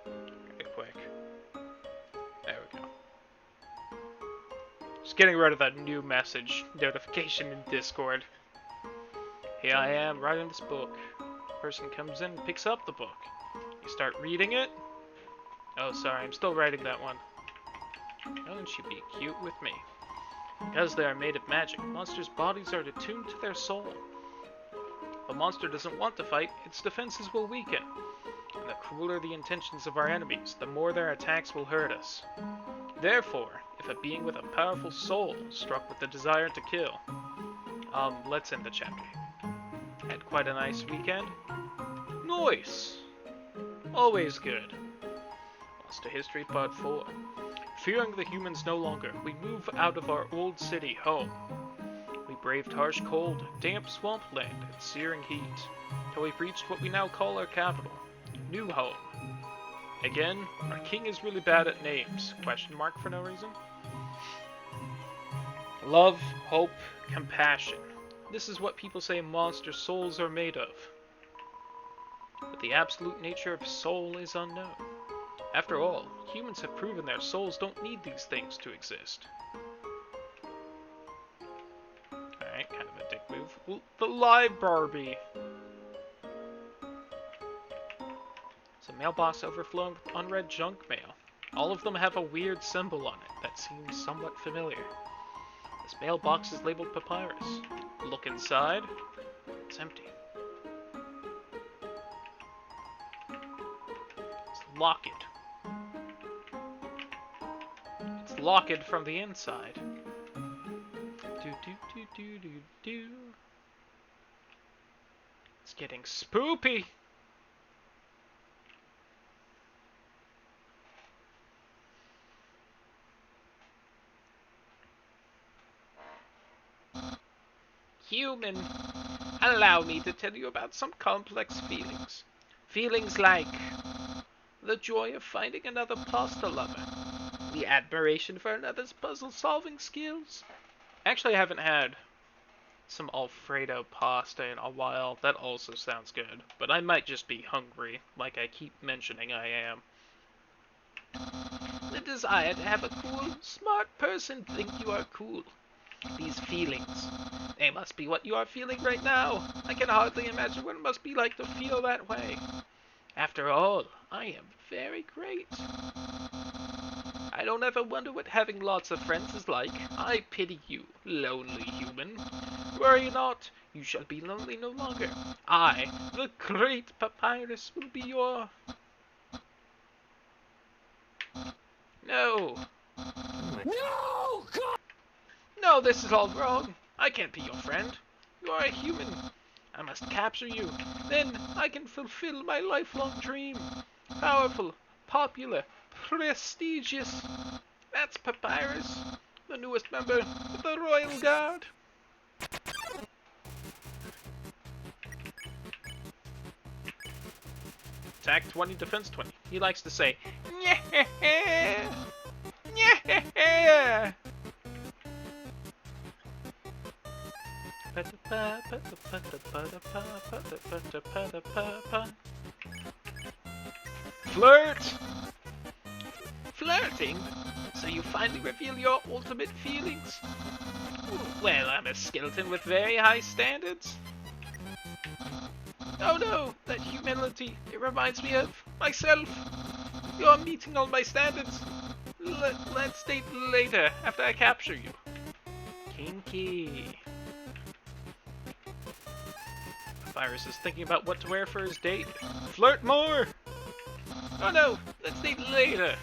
Okay, quick. There we go. Just getting rid of that new message notification in Discord. Here I am, writing this book. Person comes in and picks up the book. You start reading it. Oh, sorry, I'm still writing that one. Don't you be cute with me. Because they are made of magic, monsters' bodies are attuned to their soul. If a monster doesn't want to fight, its defenses will weaken. And the crueler the intentions of our enemies, the more their attacks will hurt us. Therefore, if a being with a powerful soul struck with the desire to kill... let's end the chapter. Had quite a nice weekend? Nice! Always good. Monster History Part 4. Fearing the humans no longer, we move out of our old city home. We braved harsh cold, damp swampland, and searing heat, till we've reached what we now call our capital, New Home. Again, our king is really bad at names, question mark for no reason. Love, hope, compassion. This is what people say monster souls are made of. But the absolute nature of a soul is unknown. After all, humans have proven their souls don't need these things to exist. Alright, kind of a dick move. The live Barbie! It's a mailbox overflowing with unread junk mail. All of them have a weird symbol on it that seems somewhat familiar. This mailbox is labeled papyrus. Look inside. It's empty. It's locked. It's locked from the inside. Do. It's getting spoopy. Human, allow me to tell you about some complex feelings. Feelings like the joy of finding another pasta lover, the admiration for another's puzzle-solving skills. Actually, I haven't had some Alfredo pasta in a while. That also sounds good, but I might just be hungry, like I keep mentioning I am. The desire to have a cool, smart person think you are cool. These feelings, they must be what you are feeling right now. I can hardly imagine what it must be like to feel that way. After all, I am very great. I don't ever wonder what having lots of friends is like. I pity you, lonely human. Worry not, you shall be lonely no longer. I, the great Papyrus, will be your... No. No! God! No, this is all wrong. I can't be your friend. You are a human. I must capture you. Then I can fulfill my lifelong dream. Powerful, popular, prestigious. That's Papyrus, the newest member of the Royal Guard. Attack 20, defense 20. He likes to say, yeah, yeah. Flirt! Flirting? So you finally reveal your ultimate feelings? Well, I'm a skeleton with very high standards. Oh no, that humility, it reminds me of myself. You're meeting all my standards. Let's date later, after I capture you. Kinky. Papyrus is thinking about what to wear for his date. Flirt more! Oh no, let's date later.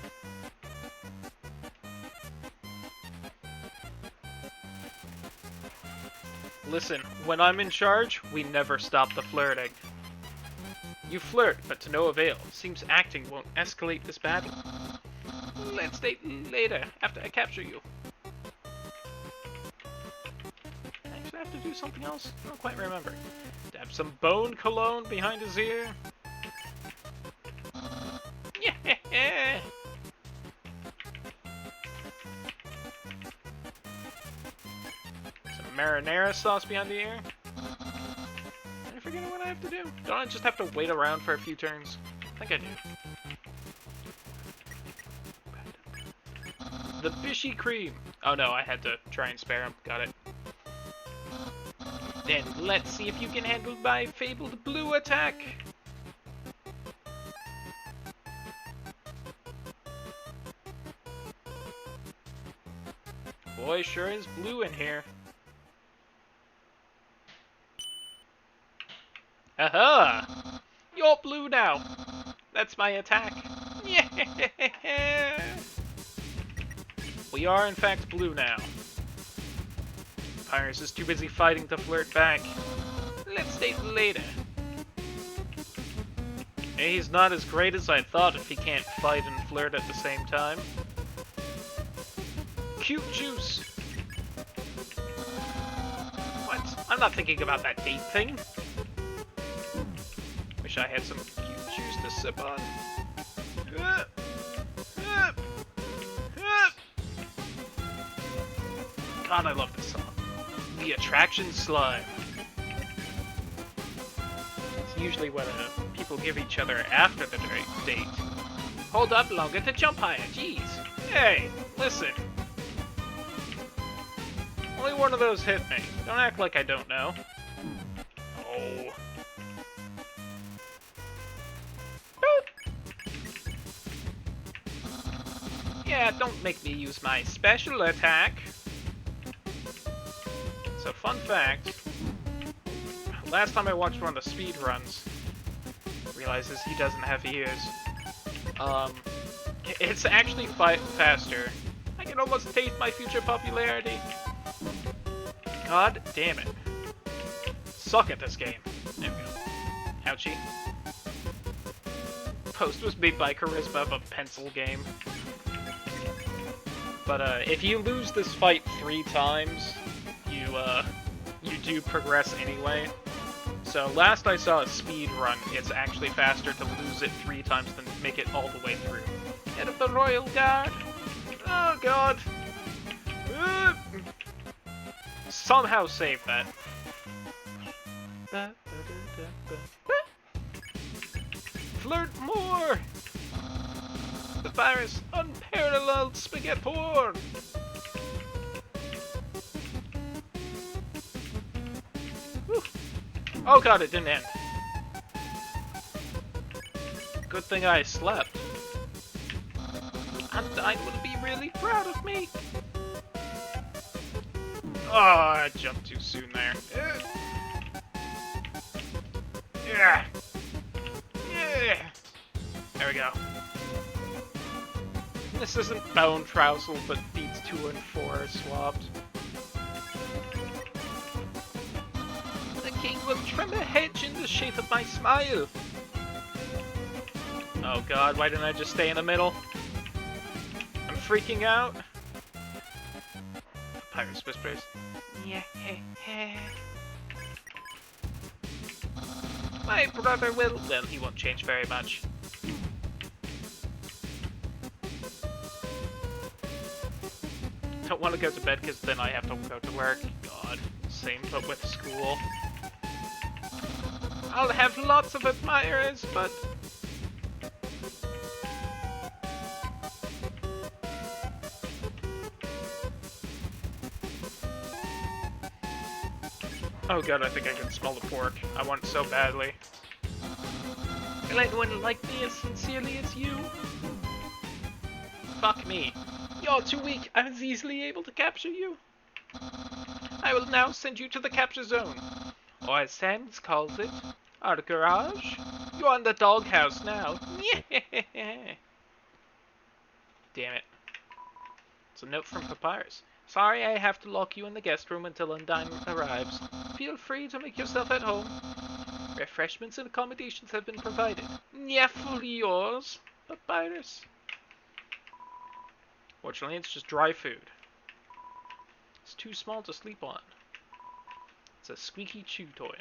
Listen, when I'm in charge, we never stop the flirting. You flirt, but to no avail. Seems acting won't escalate this badly. Let's date later, after I capture you. Actually, I have to do something else? I don't quite remember. Dab some bone cologne behind his ear. Yeah! Some marinara sauce behind the ear. Am I forgetting what I have to do? Don't I just have to wait around for a few turns? I think I do. The Bishy cream. Oh no, I had to try and spare him. Got it. Then let's see if you can handle my fabled blue attack. Boy, sure is blue in here. Aha! You're blue now. That's my attack. Yeah! We are in fact blue now. Papyrus is too busy fighting to flirt back. Let's date later. Hey, he's not as great as I thought if he can't fight and flirt at the same time. Cute juice. not thinking about that date thing. Wish I had some cute juice to sip on. God, I love this song. The Attraction Slime. It's usually what people give each other after the date. Hold up longer to jump higher, jeez. Hey, listen. Only one of those hit me. Don't act like I don't know. Oh. Yeah, don't make me use my special attack. So, fun fact. Last time I watched one of the speedruns, realizes he doesn't have ears. It's actually faster. I can almost taste my future popularity. God damn it. Suck at this game. There we go. Ouchie. Post was made by Charisma of a pencil game. But if you lose this fight 3 times, you do progress anyway. So last I saw a speed run, it's actually faster to lose it 3 times than make it all the way through. Head of the Royal Guard. Oh god. Somehow save that. Flirt more! The virus, unparalleled spaghetti porn! Whew. Oh god, it didn't end. Good thing I slept. Undyne will be really proud of me. Oh, I jumped too soon there. Yeah. Yeah. There we go. This isn't Bone Trousel, but beats 2 and 4 are swapped. The king will trim a hedge in the shape of my smile. Oh god, why didn't I just stay in the middle? I'm freaking out. Pirates Whispers. Yeah. My brother will. Well, he won't change very much. Don't want to go to bed because then I have to go to work. God, same but with school. I'll have lots of admirers, but... Oh god, I think I can smell the pork. I want it so badly. Will anyone like me as sincerely as you? Fuck me. You're too weak. I was easily able to capture you. I will now send you to the capture zone. Or as Sans calls it, our garage. You're in the doghouse now. Damn it. It's a note from Papyrus. Sorry I have to lock you in the guest room until Undyne arrives. Feel free to make yourself at home. Refreshments and accommodations have been provided. Yeah, fully yours, Papyrus. Fortunately, it's just dry food. It's too small to sleep on. It's a squeaky chew toy.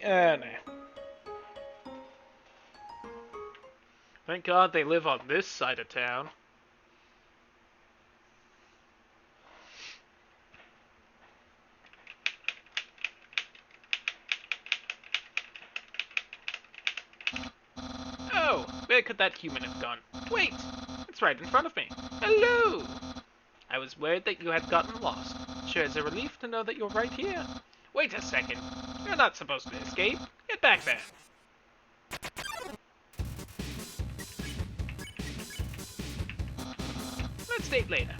Nah. Thank God they live on this side of town. Oh, where could that human have gone? Wait, it's right in front of me. Hello! I was worried that you had gotten lost. Sure is a relief to know that you're right here. Wait a second. You're not supposed to escape. Get back there. Let's date later.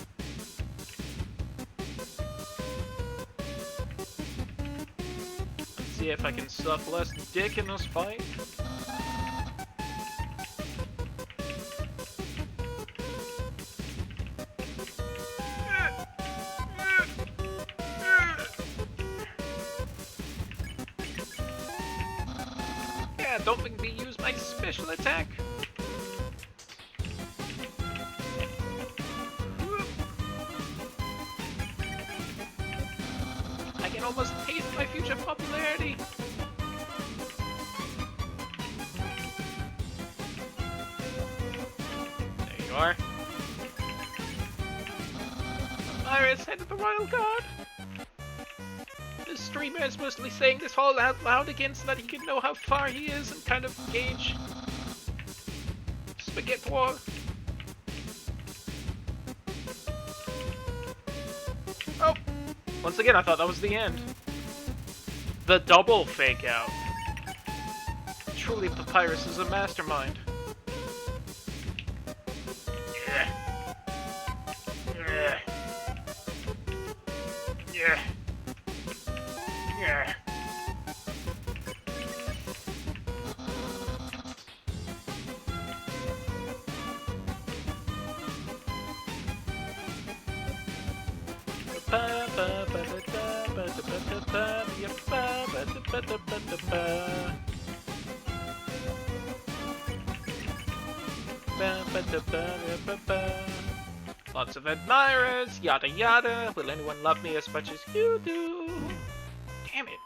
Let's see if I can stuff less dick in this fight. Yeah, don't make me use my special attack. almost taste my future popularity. There you are. Iris, head of the Royal Guard. The streamer is mostly saying this all out loud again so that he can know how far he is and kind of gauge Spaghetti War. Oh! Once again, I thought that was the end. The double fake out. Truly, Papyrus is a mastermind. Yeah. Yeah. Yeah. Yeah. Lots of admirers, yada yada. Will anyone love me as much as you do? Damn it.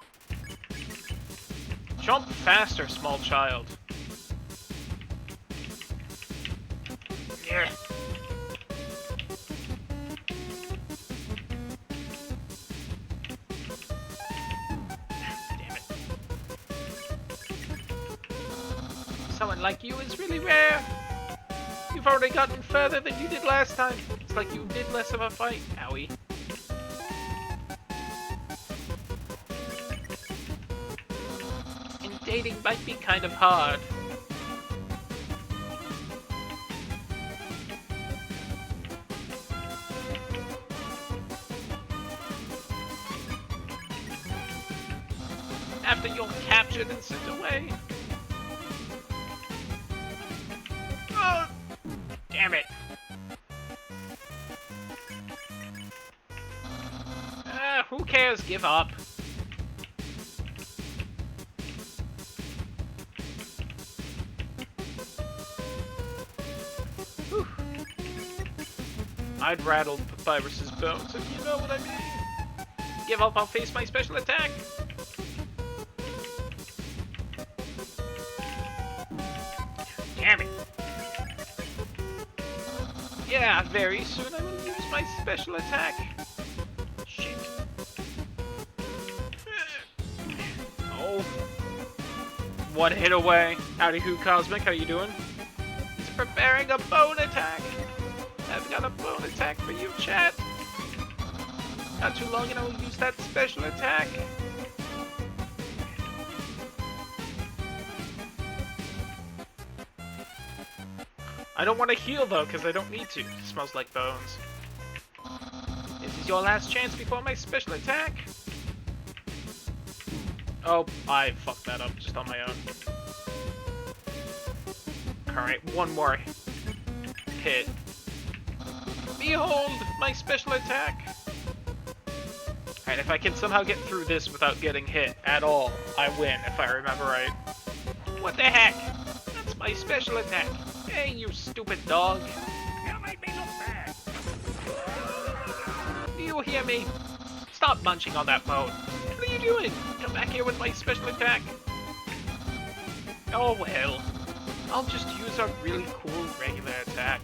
Jump faster, small child. Yeah. Damn it. Someone like you is really rare. You've already gotten further than you did last time. It's like you did less of a fight, AYyyy. And dating might be kind of hard. After you're captured and sent away. Oh, damn it. Who cares? Give up. Whew. I'd rattle Papyrus's bones, if you know what I mean. Give up, I'll face my special attack. Damn it. Yeah, very soon I will use my special attack. Shit. Oh. One hit away. Howdy Who Cosmic, how you doing? He's preparing a bone attack. I've got a bone attack for you, chat. Not too long and I will use that special attack. I don't want to heal though, because I don't need to. It smells like bones. This is your last chance before my special attack. Oh, I fucked that up just on my own. Alright, one more hit. Behold, my special attack. Alright, if I can somehow get through this without getting hit at all, I win, if I remember right. What the heck? That's my special attack. Hey, you stupid dog. You made me look bad. Do you hear me? Stop munching on that bone. What are you doing? Come back here with my special attack. Oh well. I'll just use a really cool regular attack.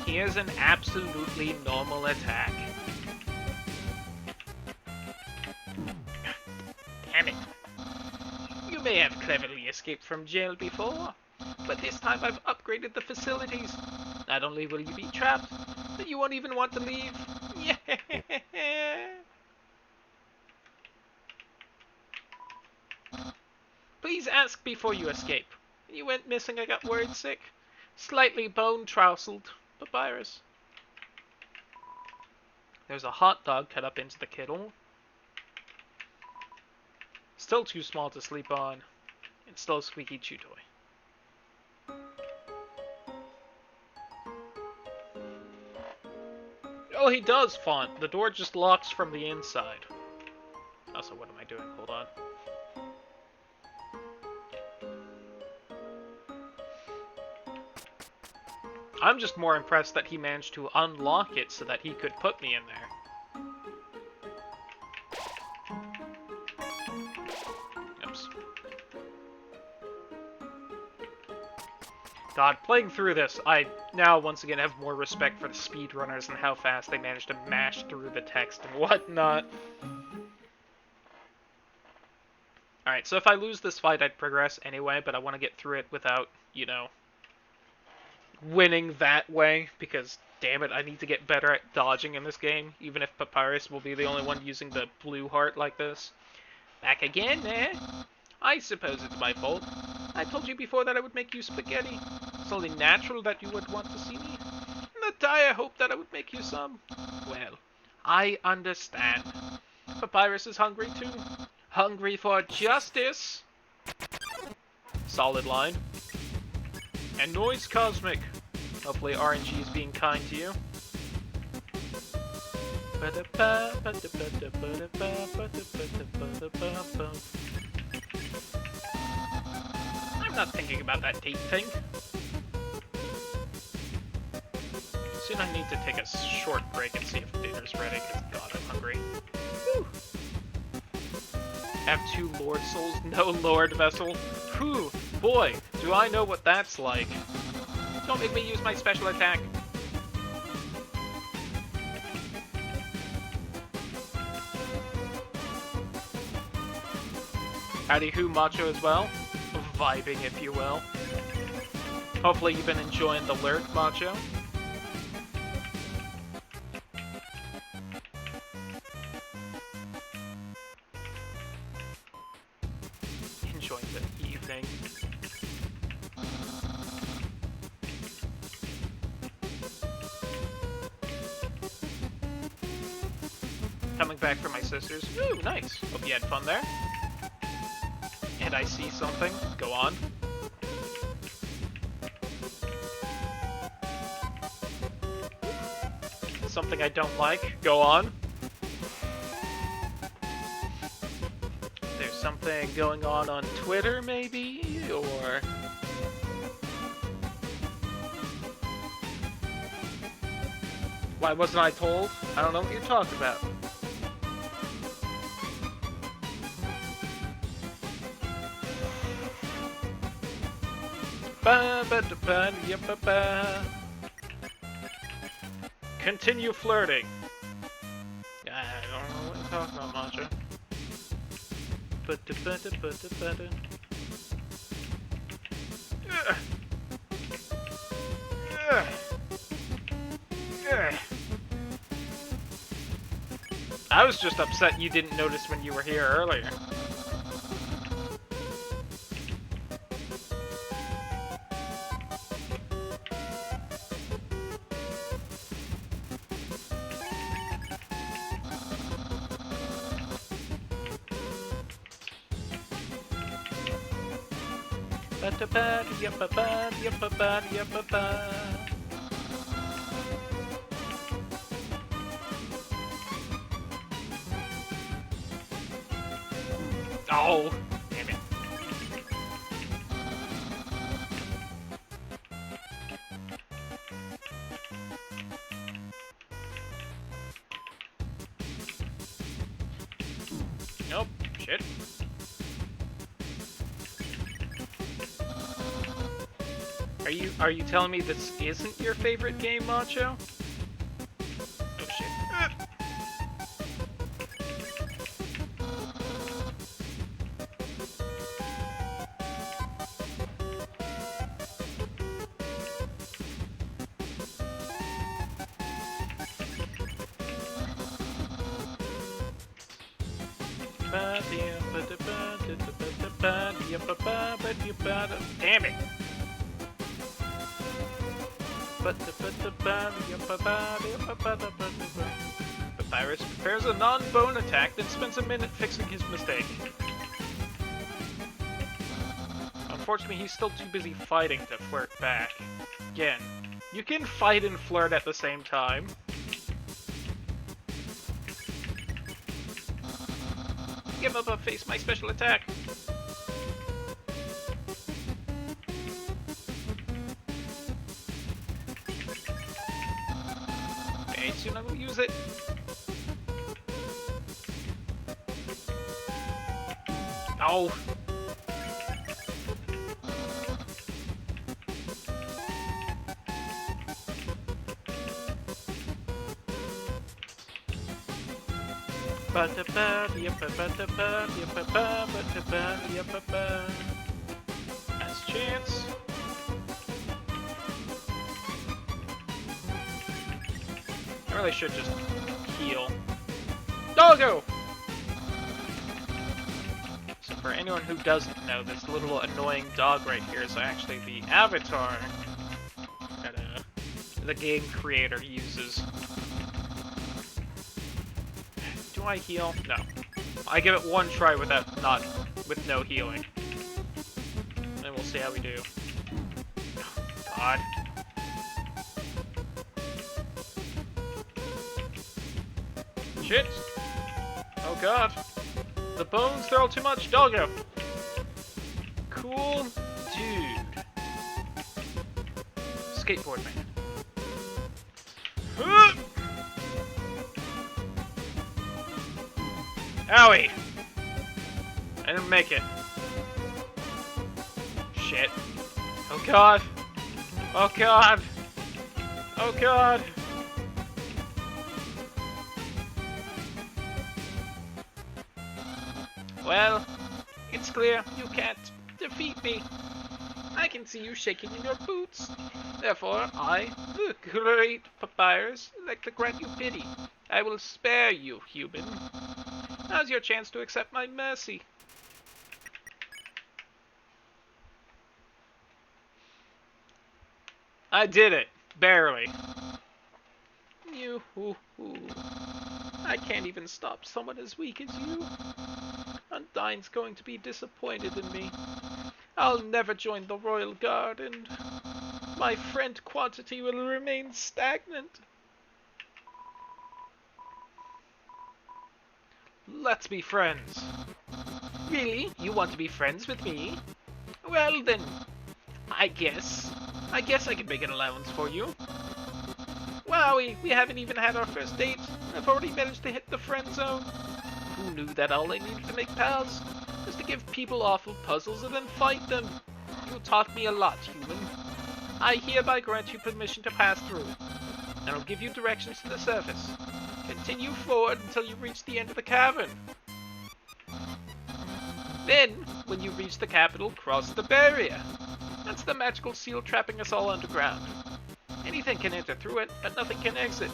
Here's an absolutely normal attack. Damn it. You may have cleverly escaped from jail before, but this time I've upgraded the facilities. Not only will you be trapped, but you won't even want to leave. Yeah. Please ask before you escape. When you went missing, I got worried sick. Slightly bone-trousled Papyrus. There's a hot dog cut up into the kettle. Still too small to sleep on. And still a squeaky chew toy. Oh, he does fawn. The door just locks from the inside. Also, what am I doing? Hold on. I'm just more impressed that he managed to unlock it so that he could put me in there. Oops. God, playing through this, I now once again have more respect for the speedrunners and how fast they manage to mash through the text and whatnot. Alright, so if I lose this fight, I'd progress anyway, but I want to get through it without, you know, winning that way, because, damn it, I need to get better at dodging in this game, even if Papyrus will be the only one using the blue heart like this. Back again, eh? I suppose it's my fault. I told you before that I would make you spaghetti. It's only natural that you would want to see me. And that I hoped that I would make you some. Well, I understand. Papyrus is hungry too. Hungry for justice. Solid line. And Noise Cosmic. Hopefully RNG is being kind to you. I'm not thinking about that date thing. Soon I need to take a short break and see if dinner's ready, because God, I'm hungry. Whew. Have 2 Lord Souls, no Lord Vessel. Whew, boy, do I know what that's like. Don't make me use my special attack. Howdy who, Macho as well. Vibing, if you will. Hopefully you've been enjoying the lurk, Macho. Enjoying the evening. Coming back from my sister's. Ooh, nice. Hope you had fun there. And I see something. Go on. Something I don't like. Go on. There's something going on Twitter, maybe? Or... why wasn't I told? I don't know what you're talking about. Continue flirting. I don't know what you're talking about, Mantra. I was just upset you didn't notice when you were here earlier. Oh, damn it. Nope, shit. Are you telling me this isn't your favorite game, Macho? Oh shit. Damn it! Papyrus prepares a non-bone attack, then spends a minute fixing his mistake. Unfortunately, he's still too busy fighting to flirt back. Again, you can fight and flirt at the same time. Give up, face my special attack. and I will use it. Oh. Last chance. I really should just heal. Doggo! So for anyone who doesn't know, this little annoying dog right here is actually the avatar that the game creator uses. Do I heal? No. I give it one try with no healing. And we'll see how we do. Oh, God. Shit! Oh God! The bones, they're all too much! Doggo! Cool dude. Skateboard man. Owie! I didn't make it. Shit. Oh God! Oh God! Oh God! Well, it's clear you can't defeat me. I can see you shaking in your boots. Therefore, I, the great Papyrus, like to grant you pity. I will spare you, human. Now's your chance to accept my mercy. I did it. Barely. I can't even stop someone as weak as you. Undyne's going to be disappointed in me. I'll never join the Royal Guard, and my friend quantity will remain stagnant. Let's be friends. Really? You want to be friends with me? Well then, I guess I can make an allowance for you. Wowie, we haven't even had our first date. I've already managed to hit the friend zone. Who knew that all I needed to make pals was to give people awful puzzles and then fight them? You taught me a lot, human. I hereby grant you permission to pass through, and I'll give you directions to the surface. Continue forward until you reach the end of the cavern. Then, when you reach the capital, cross the barrier. That's the magical seal trapping us all underground. Anything can enter through it, but nothing can exit.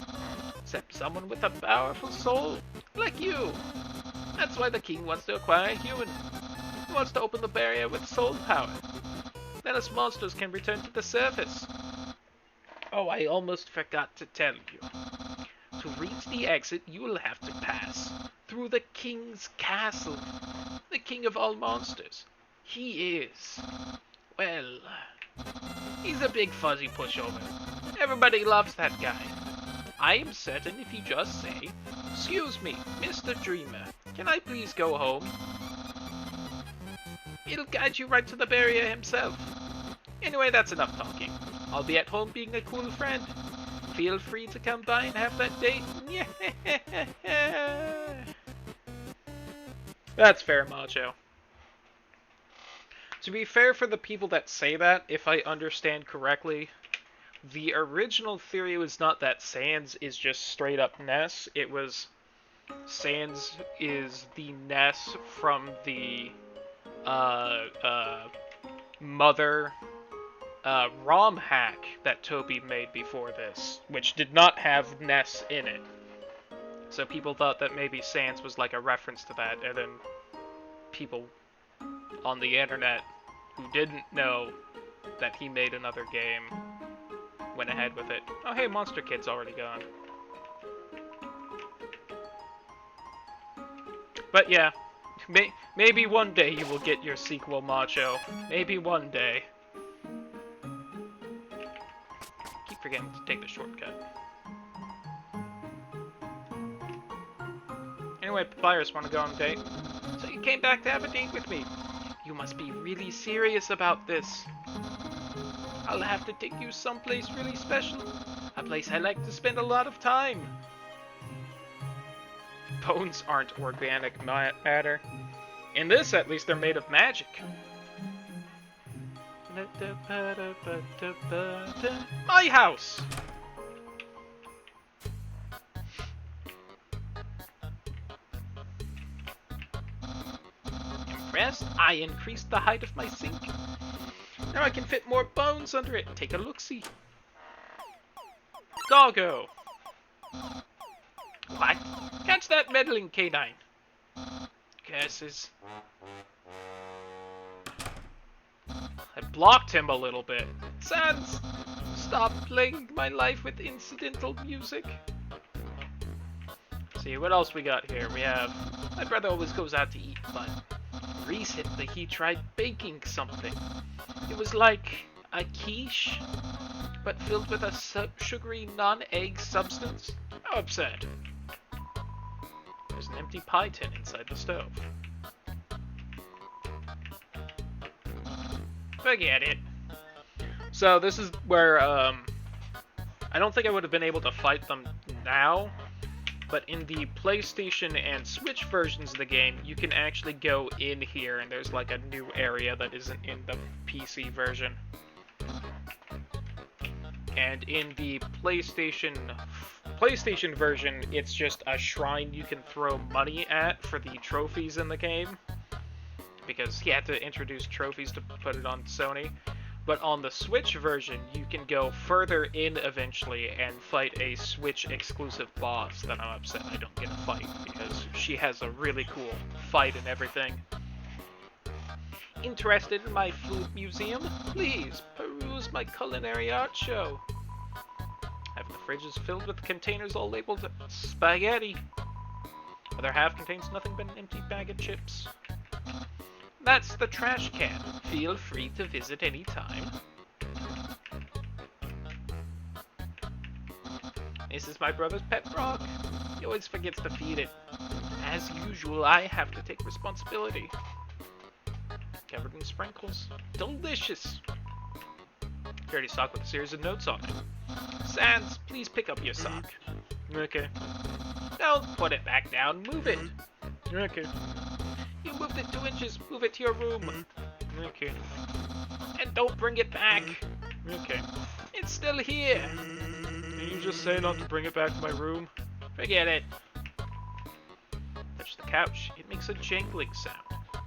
Except someone with a powerful soul, like you. That's why the king wants to acquire a human. He wants to open the barrier with soul power. Then us monsters can return to the surface. Oh, I almost forgot to tell you. To reach the exit, you will have to pass through the king's castle. The king of all monsters. He is, well, he's a big fuzzy pushover. Everybody loves that guy. I am certain if you just say, "Excuse me, Mr. Dreamer, can I please go home?" It'll guide you right to the barrier himself. Anyway, that's enough talking. I'll be at home being a cool friend. Feel free to come by and have that date. That's fair, Macho. To be fair for the people that say that, if I understand correctly, the original theory was not that Sans is just straight up Ness. It was Sans is the Ness from the Mother ROM hack that Toby made before this, which did not have Ness in it. So people thought that maybe Sans was like a reference to that, and then people on the internet who didn't know that he made another game went ahead with it. Oh hey, Monster Kid's already gone. But yeah, maybe one day you will get your sequel, Macho. Maybe one day. Keep forgetting to take the shortcut. Anyway, Papyrus, want to go on a date? So you came back to have a date with me. You must be really serious about this. I'll have to take you someplace really special. A place I like to spend a lot of time. bones aren't organic matter. In this, at least, they're made of magic. My house! Impressed? I increased the height of my sink. Now I can fit more bones under it. Take a look-see. Doggo! What? Catch that meddling canine. Curses. I blocked him a little bit. Sans! Stop playing my life with incidental music. See, what else we got here? We have... My brother always goes out to eat, but... Recently he tried baking something. It was like a quiche, but filled with a sugary non-egg substance. How absurd. There's an empty pie tin inside the stove. Forget it. So this is where, I don't think I would have been able to fight them now, but in the PlayStation and Switch versions of the game, you can actually go in here, and there's like a new area that isn't in the PC version. And in the PlayStation version, it's just a shrine you can throw money at for the trophies in the game, because he had to introduce trophies to put it on Sony. But on the Switch version, you can go further in eventually and fight a Switch-exclusive boss that I'm upset I don't get to fight, because she has a really cool fight and everything. Interested in my food museum? Please, peruse my culinary art show. Half the fridge is filled with containers all labeled spaghetti. Other half contains nothing but an empty bag of chips. That's the trash can. Feel free to visit any time. This is my brother's pet frog. He always forgets to feed it. As usual, I have to take responsibility. Covered in sprinkles. Delicious! Dirty sock with a series of notes on it. Sans, please pick up your sock. Okay. Don't put it back down. Move it. Okay. You moved it 2 inches. Move it to your room. Okay. And don't bring it back. Okay. It's still here. Did you just say not to bring it back to my room? Forget it. Touch the couch. It makes a jangling sound.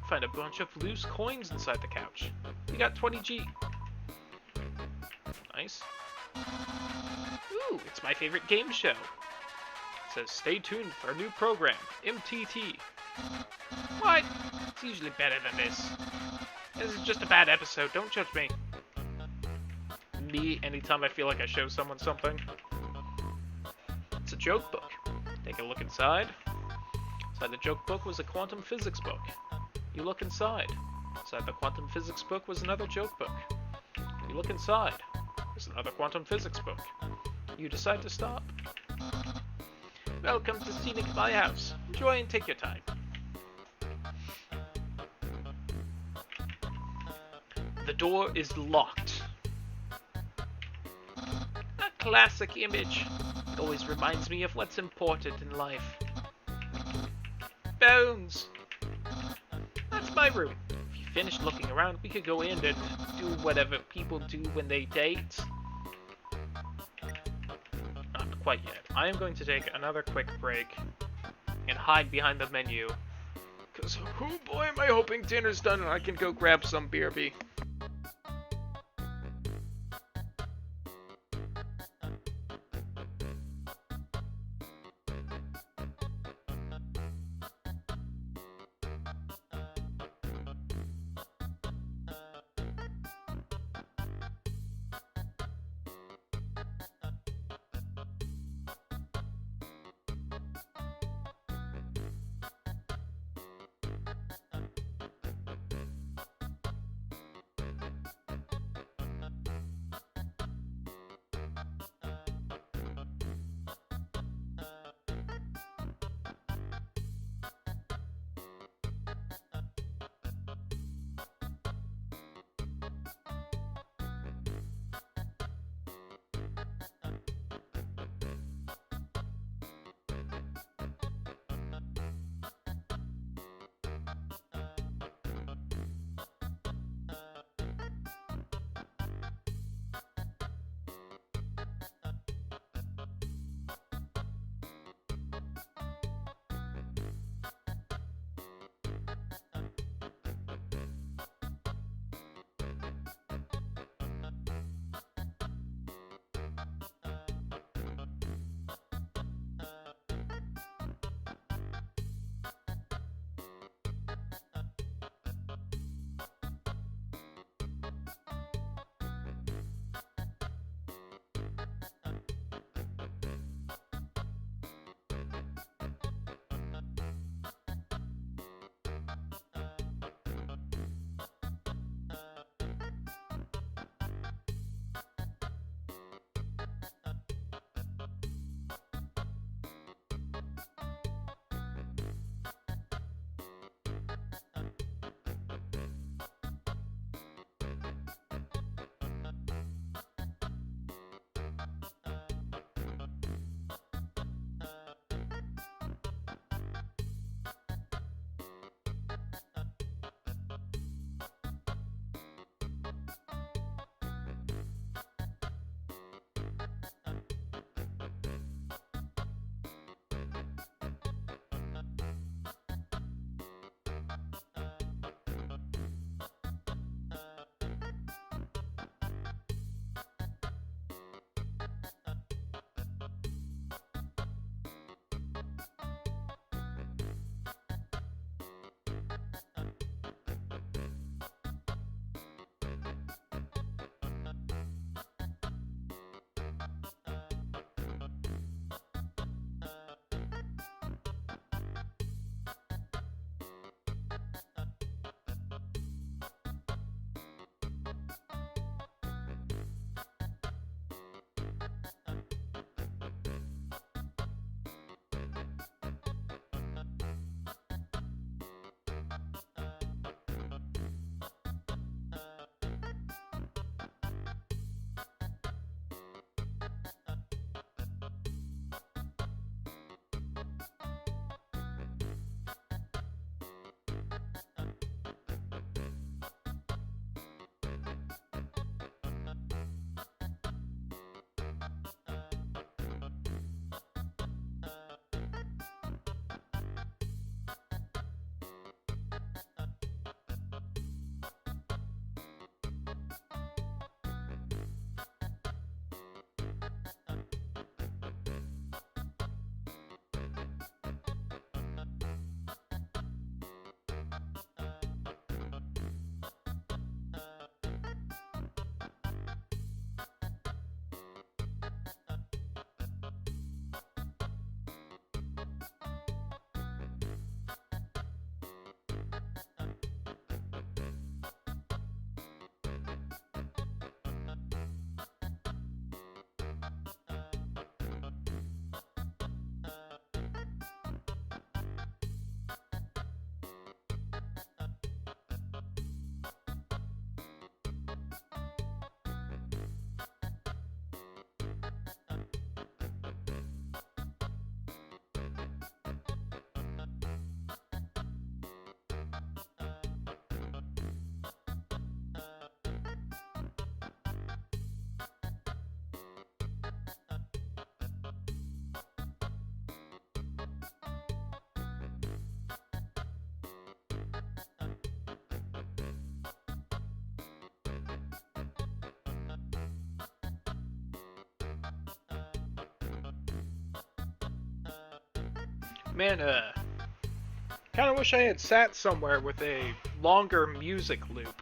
Find a bunch of loose coins inside the couch. We got 20G. Nice. Ooh, it's my favorite game show. It says, stay tuned for a new program, MTT. What? It's usually better than this. This is just a bad episode, don't judge me. Me, anytime I feel like I show someone something. It's a joke book. Take a look inside. Inside the joke book was a quantum physics book. You look inside. Inside the quantum physics book was another joke book. You look inside. There's another quantum physics book. You decide to stop. Welcome to Scenic My House. Enjoy and take your time. The door is locked. A classic image. It always reminds me of what's important in life. Bones! That's my room. If you finished looking around, we could go in and do whatever people do when they date. Not quite yet. I am going to take another quick break and hide behind the menu. Because, oh boy, am I hoping dinner's done and I can go grab some BRB. Man, kinda wish I had sat somewhere with a longer music loop.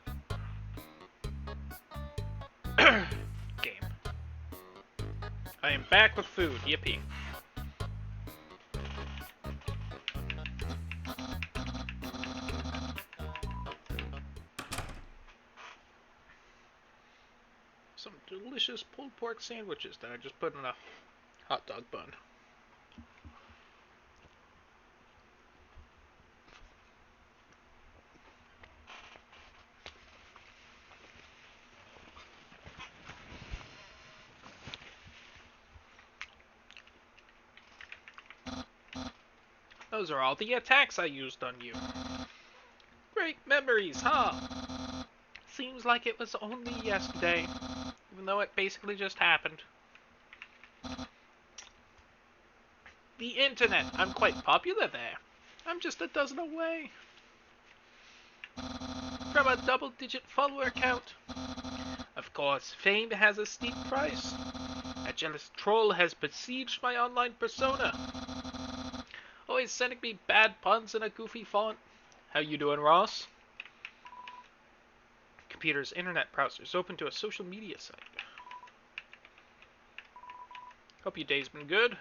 Game. I am back with food, yippee. Some delicious pulled pork sandwiches that I just put in a hot dog bun. Those are all the attacks I used on you. Great memories, huh? Seems like it was only yesterday, even though it basically just happened. The internet, I'm quite popular there. I'm just a dozen away from a double-digit follower count. Of course, fame has a steep price. A jealous troll has besieged my online persona, always sending me bad puns in a goofy font. How you doing, Ross? Computer's internet browser is open to a social media site. Hope your day's been good.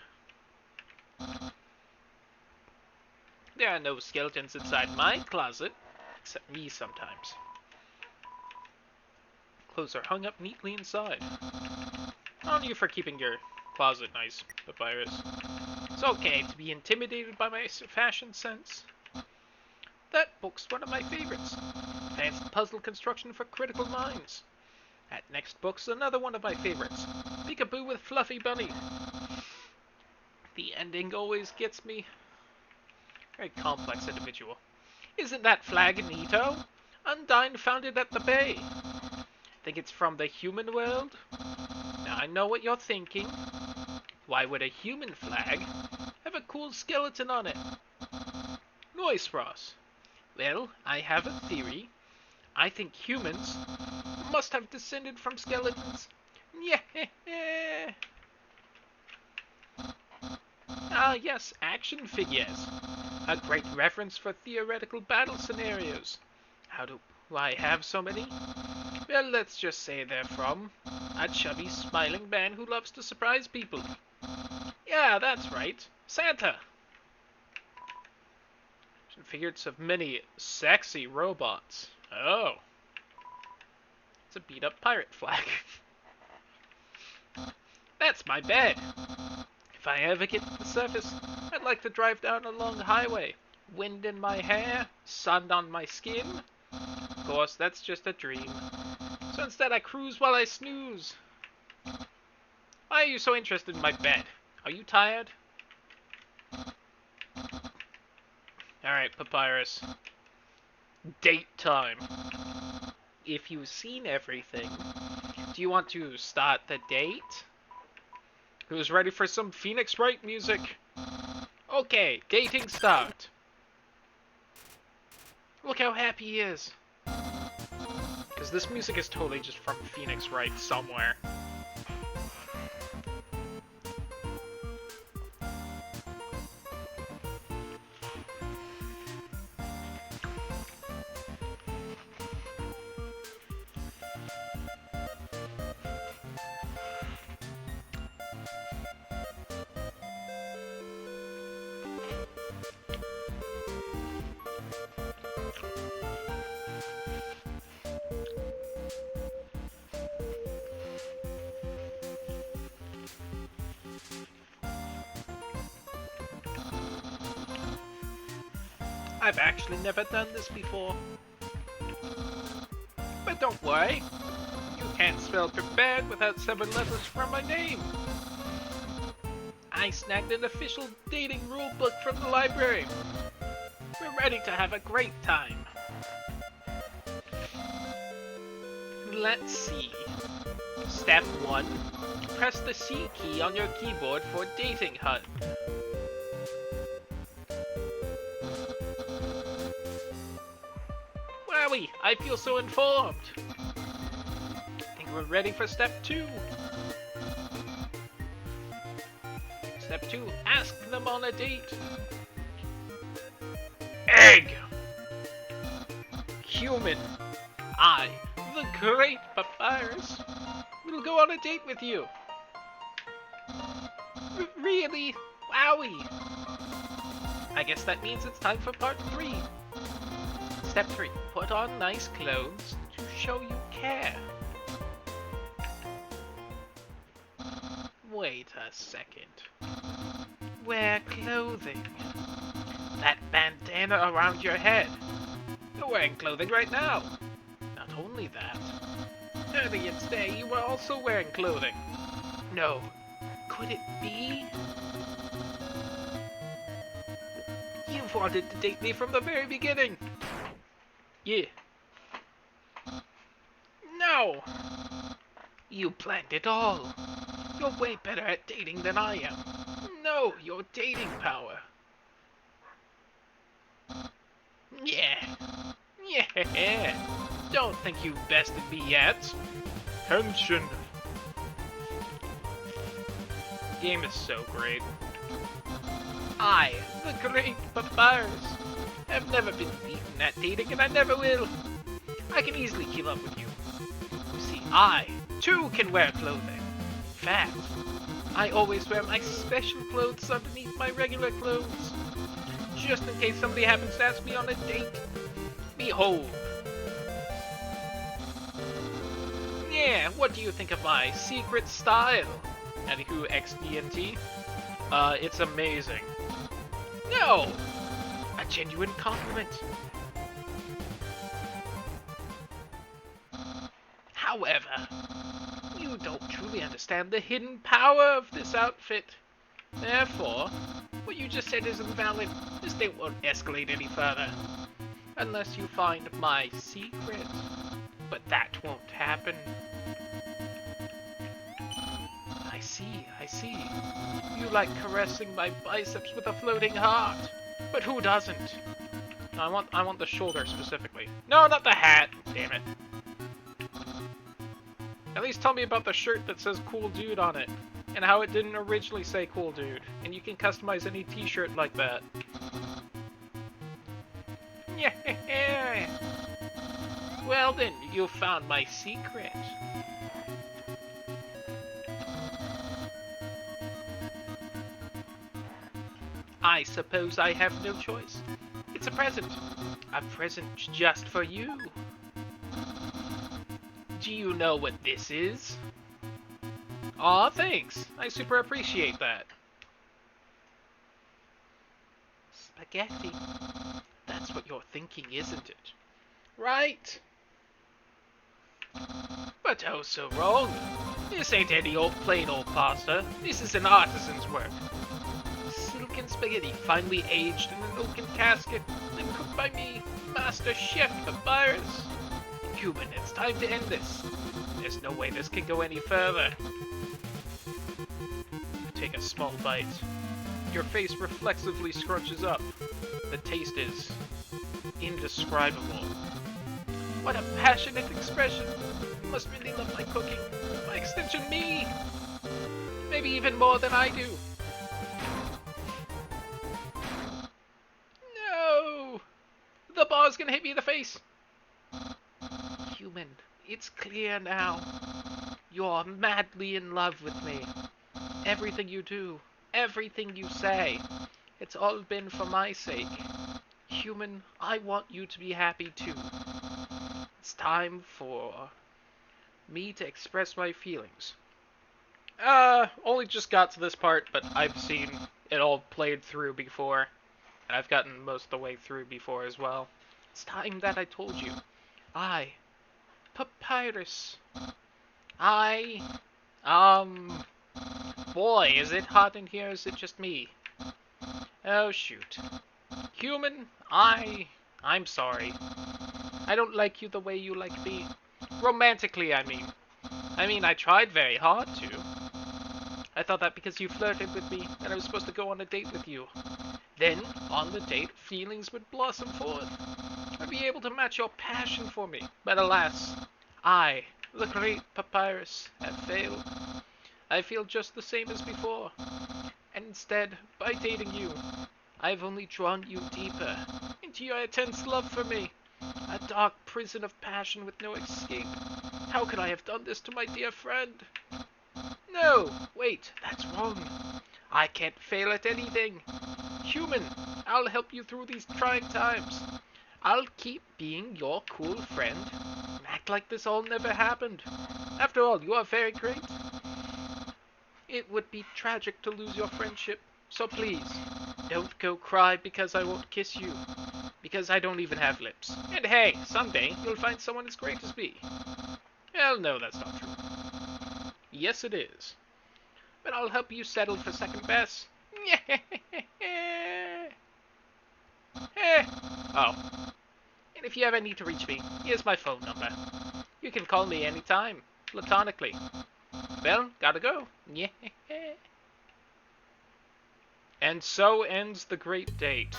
There are no skeletons inside my closet, except me sometimes. Clothes are hung up neatly inside. On you for keeping your closet nice, Papyrus. It's okay to be intimidated by my fashion sense. That book's one of my favorites. Advanced puzzle construction for critical minds. That next book's another one of my favorites. Peekaboo with Fluffy Bunny. The ending always gets me. Very complex individual. Isn't that flag neato? Undyne found it at the bay. Think it's from the human world? Now I know what you're thinking. Why would a human flag have a cool skeleton on it? Noise, Ross. Well, I have a theory. I think humans must have descended from skeletons. Yeah. Ah, yes, action figures. A great reference for theoretical battle scenarios. How do I have so many? Well, let's just say they're from a chubby, smiling man who loves to surprise people. Yeah, that's right. Santa. Figures of many sexy robots. Oh. It's a beat-up pirate flag. That's my bed. If I ever get to the surface, I'd like to drive down a long highway. Wind in my hair, sun on my skin. Of course, that's just a dream. So instead I cruise while I snooze. Why are you so interested in my bed? Are you tired? Alright, Papyrus. Date time. If you've seen everything, do you want to start the date? Who's ready for some Phoenix Wright music? Okay, dating start. Look how happy he is. Because this music is totally just from Phoenix Wright somewhere. I've actually never done this before. But don't worry, you can't spell prepared without 7 letters from my name. I snagged an official dating rulebook from the library. We're ready to have a great time. Let's see. Step 1. Press the C key on your keyboard for Dating HUD. Wowie, I feel so informed. Think we're ready for step 2. Step 2, ask them on a date. egg! Human, I, the great Papyrus, will go on a date with you. Really? Wowie! I guess that means it's time for part 3. Step 3. Put on nice clothes to show you care. Wait a second. Wear clothing. That bandana around your head. You're wearing clothing right now. Not only that, earlier today you were also wearing clothing. No. Could it be? You've wanted to date me from the very beginning. Yeah. No! You planned it all. You're way better at dating than I am. No, your dating power. Yeah. Yeah. Don't think you've bested me yet. Tension. Game is so great. I, the great Papyrus, have never been beaten at dating, and I never will. I can easily keep up with you. You see, I, too, can wear clothing. In fact, I always wear my special clothes underneath my regular clothes, just in case somebody happens to ask me on a date. Behold. Yeah, what do you think of my secret style? Anywho, XDNT. It's amazing. No! A genuine compliment. However, you don't truly understand the hidden power of this outfit. Therefore, what you just said isn't valid. This date won't escalate any further. Unless you find my secret. But that won't happen. I see. You like caressing my biceps with a floating heart. But who doesn't? I want the shoulder specifically. No, not the hat! Damn it. At least tell me about the shirt that says Cool Dude on it. And how it didn't originally say Cool Dude. And you can customize any t-shirt like that. Yeah. Well then, you found my secret. I suppose I have no choice. It's a present. A present just for you. Do you know what this is? Aw, thanks. I super appreciate that. Spaghetti. That's what you're thinking, isn't it? Right. But oh so wrong. This ain't any plain old pasta. This is an artisan's work. Silken spaghetti, finely aged in an oaken casket, and cooked by me, Master Chef Papyrus. Human, it's time to end this. There's no way this can go any further. Take a small bite. Your face reflexively scrunches up. The taste is indescribable. What a passionate expression. You must really love my cooking. By extension, me. Maybe even more than I do. No! The bar's gonna hit me in the face. Human, it's clear now. You're madly in love with me. Everything you do, everything you say, it's all been for my sake. Human, I want you to be happy too. It's time for me to express my feelings. Only just got to this part, but I've seen it all played through before. And I've gotten most of the way through before as well. It's time that I told you. I, Papyrus. Boy, is it hot in here, is it just me? Oh, shoot. Human, I'm sorry. I don't like you the way you like me. Romantically, I mean. I tried very hard to. I thought that because you flirted with me, and I was supposed to go on a date with you. Then, on the date, feelings would blossom forth. I'd be able to match your passion for me. But alas, I, the great Papyrus, have failed. I feel just the same as before. And instead, by dating you, I've only drawn you deeper chained to your intense love for me. A dark prison of passion with no escape. How could I have done this to my dear friend? No, wait, that's wrong. I can't fail at anything. Human, I'll help you through these trying times. I'll keep being your cool friend and act like this all never happened. After all, you are very great. It would be tragic to lose your friendship, so please, don't go cry because I won't kiss you. Because I don't even have lips. And hey, someday you'll find someone as great as me. Well, no, that's not true. Yes, it is. But I'll help you settle for second best. Oh. And if you ever need to reach me, here's my phone number. You can call me anytime, platonically. Well, gotta go. And so ends the great date.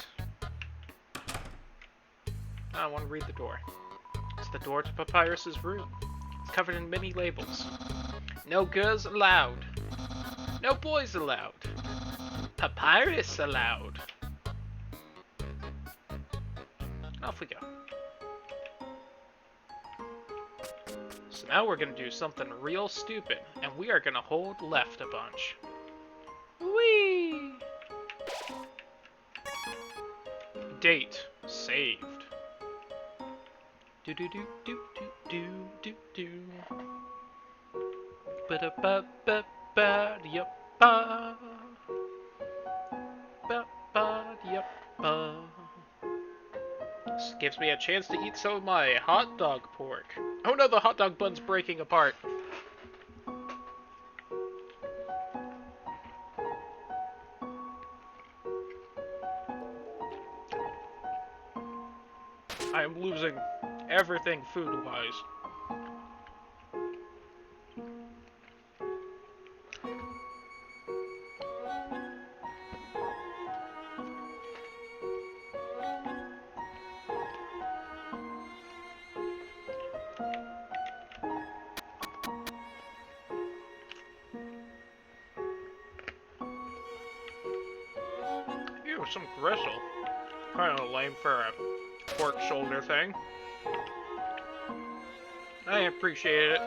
I want to read the door. It's the door to Papyrus's room. It's covered in many labels. No girls allowed. No boys allowed. Papyrus allowed. Off we go. So now we're gonna do something real stupid, and we are gonna hold left a bunch. Whee! Date saved. Do do do do do do do do. Ba da ba ba ba yep ba. Ba ba yep ba. This gives me a chance to eat some of my hot dog pork. Oh no, the hot dog bun's breaking apart. I am losing everything food-wise. Ew, some gristle. Kinda lame for a pork shoulder thing. I appreciate it.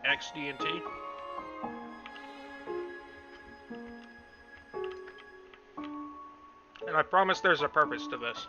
XD&T. And I promise there's a purpose to this.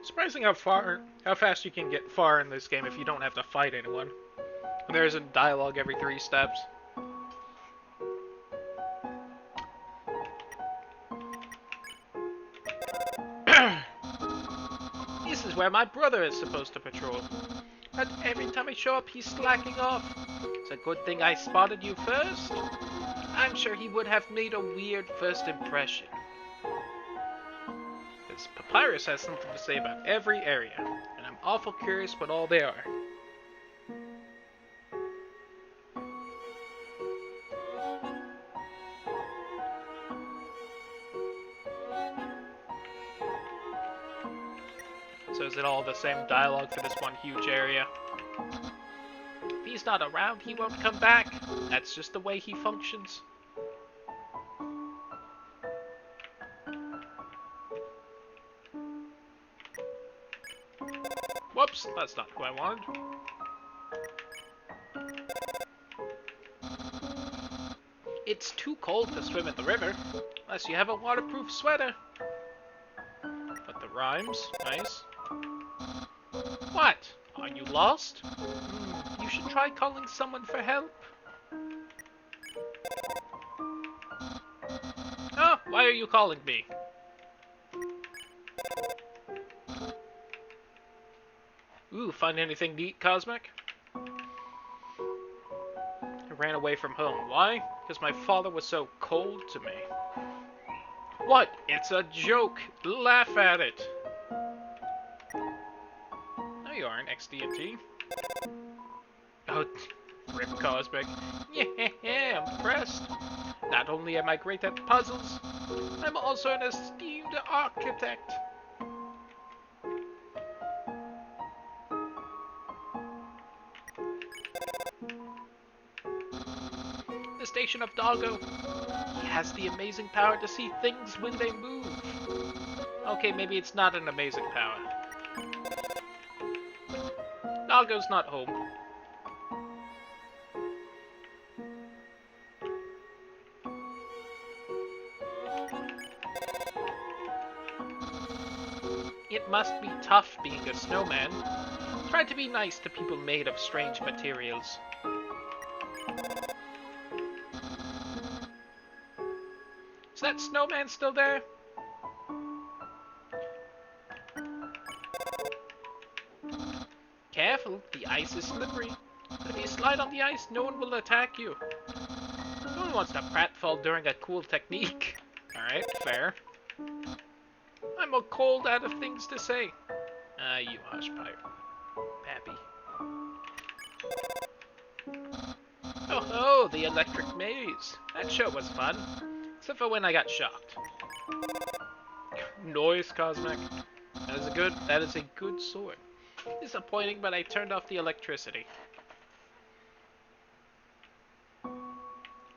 Surprising how fast you can get far in this game if you don't have to fight anyone. There's a dialogue every 3 steps. This is where my brother is supposed to patrol. But every time I show up, he's slacking off. It's a good thing I spotted you first. I'm sure he would have made a weird first impression. This Papyrus has something to say about every area, and I'm awful curious what all they are. So is it all the same dialogue for this one huge area? If he's not around, he won't come back. That's just the way he functions. Whoops, that's not who I wanted. It's too cold to swim in the river, unless you have a waterproof sweater. But the rhymes, nice. What? Are you lost? You should try calling someone for help. Why are you calling me? Ooh, find anything neat, Cosmic? I ran away from home. Why? Because my father was so cold to me. What? It's a joke. Laugh at it. No, you aren't, XD&T. Oh, rip Cosmic. Yeah, I'm impressed. Not only am I great at puzzles, I'm also an esteemed architect. The station of Doggo. He has the amazing power to see things when they move. Okay, maybe it's not an amazing power. Doggo's not home. It must be tough being a snowman. Try to be nice to people made of strange materials. Is that snowman still there? Careful, the ice is slippery. But if you slide on the ice, no one will attack you. No one wants to pratfall during a cool technique. Alright, fair. I'm a cold out of things to say. You hush, Pappy. Oh, the electric maze. That show was fun. Except for when I got shocked. Noise, Cosmic. That is a good sword. Disappointing, but I turned off the electricity.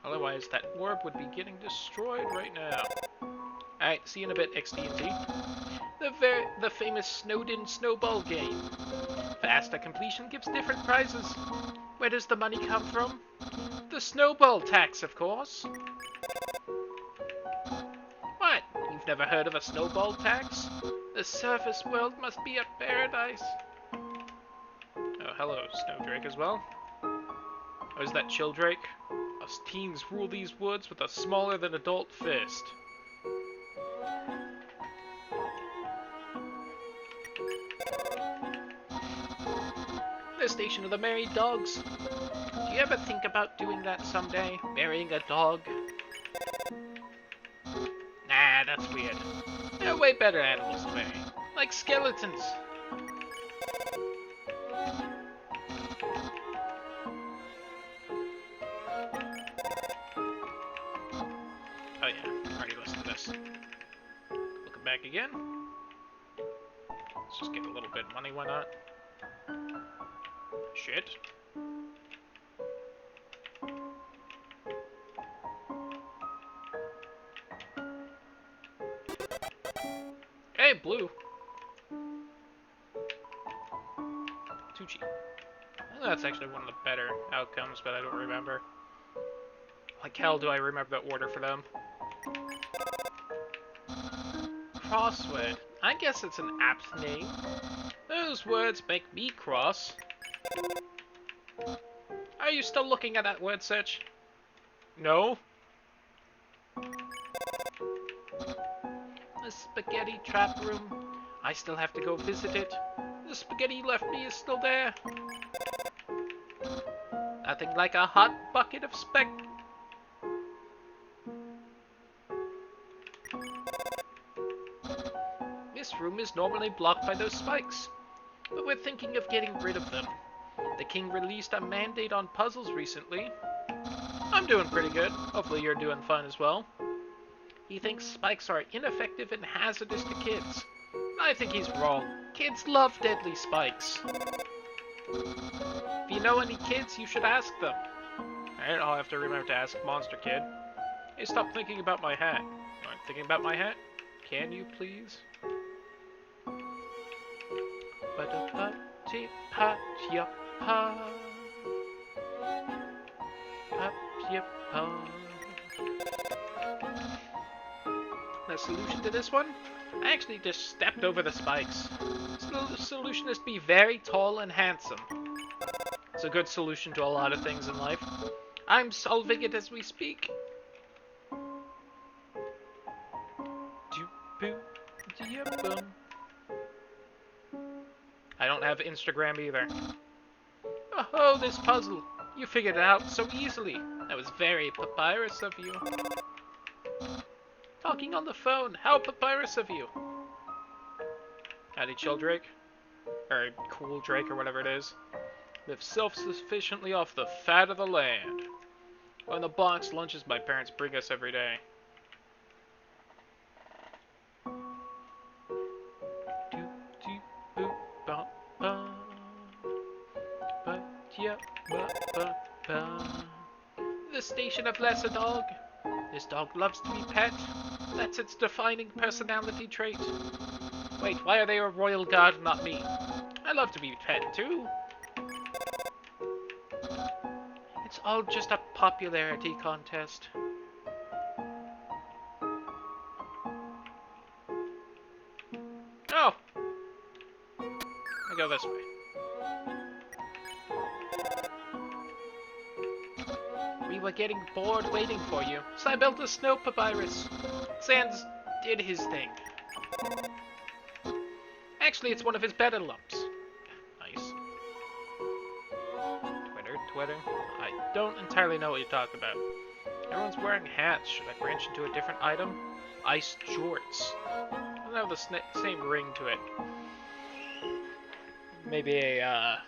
Otherwise, that orb would be getting destroyed right now. Alright, see you in a bit, XD&T. The famous Snowden Snowball game. Faster completion gives different prizes. Where does the money come from? The snowball tax, of course. What? You've never heard of a snowball tax? The surface world must be a paradise. Oh, hello, Snowdrake as well. Oh, is that Chilldrake? Us teens rule these woods with a smaller than adult fist. The station of the married dogs. Do you ever think about doing that someday? Marrying a dog? Nah, that's weird. There are way better animals to marry. Like skeletons. Oh yeah, already listened to this. Looking back again. Let's just get a little bit of money, why not? Shit. Hey, blue. Tucci. That's actually one of the better outcomes, but I don't remember. Like hell do I remember the order for them. Crossword. I guess it's an apt name. Those words make me cross. Are you still looking at that word search? No? The spaghetti trap room. I still have to go visit it. The spaghetti you left me is still there. Nothing like a hot bucket of This room is normally blocked by those spikes, but we're thinking of getting rid of them. The king released a mandate on puzzles recently. I'm doing pretty good. Hopefully you're doing fine as well. He thinks spikes are ineffective and hazardous to kids. I think he's wrong. Kids love deadly spikes. If you know any kids, you should ask them. Alright, I'll have to remember to ask Monster Kid. Hey, stop thinking about my hat. Aren't thinking about my hat? Can you please? The solution to this one? I actually just stepped over the spikes. The solution is to be very tall and handsome. It's a good solution to a lot of things in life. I'm solving it as we speak. Yep. I don't have Instagram either. Oh, this puzzle. You figured it out so easily. That was very papyrus of you. Talking on the phone. How papyrus of you. Howdy, chill Drake. Or cool Drake, or whatever it is. Live self-sufficiently off the fat of the land. On the boxed lunches my parents bring us every day. The station of Lesser Dog. This dog loves to be pet. That's its defining personality trait. Wait, why are they a royal guard and not me? I love to be pet too. It's all just a popularity contest. Oh! I go this way. We were getting bored waiting for you, so I built a snow papyrus. Sans did his thing. Actually, it's one of his better lumps. Nice. Twitter. I don't entirely know what you're talking about. Everyone's wearing hats. Should I branch into a different item? Ice jorts. Doesn't have the same ring to it. Maybe a,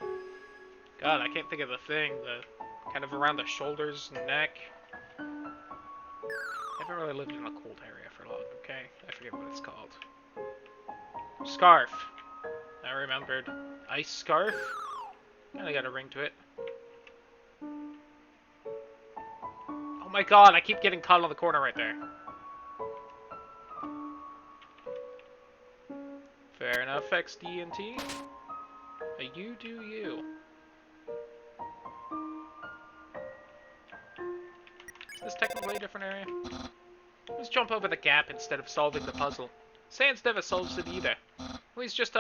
God, I can't think of the thing. The kind of around the shoulders and neck. I haven't really lived in a cold area for long, okay? I forget what it's called. Scarf. I remembered. Ice scarf? Kinda got a ring to it. Oh my god, I keep getting caught on the corner right there. Fair enough, XD&T. You do you. Is this technically a different area? Let's jump over the gap instead of solving the puzzle. Sans never solves it either. Well, he's just,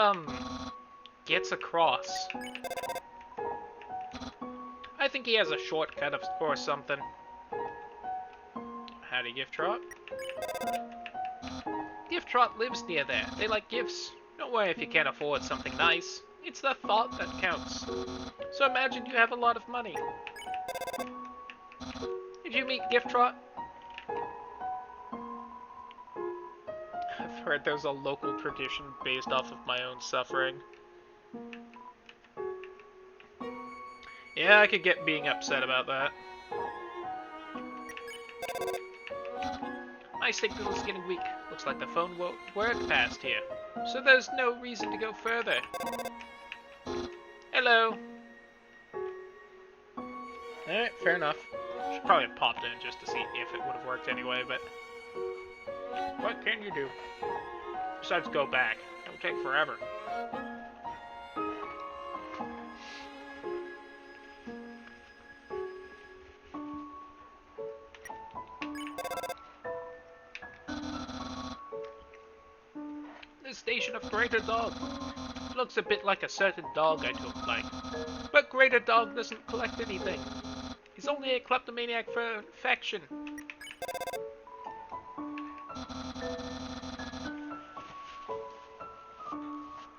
gets across. I think he has a shortcut or something. Howdy, Gift Trot. Gift Trot lives near there. They like gifts. Don't worry if you can't afford something nice. It's the thought that counts. So imagine you have a lot of money. Did you meet Gift Trot? I've heard there's a local tradition based off of my own suffering. Yeah, I could get being upset about that. My signal is getting weak. Looks like the phone won't work past here. So there's no reason to go further. Hello. Alright, fair enough. Should probably have popped in just to see if it would have worked anyway, but... what can you do? Besides go back. It'll take forever. The station of Greater Dog. Looks a bit like a certain dog I don't like. But Greater Dog doesn't collect anything. He's only a kleptomaniac for affection.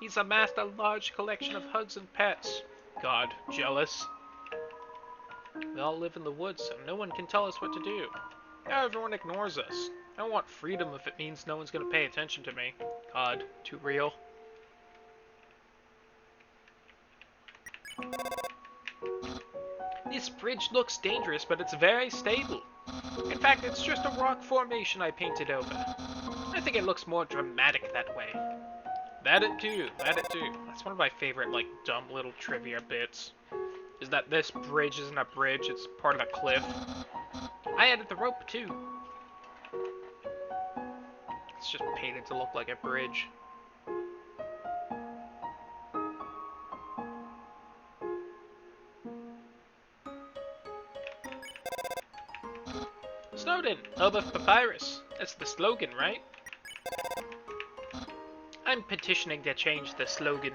He's amassed a large collection of hugs and pets. God, jealous. We all live in the woods, so no one can tell us what to do. Now everyone ignores us. I don't want freedom if it means no one's gonna pay attention to me. God, too real. This bridge looks dangerous, but it's very stable. In fact, it's just a rock formation I painted over. I think it looks more dramatic that way. That it too. That's one of my favorite, like, dumb little trivia bits. Is that this bridge isn't a bridge, it's part of a cliff. I added the rope too. It's just painted to look like a bridge. Snowden, hub of papyrus. That's the slogan, right? I'm petitioning to change the slogan.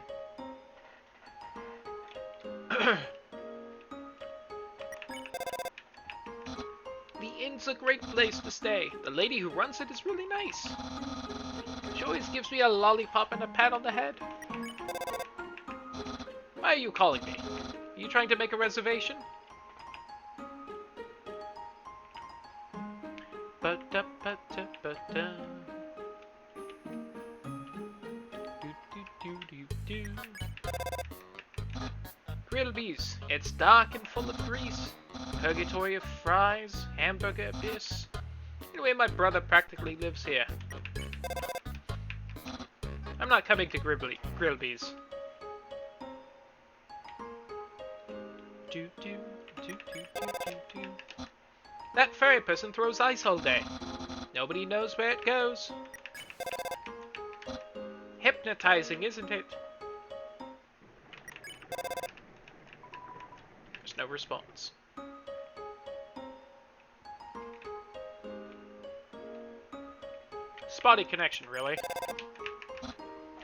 The inn's a great place to stay. The lady who runs it is really nice. She always gives me a lollipop and a pat on the head. Why are you calling me? Are you trying to make a reservation? Ba-da-ba-da-ba-da. Do-do-do-do-do. Grillby's. It's dark and full of grease. Purgatory of fries. Hamburger abyss. Anyway, my brother practically lives here. I'm not coming to Grillby's. Do-do-do-do-do-do-do. That furry person throws ice all day. Nobody knows where it goes. Hypnotizing, isn't it? There's no response. Spotty connection, really.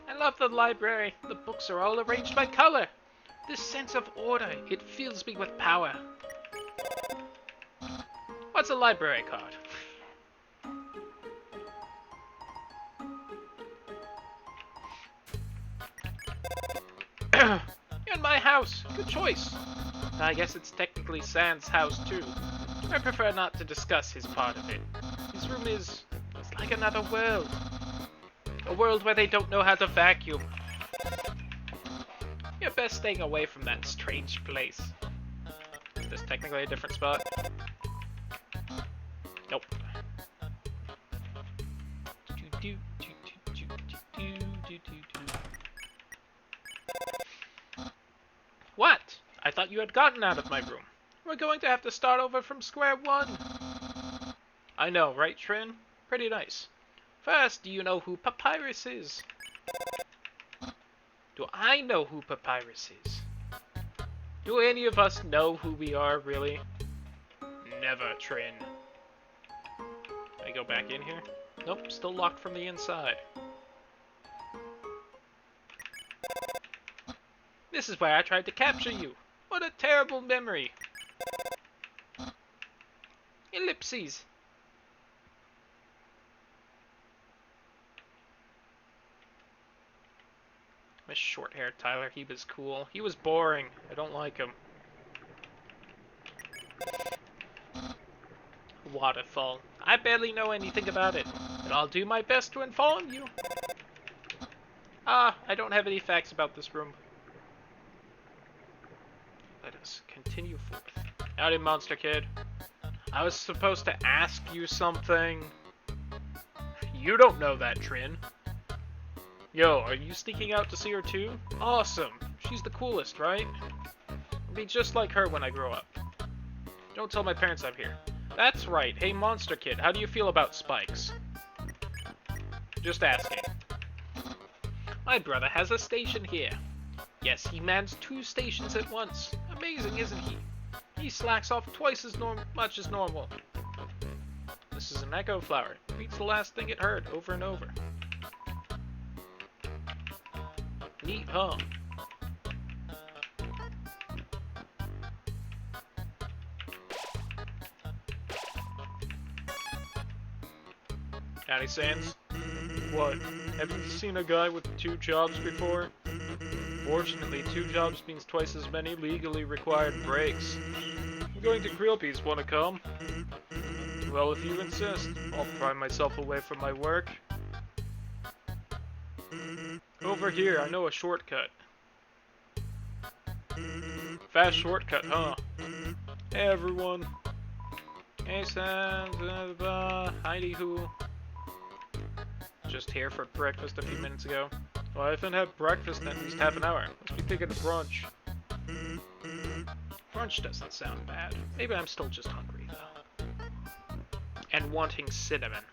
I love the library. The books are all arranged by color. This sense of order, it fills me with power. What's a library card? In my house. Good choice. I guess it's technically Sans' house too. I prefer not to discuss his part of it. His room is like another world. A world where they don't know how to vacuum. You're best staying away from that strange place. Is this technically a different spot? Nope. What? I thought you had gotten out of my room. We're going to have to start over from square one. I know, right, Trin? Pretty nice. First, do you know who Papyrus is? Do I know who Papyrus is? Do any of us know who we are, really? Never, Trin. Can I go back in here? Nope, still locked from the inside. This is where I tried to capture you. What a terrible memory. Ellipses. Miss short-haired Tyler, he was cool. He was boring. I don't like him. Waterfall. I barely know anything about it, but I'll do my best to inform you. I don't have any facts about this room. Let us continue forth. Howdy, Monster Kid. I was supposed to ask you something. You don't know that, Trin. Yo, are you sneaking out to see her too? Awesome. She's the coolest, right? I'll be just like her when I grow up. Don't tell my parents I'm here. That's right. Hey, Monster Kid, how do you feel about spikes? Just asking. My brother has a station here. Yes, he mans 2 stations at once. Amazing, isn't he? He slacks off twice as much as normal. This is an echo flower. It reads the last thing it heard over and over. Neat, huh? Howdy, Sans. What? Haven't you seen a guy with 2 jobs before? Fortunately, 2 jobs means twice as many legally required breaks. I'm going to Grillby's. Wanna come? Well, if you insist, I'll pry myself away from my work. Over here, I know a shortcut. Fast shortcut, huh? Hey everyone. Hey Sans, Heidi who? Just here for breakfast a few minutes ago. Well, I haven't had breakfast in at least half an hour. Must be thinking of brunch. Brunch doesn't sound bad. Maybe I'm still just hungry though. And wanting cinnamon.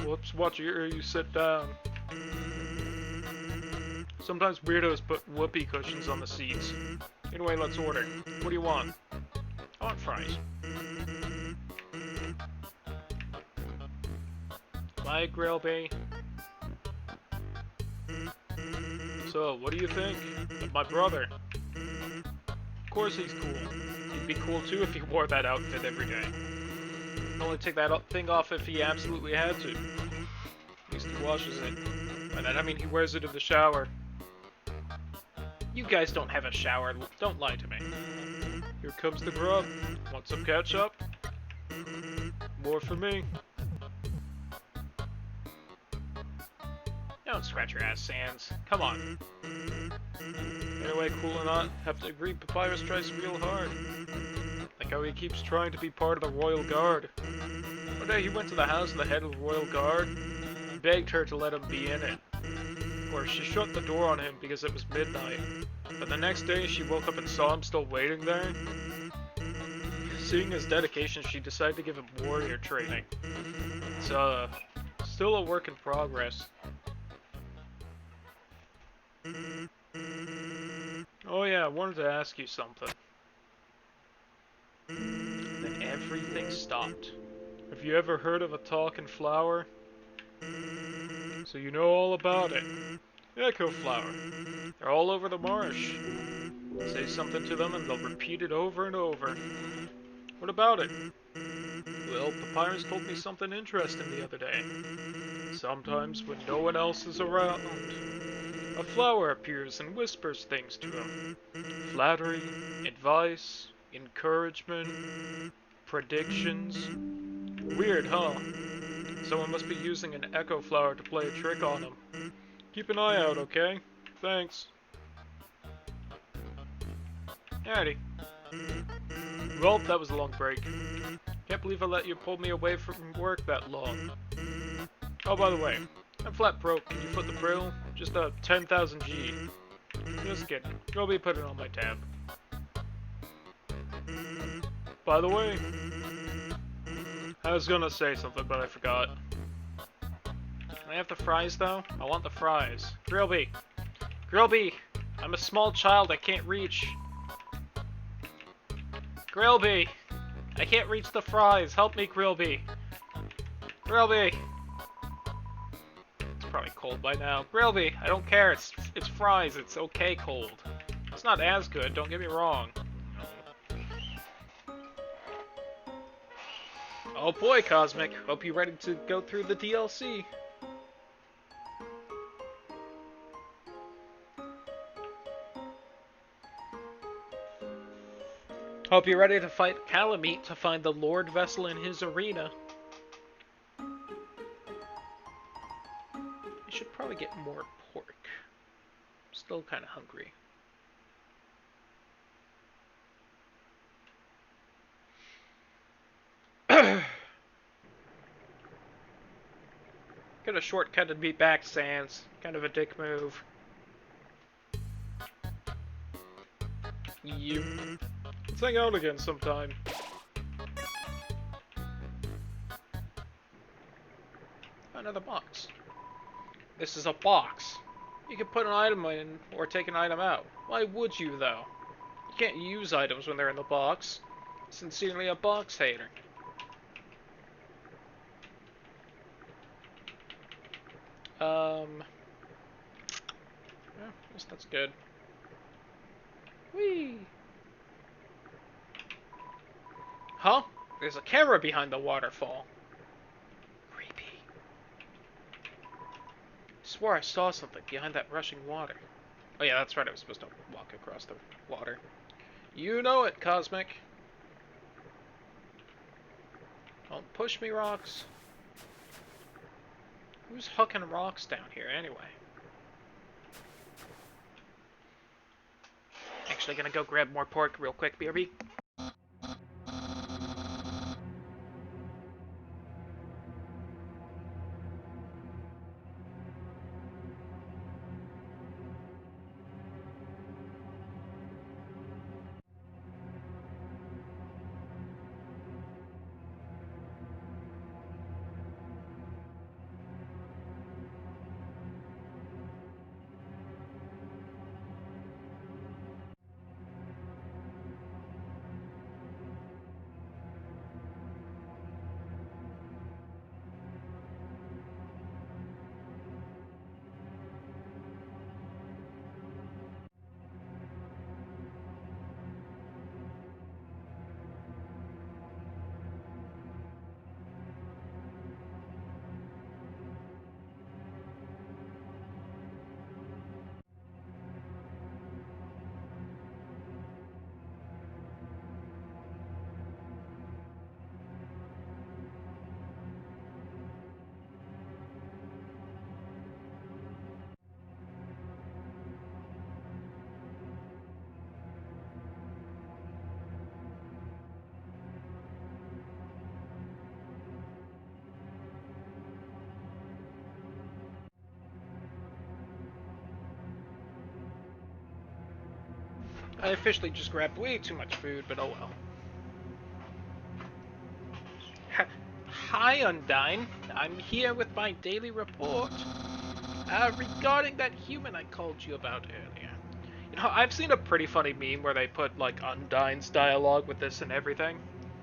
Whoops, watch you sit down. Sometimes weirdos put whoopee cushions on the seats. Anyway, let's order. What do you want? I want fries. Bye, Grillby. So, what do you think of my brother? Of course he's cool. He'd be cool too if he wore that outfit every day. He'd only take that thing off if he absolutely had to. At least he washes it. By that I mean he wears it in the shower. You guys don't have a shower. Don't lie to me. Here comes the grub. Want some ketchup? More for me. Don't scratch your ass, Sans. Come on. Anyway, cool or not, have to agree Papyrus tries real hard. Like how he keeps trying to be part of the Royal Guard. One day he went to the house of the head of the Royal Guard, and begged her to let him be in it. Of course, she shut the door on him because it was midnight. But the next day she woke up and saw him still waiting there. Seeing his dedication, she decided to give him warrior training. It's, still a work in progress. Oh yeah, I wanted to ask you something. Then everything stopped. Have you ever heard of a talking flower? So you know all about it. Echo flower. They're all over the marsh. Say something to them and they'll repeat it over and over. What about it? Well, Papyrus told me something interesting the other day. Sometimes when no one else is around, a flower appears and whispers things to him. Flattery, advice, encouragement, predictions. Weird, huh? Someone must be using an echo flower to play a trick on him. Keep an eye out, okay? Thanks. Alrighty. Well, that was a long break. Can't believe I let you pull me away from work that long. Oh, by the way, I'm flat broke. Can you foot the bill? Just a 10,000 G. Just kidding. Go be putting on my tab. By the way, I was gonna say something, but I forgot. Can I have the fries, though? I want the fries. Grillby! Grillby! I'm a small child, I can't reach. Grillby! I can't reach the fries. Help me, Grillby. Grillby! It's probably cold by now. Grillby! I don't care. It's fries. It's okay cold. It's not as good, don't get me wrong. Oh boy, Cosmic. Hope you're ready to go through the DLC. Hope you're ready to fight Calamite to find the Lord Vessel in his arena. I should probably get more pork. I'm still kind of hungry. Could have shortcutted me back, Sans. Kind of a dick move. Yep. Let's hang out again sometime. Another box. This is a box. You can put an item in or take an item out. Why would you, though? You can't use items when they're in the box. Sincerely, a box hater. Yeah, I guess that's good. Whee! Huh? There's a camera behind the waterfall. Creepy. I swore I saw something behind that rushing water. Oh yeah, that's right, I was supposed to walk across the water. You know it, Cosmic. Don't push me, rocks. Who's hucking rocks down here, anyway? Actually, gonna go grab more pork real quick, BRB. I officially just grabbed way too much food, but oh well. Hi, Undyne. I'm here with my daily report. Regarding that human I called you about earlier. You know, I've seen a pretty funny meme where they put, like, Undyne's dialogue with this and everything.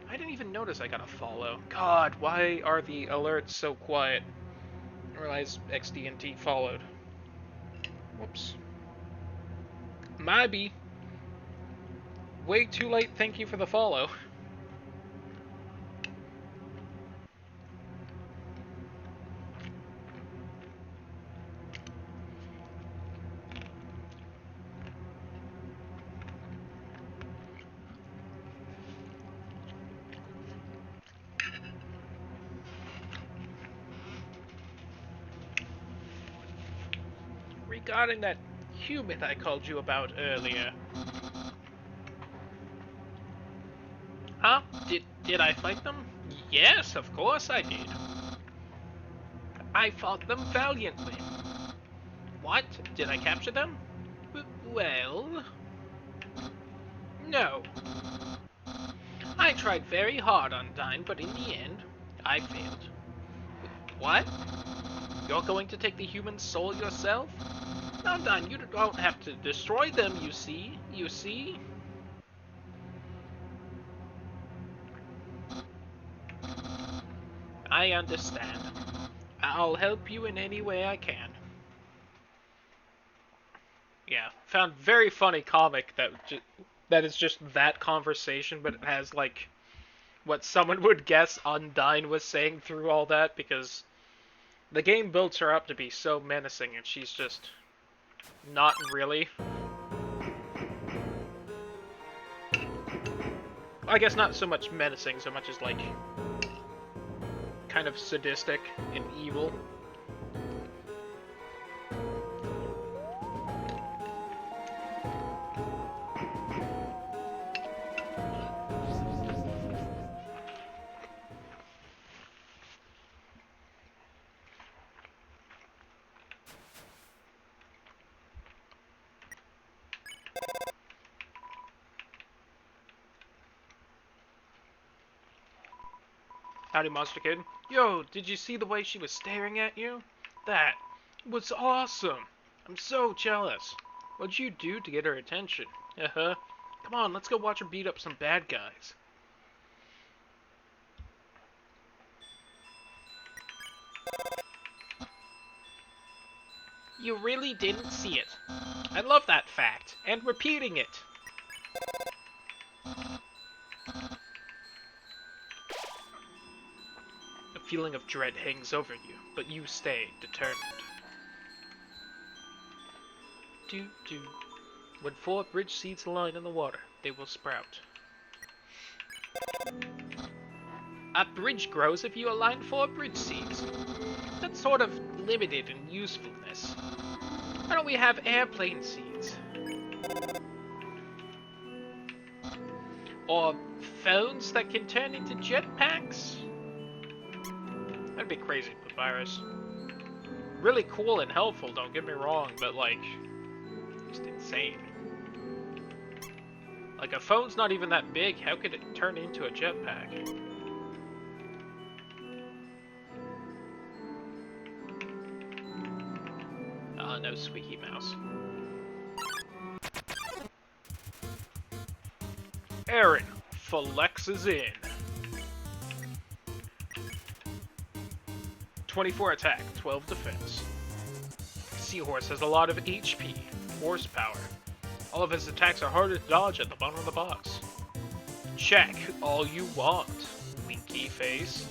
I didn't even notice I got a follow. God, why are the alerts so quiet? I didn't realize XD&T followed. Whoops. Maybe. Way too late, thank you for the follow. Regarding that human I called you about earlier. Huh? Did I fight them? Yes, of course I did. I fought them valiantly. What? Did I capture them? Well... No. I tried very hard, Undyne, but in the end, I failed. What? You're going to take the human soul yourself? Undyne, you don't have to destroy them, you see? You see? I understand. I'll help you in any way I can. Yeah, found very funny comic that is just that conversation, but it has, like, what someone would guess Undyne was saying through all that, because the game builds her up to be so menacing, and she's just not really. I guess not so much menacing, so much as, like, kind of sadistic and evil. Howdy, Monster Kid. Yo, did you see the way she was staring at you? That was awesome. I'm so jealous. What'd you do to get her attention? Uh-huh. Come on, let's go watch her beat up some bad guys. You really didn't see it. I love that fact, and repeating it. A feeling of dread hangs over you, but you stay determined. Do. When 4 bridge seeds align in the water, they will sprout. A bridge grows if you align 4 bridge seeds. That's sort of limited in usefulness. Why don't we have airplane seeds? Or phones that can turn into jetpacks? That'd be crazy, Papyrus. Really cool and helpful, don't get me wrong, but, like, just insane. Like, a phone's not even that big, how could it turn into a jetpack? Oh, no squeaky mouse. Aaron flexes in. 24 attack, 12 defense. Seahorse has a lot of HP, horsepower. All of his attacks are harder to dodge at the bottom of the box. Check all you want, winky face.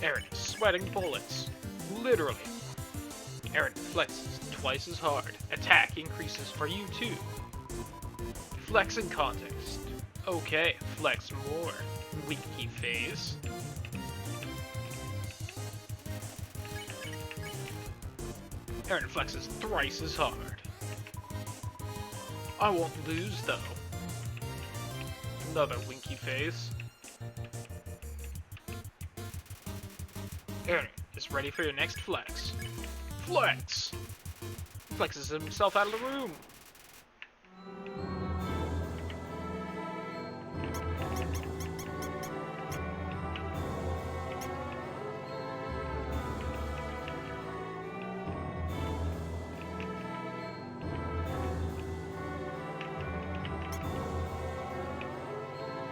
Aaron is sweating bullets. Literally. Aaron flexes twice as hard. Attack increases for you too. Flexing context. Okay, flex more, winky face. Aaron flexes thrice as hard. I won't lose though. Another winky face. Aaron is ready for your next flex. Flex! Flexes himself out of the room.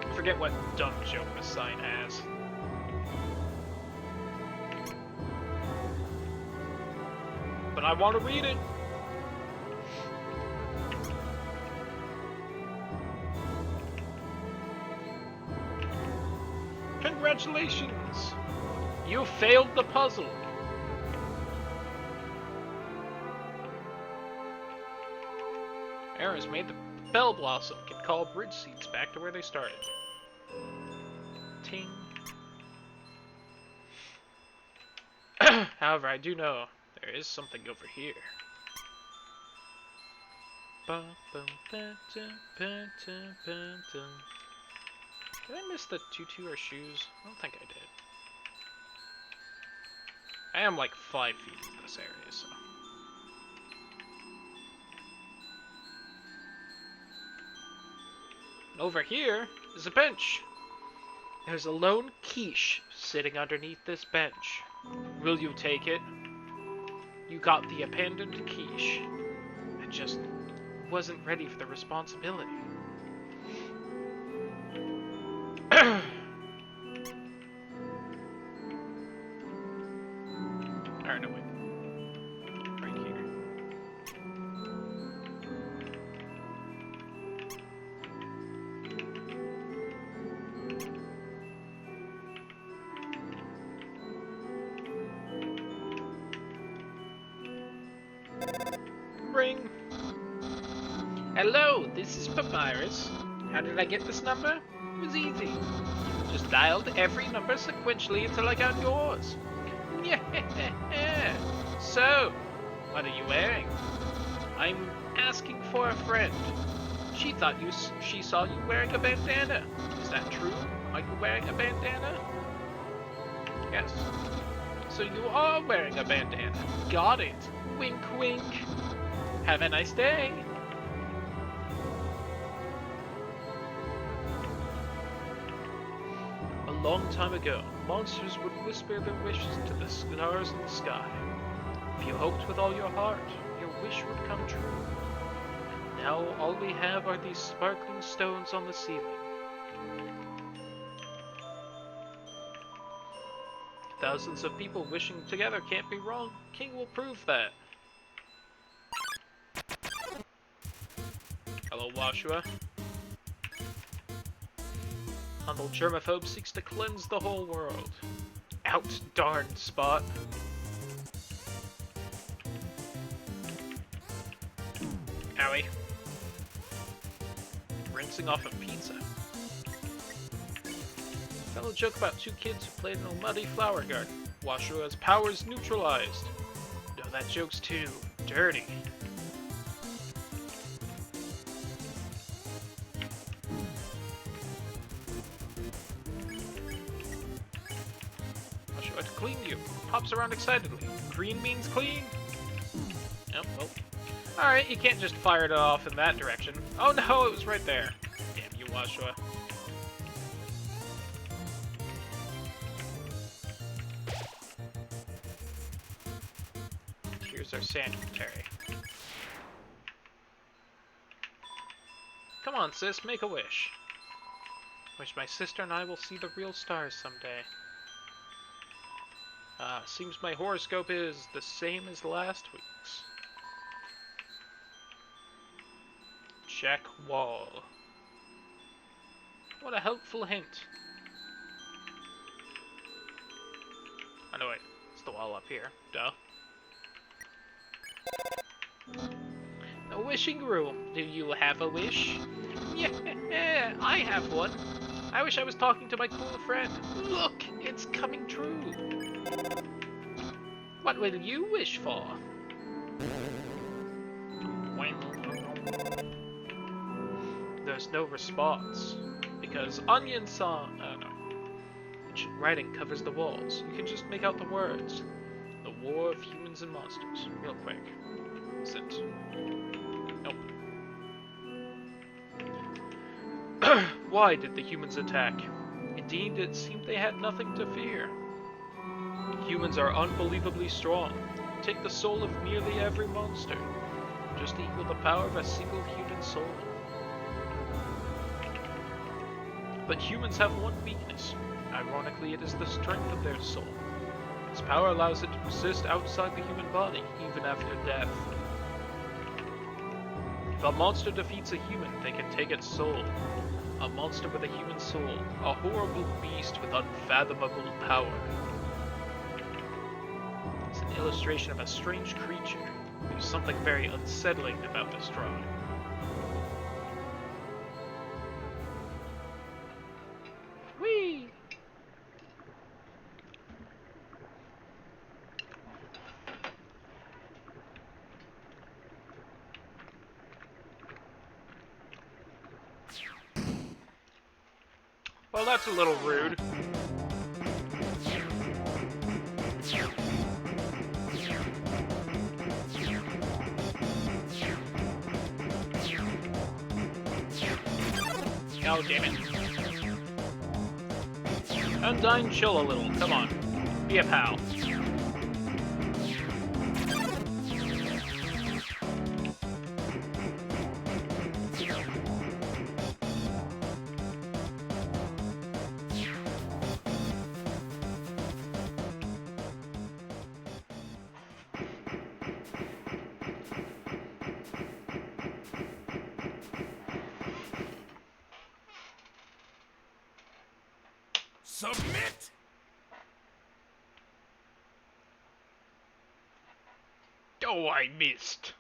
I forget what dumb joke this sign has. But I want to read it. Congratulations! You failed the puzzle. Errors made the bell blossom can call bridge seats back to where they started. Ting. However, I do know there is something over here. Did I miss the tutu or shoes? I don't think I did. I am like 5 feet in this area, so. And over here is a bench. There's a lone quiche sitting underneath this bench. Will you take it? You got the abandoned quiche. I just wasn't ready for the responsibility. Alright, no, wait. Right here. Ring. Hello, this is Papyrus. How did I get this number? It was easy. Just dialed every number sequentially until I got yours. Yeah. So, what are you wearing? I'm asking for a friend. She thought she saw you wearing a bandana. Is that true? Are you wearing a bandana? Yes. So you are wearing a bandana. Got it. Wink, wink. Have a nice day. A long time ago, monsters would whisper their wishes to the stars in the sky. If you hoped with all your heart, your wish would come true. Now all we have are these sparkling stones on the ceiling. Thousands of people wishing together can't be wrong. King will prove that. Hello, Washua. Humble germaphobe seeks to cleanse the whole world. Out, darn Spot. Owie. Rinsing off a pizza. Tell a joke about 2 kids who played in a muddy flower garden. Washua's powers neutralized. No, that joke's too dirty. Washua to clean you. Hops around excitedly. Green means clean. Yep, well. Alright, you can't just fire it off in that direction. Oh no, it was right there. Damn you, Washua. Here's our sanitary. Come on, sis, make a wish. Wish my sister and I will see the real stars someday. Seems my horoscope is the same as last week's. Check wall. What a helpful hint. Oh no, wait. It's the wall up here. Duh. The wishing room. Do you have a wish? Yeah, I have one. I wish I was talking to my cool friend. Look, it's coming true. What will you wish for? There's no response. Because onion song... no. Ancient writing covers the walls. You can just make out the words. The war of human humans and monsters, real quick. Sit. Nope. Why did the humans attack? Indeed, it seemed they had nothing to fear. Humans are unbelievably strong. Take the soul of nearly every monster. Just equal the power of a single human soul. But humans have one weakness. Ironically, it is the strength of their soul. Its power allows it to persist outside the human body, even after death. If a monster defeats a human, they can take its soul. A monster with a human soul, a horrible beast with unfathomable power. It's an illustration of a strange creature. There's something very unsettling about this drawing. Whee! Well, that's a little rude. Oh, damn it. Undyne, chill a little. Come on. Be a pal. Submit! Oh, I missed.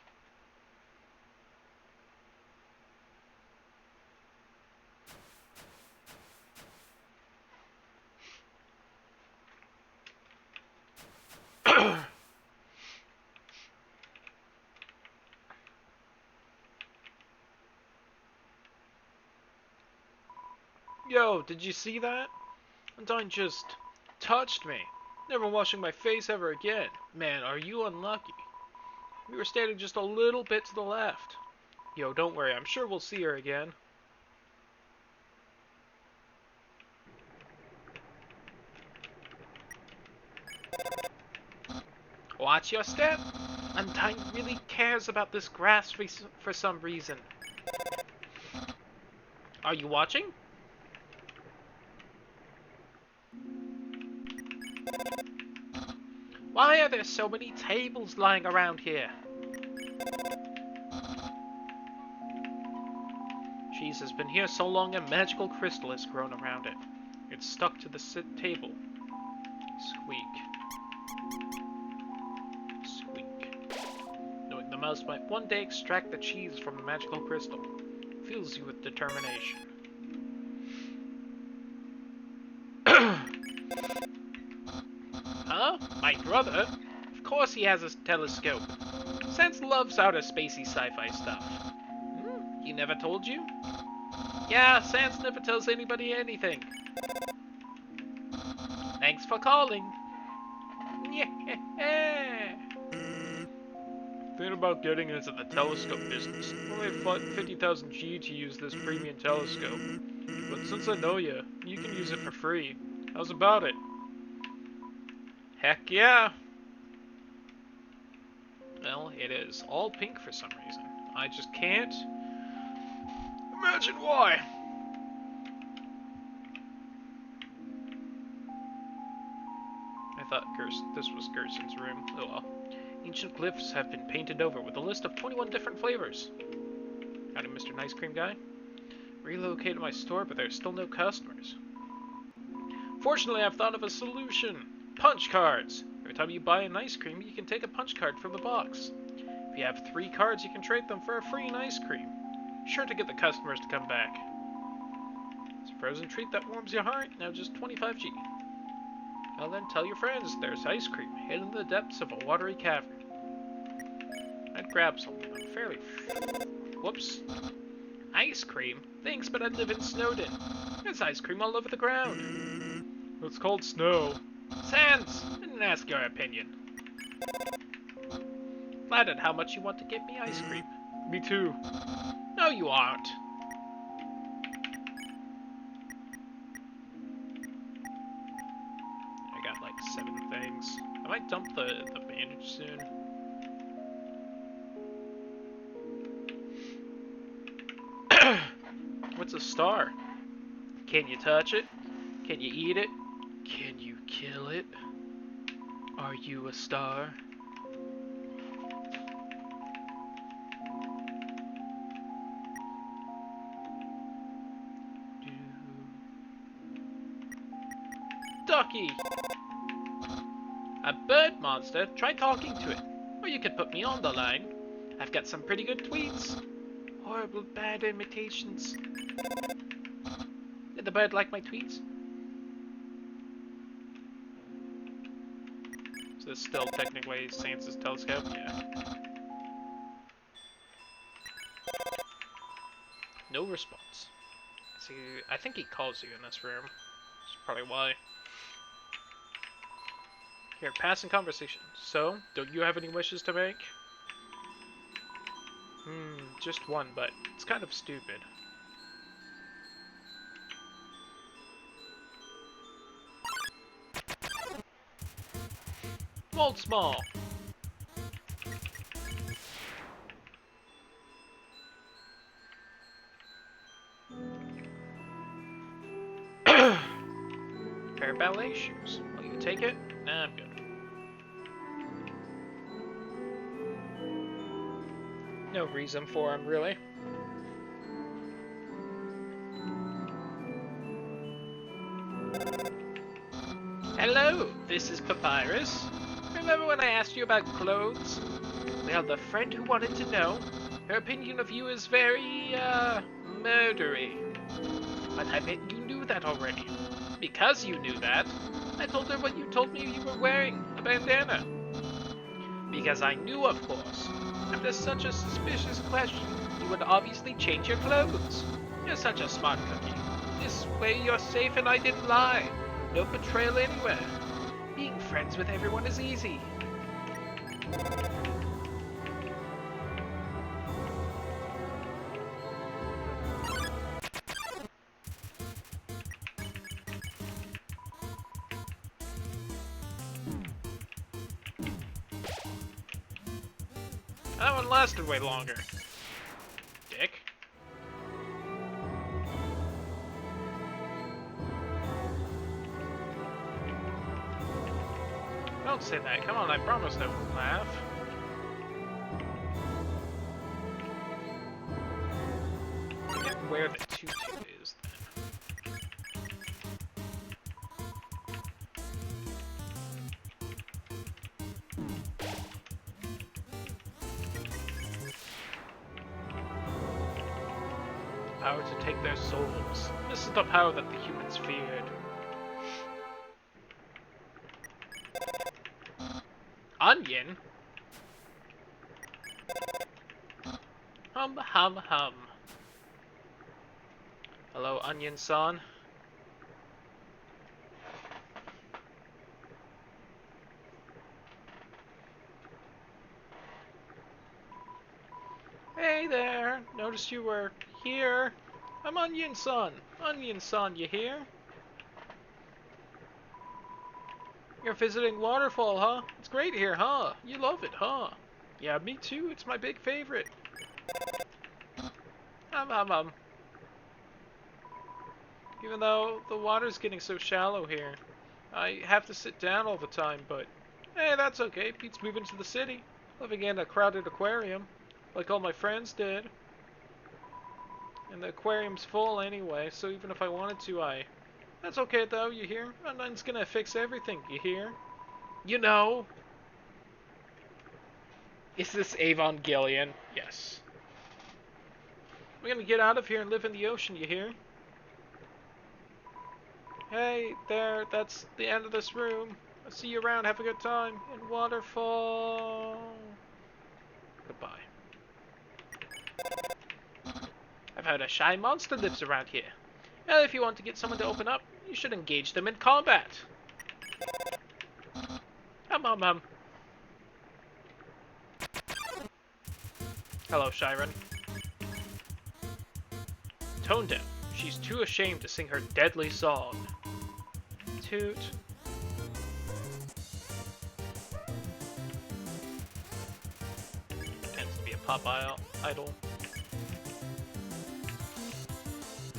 Yo, did you see that? Undyne just touched me. Never washing my face ever again. Man, are you unlucky. We were standing just a little bit to the left. Yo, don't worry, I'm sure we'll see her again. Watch your step. Undyne really cares about this grass for some reason. Are you watching? Why are there so many tables lying around here? Cheese has been here so long a magical crystal has grown around it. It's stuck to the table. Squeak. Squeak. Knowing the mouse might one day extract the cheese from the magical crystal fills you with determination. Huh? My brother? Of course he has a telescope. Sans loves outer spacey sci-fi stuff. He never told you? Yeah, Sans never tells anybody anything. Thanks for calling. Yeah. Thinking about getting into the telescope business. Only 50,000 G to use this premium telescope. But since I know you can use it for free. How's about it? Heck yeah! Well, it is all pink for some reason. I just can't imagine why. I thought this was Gerson's room. Oh well. Ancient glyphs have been painted over with a list of 21 different flavors. Howdy, Mr. Nice Cream Guy. Relocated my store, but there's still no customers. Fortunately, I've thought of a solution. Punch cards! Every time you buy an ice cream, you can take a punch card from the box. If you have 3 cards, you can trade them for a free ice cream. Sure to get the customers to come back. It's a frozen treat that warms your heart, now just 25G. Well then, tell your friends there's ice cream hidden in the depths of a watery cavern. I'd grab something. I'm fairly... Whoops. Ice cream? Thanks, but I live in Snowden. There's ice cream all over the ground. It's called snow. Sans! I didn't ask your opinion. flattered how much you want to get me ice cream. Me too. No, you aren't. I got like 7 things. I might dump the bandage soon. What's a star? Can you touch it? Can you eat it? Can you kill it? Are you a star? Ducky! A bird monster? Try talking to it. Or you could put me on the line. I've got some pretty good tweets. Horrible bad imitations. Did the bird like my tweets? Is this still technically Sansa's telescope? Yeah. No response. See, I think he calls you in this room. That's probably why. Here, passing conversation. So, don't you have any wishes to make? Just one, but it's kind of stupid. Mold small. Pair of ballet shoes. Will you take it? Nah, I'm good. No reason for him, really. Hello, this is Papyrus. Remember when I asked you about clothes? Well, the friend who wanted to know, her opinion of you is very, murdery. But I bet you knew that already. Because you knew that, I told her what you told me you were wearing, a bandana. Because I knew, of course. After such a suspicious question, you would obviously change your clothes. You're such a smart cookie. This way you're safe and I didn't lie. No betrayal anywhere. Being friends with everyone is easy. That one lasted way longer. Dick. Don't say that. Come on, I promised I wouldn't laugh. I forget where the tutu is then. Power to take their souls. This is the power that the humans feared. Onion? Hum, hum, hum. Hello, Onion-san. Hey there, noticed you were here. I'm Onion-san. Onion-san, you here? You're visiting Waterfall, huh? It's great here, huh? You love it, huh? Yeah, me too. It's my big favorite. Even though the water's getting so shallow here, I have to sit down all the time, but hey, that's okay. Beats moving to the city, living in a crowded aquarium, like all my friends did. And the aquarium's full anyway, so even if I wanted to, That's okay though, you hear? Nothing's gonna fix everything, you hear? You know! Is this Evangelion? Yes. We're gonna get out of here and live in the ocean, you hear? Hey, there, that's the end of this room. I'll see you around, have a good time. In Waterfall. Goodbye. I've heard a shy monster lives around here. Well, if you want to get someone to open up, you should engage them in combat. Hello, Shiren. Tone deaf. She's too ashamed to sing her deadly song. Toot. Tends to be a pop idol.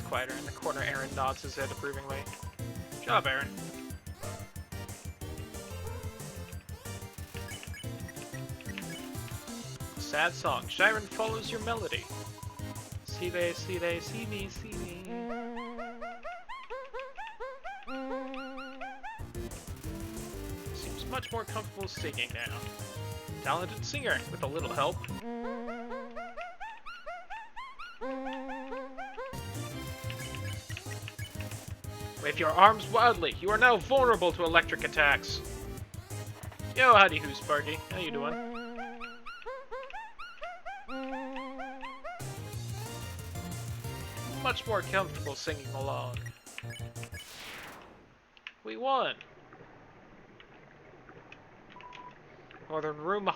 Quieter in the corner, Aaron nods his head approvingly. Good job, Aaron. Sad song. Shiren follows your melody. See they, see me, see me. Seems much more comfortable singing now. Talented singer, with a little help. Wave your arms wildly. You are now vulnerable to electric attacks. Yo, howdy who, Sparky. How you doing? Much more comfortable singing along. We won! Northern room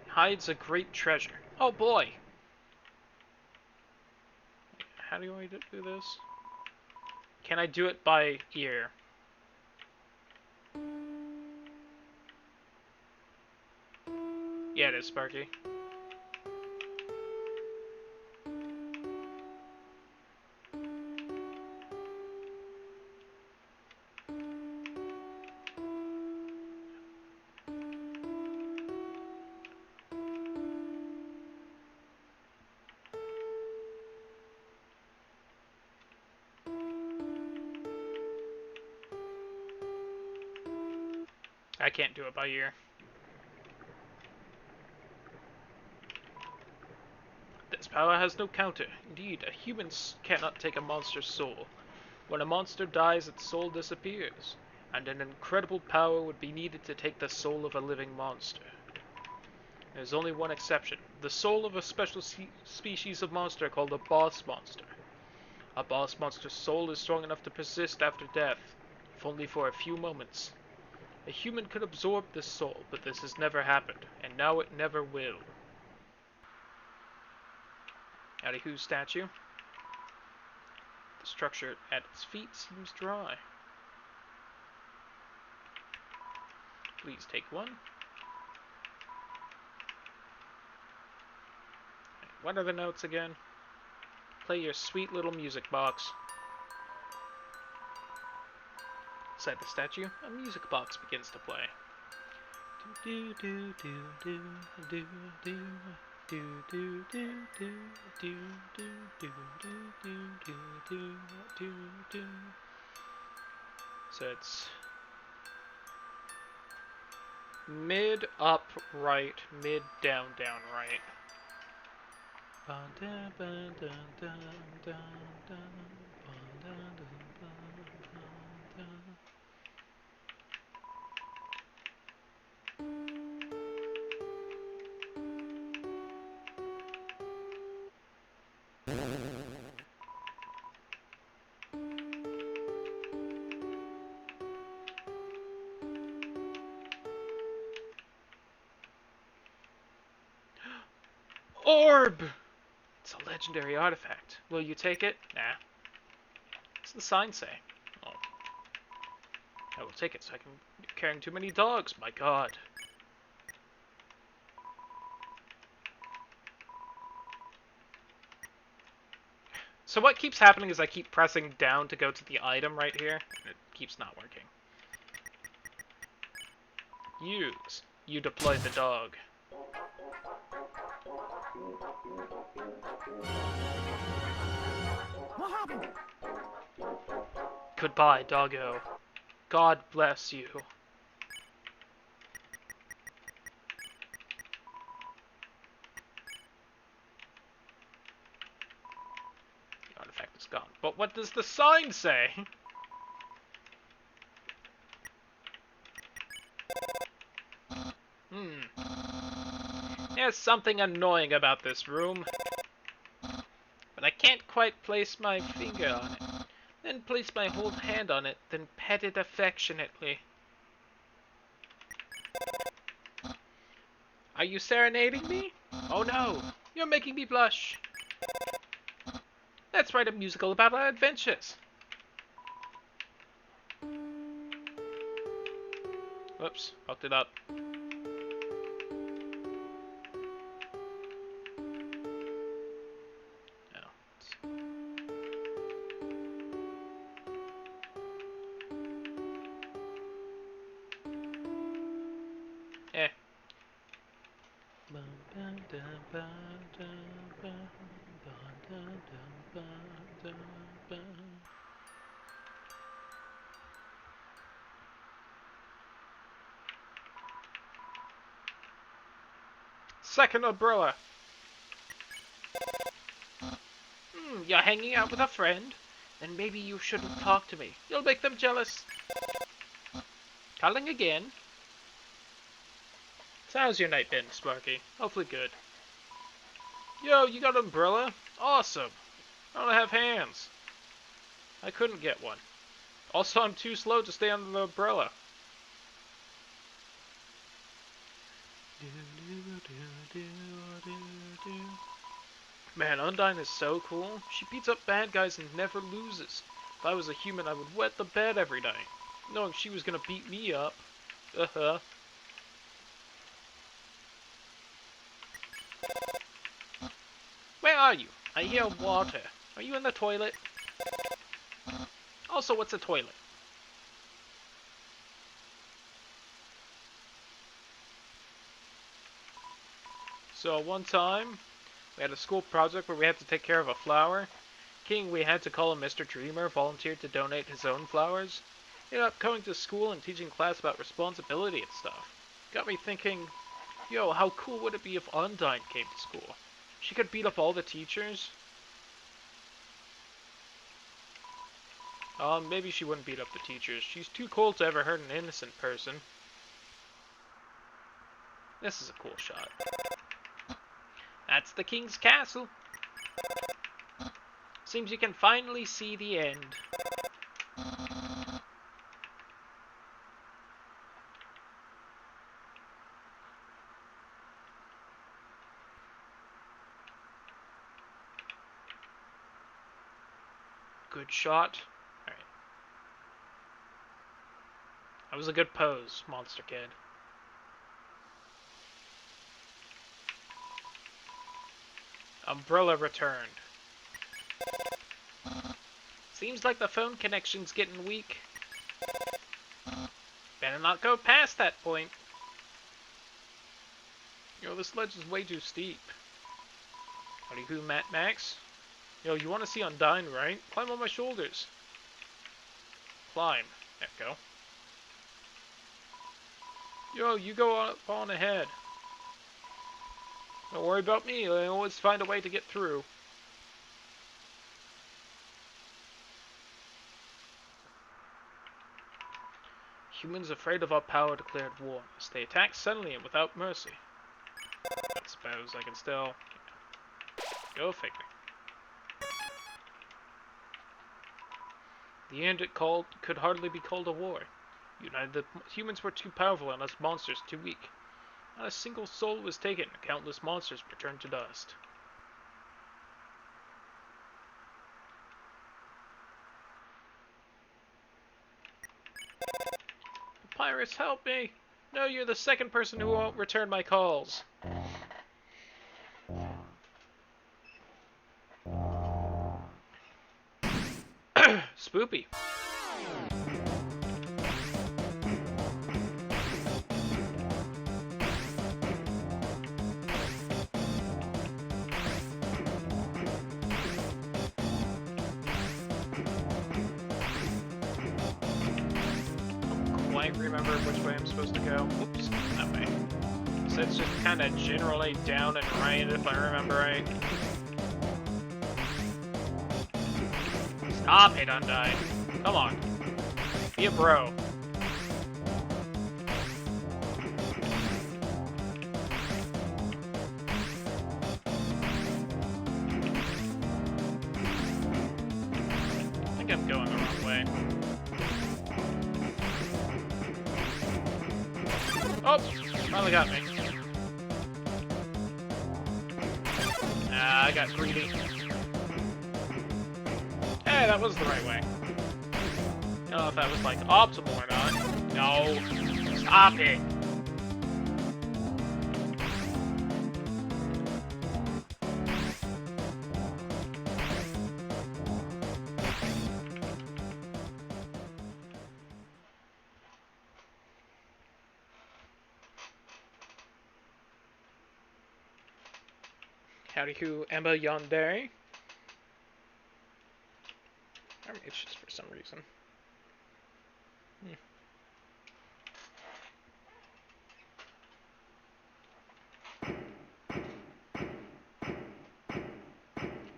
hides a great treasure. Oh boy! How do I do this? Can I do it by ear? Yeah, it is, Sparky. I can't do it by ear. This power has no counter. Indeed, a human cannot take a monster's soul. When a monster dies, its soul disappears, and an incredible power would be needed to take the soul of a living monster. There's only one exception. The soul of a special species of monster called a boss monster. A boss monster's soul is strong enough to persist after death, if only for a few moments. A human could absorb this soul, but this has never happened, and now it never will. Howdy who's statue? The structure at its feet seems dry. Please take one. What are the notes again? Play your sweet little music box. Inside the statue, a music box begins to play. Do do do do do do do do do do do do do do do do do. So it's mid up right, mid down down right. Orb! It's a legendary artifact. Will you take it? Nah. What's the sign say? Oh. I will take it so I can be carrying too many dogs, my god. So what keeps happening is I keep pressing down to go to the item right here, and it keeps not working. Use. You deploy the dog. What happened? Goodbye, doggo. God bless you. The artifact is gone. But what does the sign say? There's something annoying about this room. But I can't quite place my finger on it. Then place my whole hand on it, then pet it affectionately. Are you serenading me? Oh no! You're making me blush. Let's write a musical about our adventures. Whoops, fucked it up. Eh. Second umbrella. You're hanging out with a friend? Then maybe you shouldn't talk to me. You'll make them jealous. Calling again. So how's your night been, Sparky? Hopefully good. Yo, you got an umbrella? Awesome. I don't have hands. I couldn't get one. Also, I'm too slow to stay under the umbrella. Man, Undyne is so cool. She beats up bad guys and never loses. If I was a human, I would wet the bed every night, knowing she was gonna beat me up. Where are you? I hear water. Are you in the toilet? Also, what's a toilet? So one time, we had a school project where we had to take care of a flower. King, we had to call him Mr. Dreamer, volunteered to donate his own flowers. He ended up coming to school and teaching class about responsibility and stuff. Got me thinking, yo, how cool would it be if Undyne came to school? She could beat up all the teachers. Maybe she wouldn't beat up the teachers. She's too cold to ever hurt an innocent person. This is a cool shot. That's the king's castle. Seems you can finally see the end. Good shot. Alright. That was a good pose, Monster Kid. Umbrella returned. Seems like the phone connection's getting weak. Better not go past that point. Yo, this ledge is way too steep. Howdy who, Matt Max? Yo, you want to see Undyne, right? Climb on my shoulders. Climb. There we go. Yo, you go on ahead. Don't worry about me, I always find a way to get through. Humans afraid of our power declared war. As they attack suddenly and without mercy. I suppose I can still... Go figure. In the end, it could hardly be called a war. United, the humans were too powerful and us monsters too weak. Not a single soul was taken, and countless monsters returned to dust. Pirates, help me! No, you're the second person who won't return my calls. Spoopy. Quite remember which way I'm supposed to go. Oops, that way. So it's just kind of generally down and right, if I remember right. Stop it, Undyne. Come on. Be a bro. I think I'm going the wrong way. Oh! Finally got me. I got greedy. Hey, that was the right way. I don't know if that was, like, optimal or not. No. Stop it. Howdy who, Emma Yonde. I'm itches for some reason.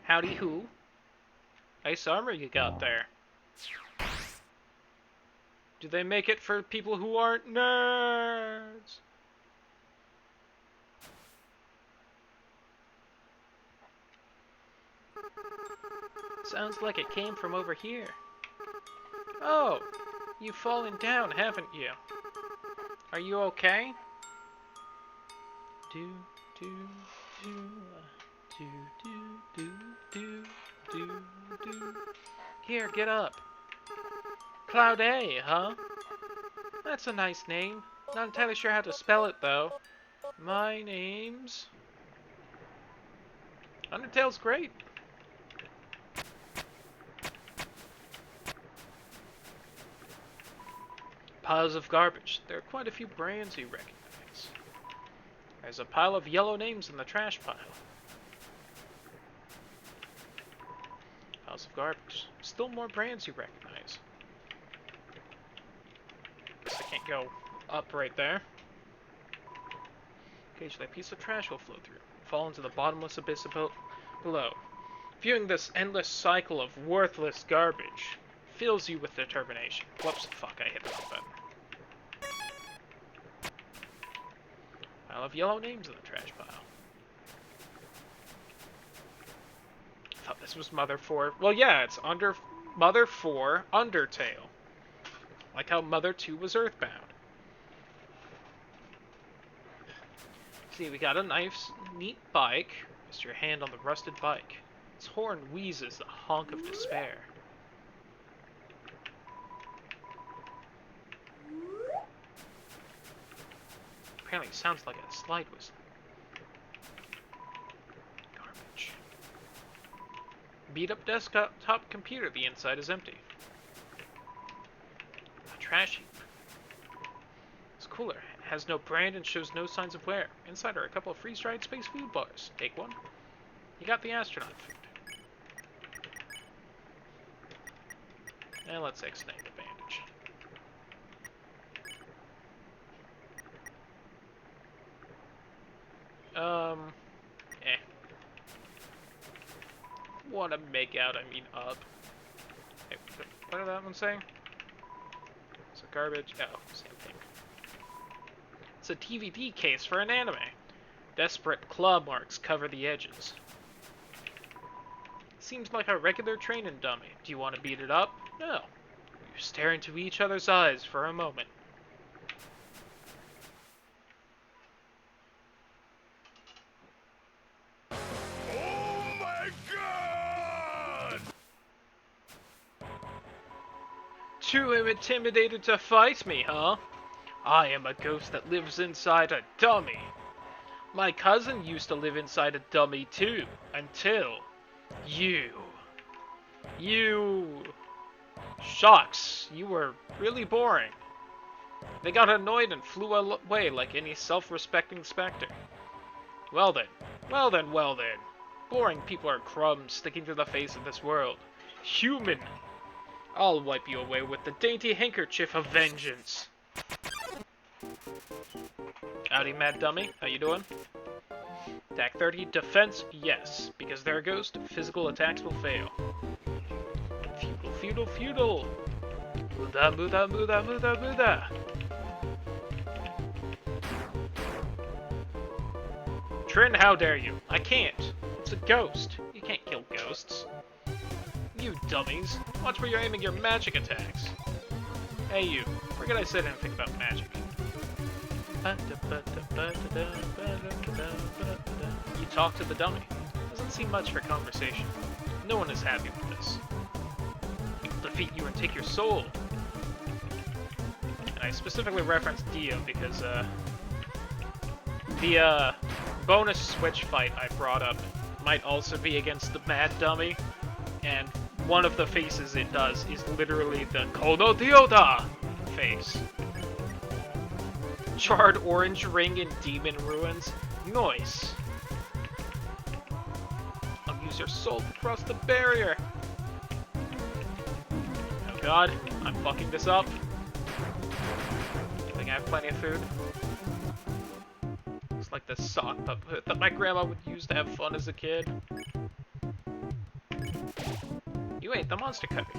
Howdy who. Nice armor you got there. Do they make it for people who aren't nerds? Sounds like it came from over here. Oh, you've fallen down, haven't you? Are you okay? Do, do, do, do, do, do, do, do. Here, get up. Cloud A, huh? That's a nice name. Not entirely sure how to spell it, though. My name's... Undertale's great. Piles of garbage. There are quite a few brands you recognize. There's a pile of yellow names in the trash pile. Piles of garbage. Still more brands you recognize. Guess I can't go up right there. Occasionally a piece of trash will flow through, fall into the bottomless abyss below. Viewing this endless cycle of worthless garbage fills you with determination. Whoops, fuck, I hit the wrong button. Pile of yellow names in the trash pile. I thought this was Mother 4. Well, yeah, it's Mother 4 Undertale. Like how Mother 2 was Earthbound. See, we got a nice, neat bike. Rest your hand on the rusted bike. Its horn wheezes a honk of despair. Apparently it sounds like a slide whistle. Garbage. Beat up desktop computer, the inside is empty. A trash heap. It's cooler. It has no brand and shows no signs of wear. Inside are a couple of freeze-dried space food bars. Take one. You got the astronaut food. And let's extend the bandage. Wanna make out, I mean up. Hey, what did that one say? It's a garbage. Oh, same thing. It's a DVD case for an anime. Desperate claw marks cover the edges. Seems like a regular training dummy. Do you want to beat it up? No. You stare into each other's eyes for a moment. Oh my god! Too intimidated to fight me, huh? I am a ghost that lives inside a dummy. My cousin used to live inside a dummy too, until you. Shucks, you were really boring. They got annoyed and flew away like any self-respecting specter. Well then. Boring people are crumbs sticking to the face of this world. Human! I'll wipe you away with the dainty handkerchief of vengeance. Howdy, mad dummy. How you doing? Attack 30, defense, yes. Because they're a ghost, physical attacks will fail. Feudal. Muda. Trin, how dare you? I can't. It's a ghost. You can't kill ghosts. You dummies. Watch where you're aiming your magic attacks. Hey you, forget I said anything about magic. You talk to the dummy. Doesn't doesn't seem much for conversation. No one is happy with this. I'll defeat you and take your soul. And I specifically referenced Dio because, the, bonus Switch fight I brought up might also be against the Mad Dummy, and one of the faces it does is literally the Kono Dioda face. Charred orange ring in Demon Ruins. Nice. I'll use your soul to cross the barrier. Oh god, I'm fucking this up. I think I have plenty of food. It's like the sock puppet that my grandma would use to have fun as a kid. You ate the monster candy.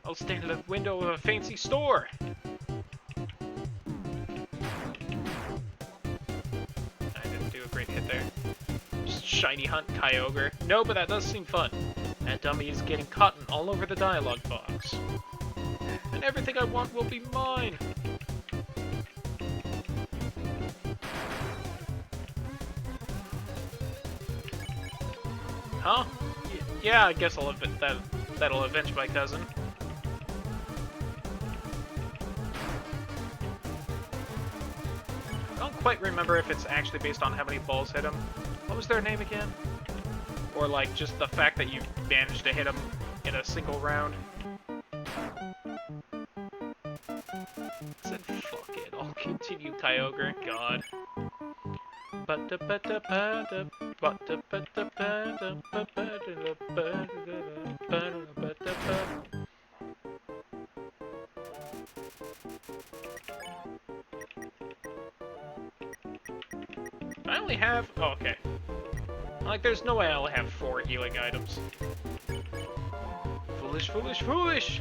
I'll stand at the window of a fancy store. I didn't do a great hit there. Just shiny hunt Kyogre. No, but that does seem fun. That dummy is getting cotton all over the dialogue box. And everything I want will be mine. Huh? Yeah, I guess that'll avenge my cousin. I don't quite remember if it's actually based on how many balls hit him. What was their name again? Or like just the fact that you managed to hit him in a single round. I said fuck it, I'll continue Kyogre. God. I only have... Oh, okay. Like, there's no way I'll have 4 healing items. Foolish, foolish, foolish!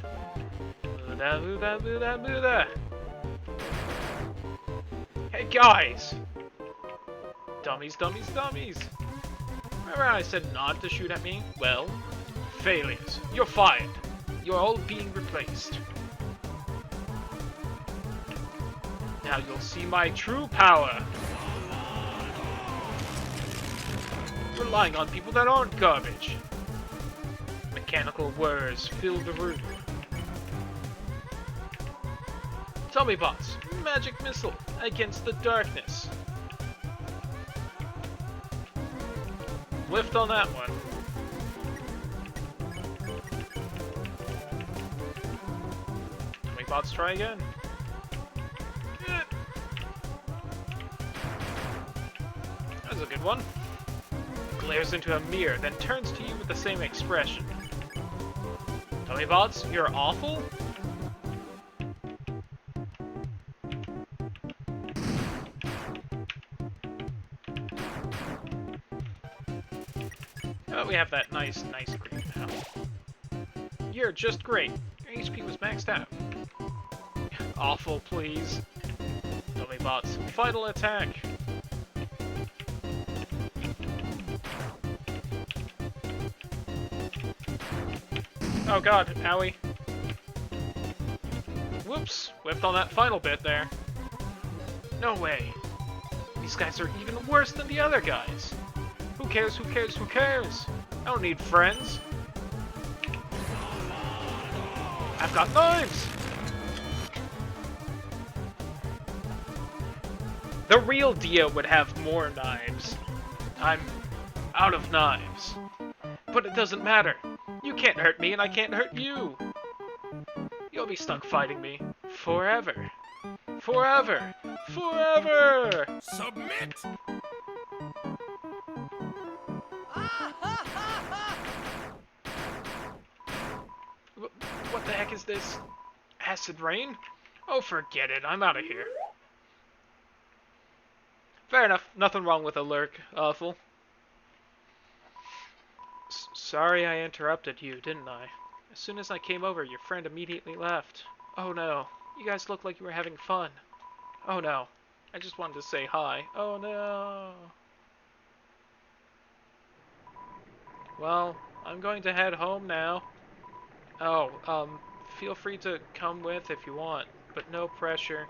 Hey, guys! Dummies, dummies, dummies! Remember I said not to shoot at me? Well, failures. You're fired. You're all being replaced. Now you'll see my true power. Relying on people that aren't garbage. Mechanical whirs fill the room. Tommy bots, magic missile against the darkness. Whiffed on that one. Tommy bots, try again. That was a good one. Glares into a mirror, then turns to you with the same expression. Tommy bots, you're awful? Oh, we have that nice green now. You're just great. Your HP was maxed out. Awful, please. Tommy bots, final attack. Oh god, owie. Whoops, whipped on that final bit there. No way. These guys are even worse than the other guys. Who cares, who cares, who cares? I don't need friends. I've got knives! The real Dio would have more knives. I'm out of knives. But it doesn't matter. You can't hurt me and I can't hurt you. You'll be stuck fighting me forever. Forever. Forever! Submit! What the heck is this? Acid rain? Oh, forget it. I'm out of here. Fair enough. Nothing wrong with a lurk. Awful. Sorry I interrupted you, didn't I? As soon as I came over, your friend immediately left. Oh no. You guys looked like you were having fun. Oh no. I just wanted to say hi. Oh no. Well, I'm going to head home now. Oh, feel free to come with if you want, but no pressure.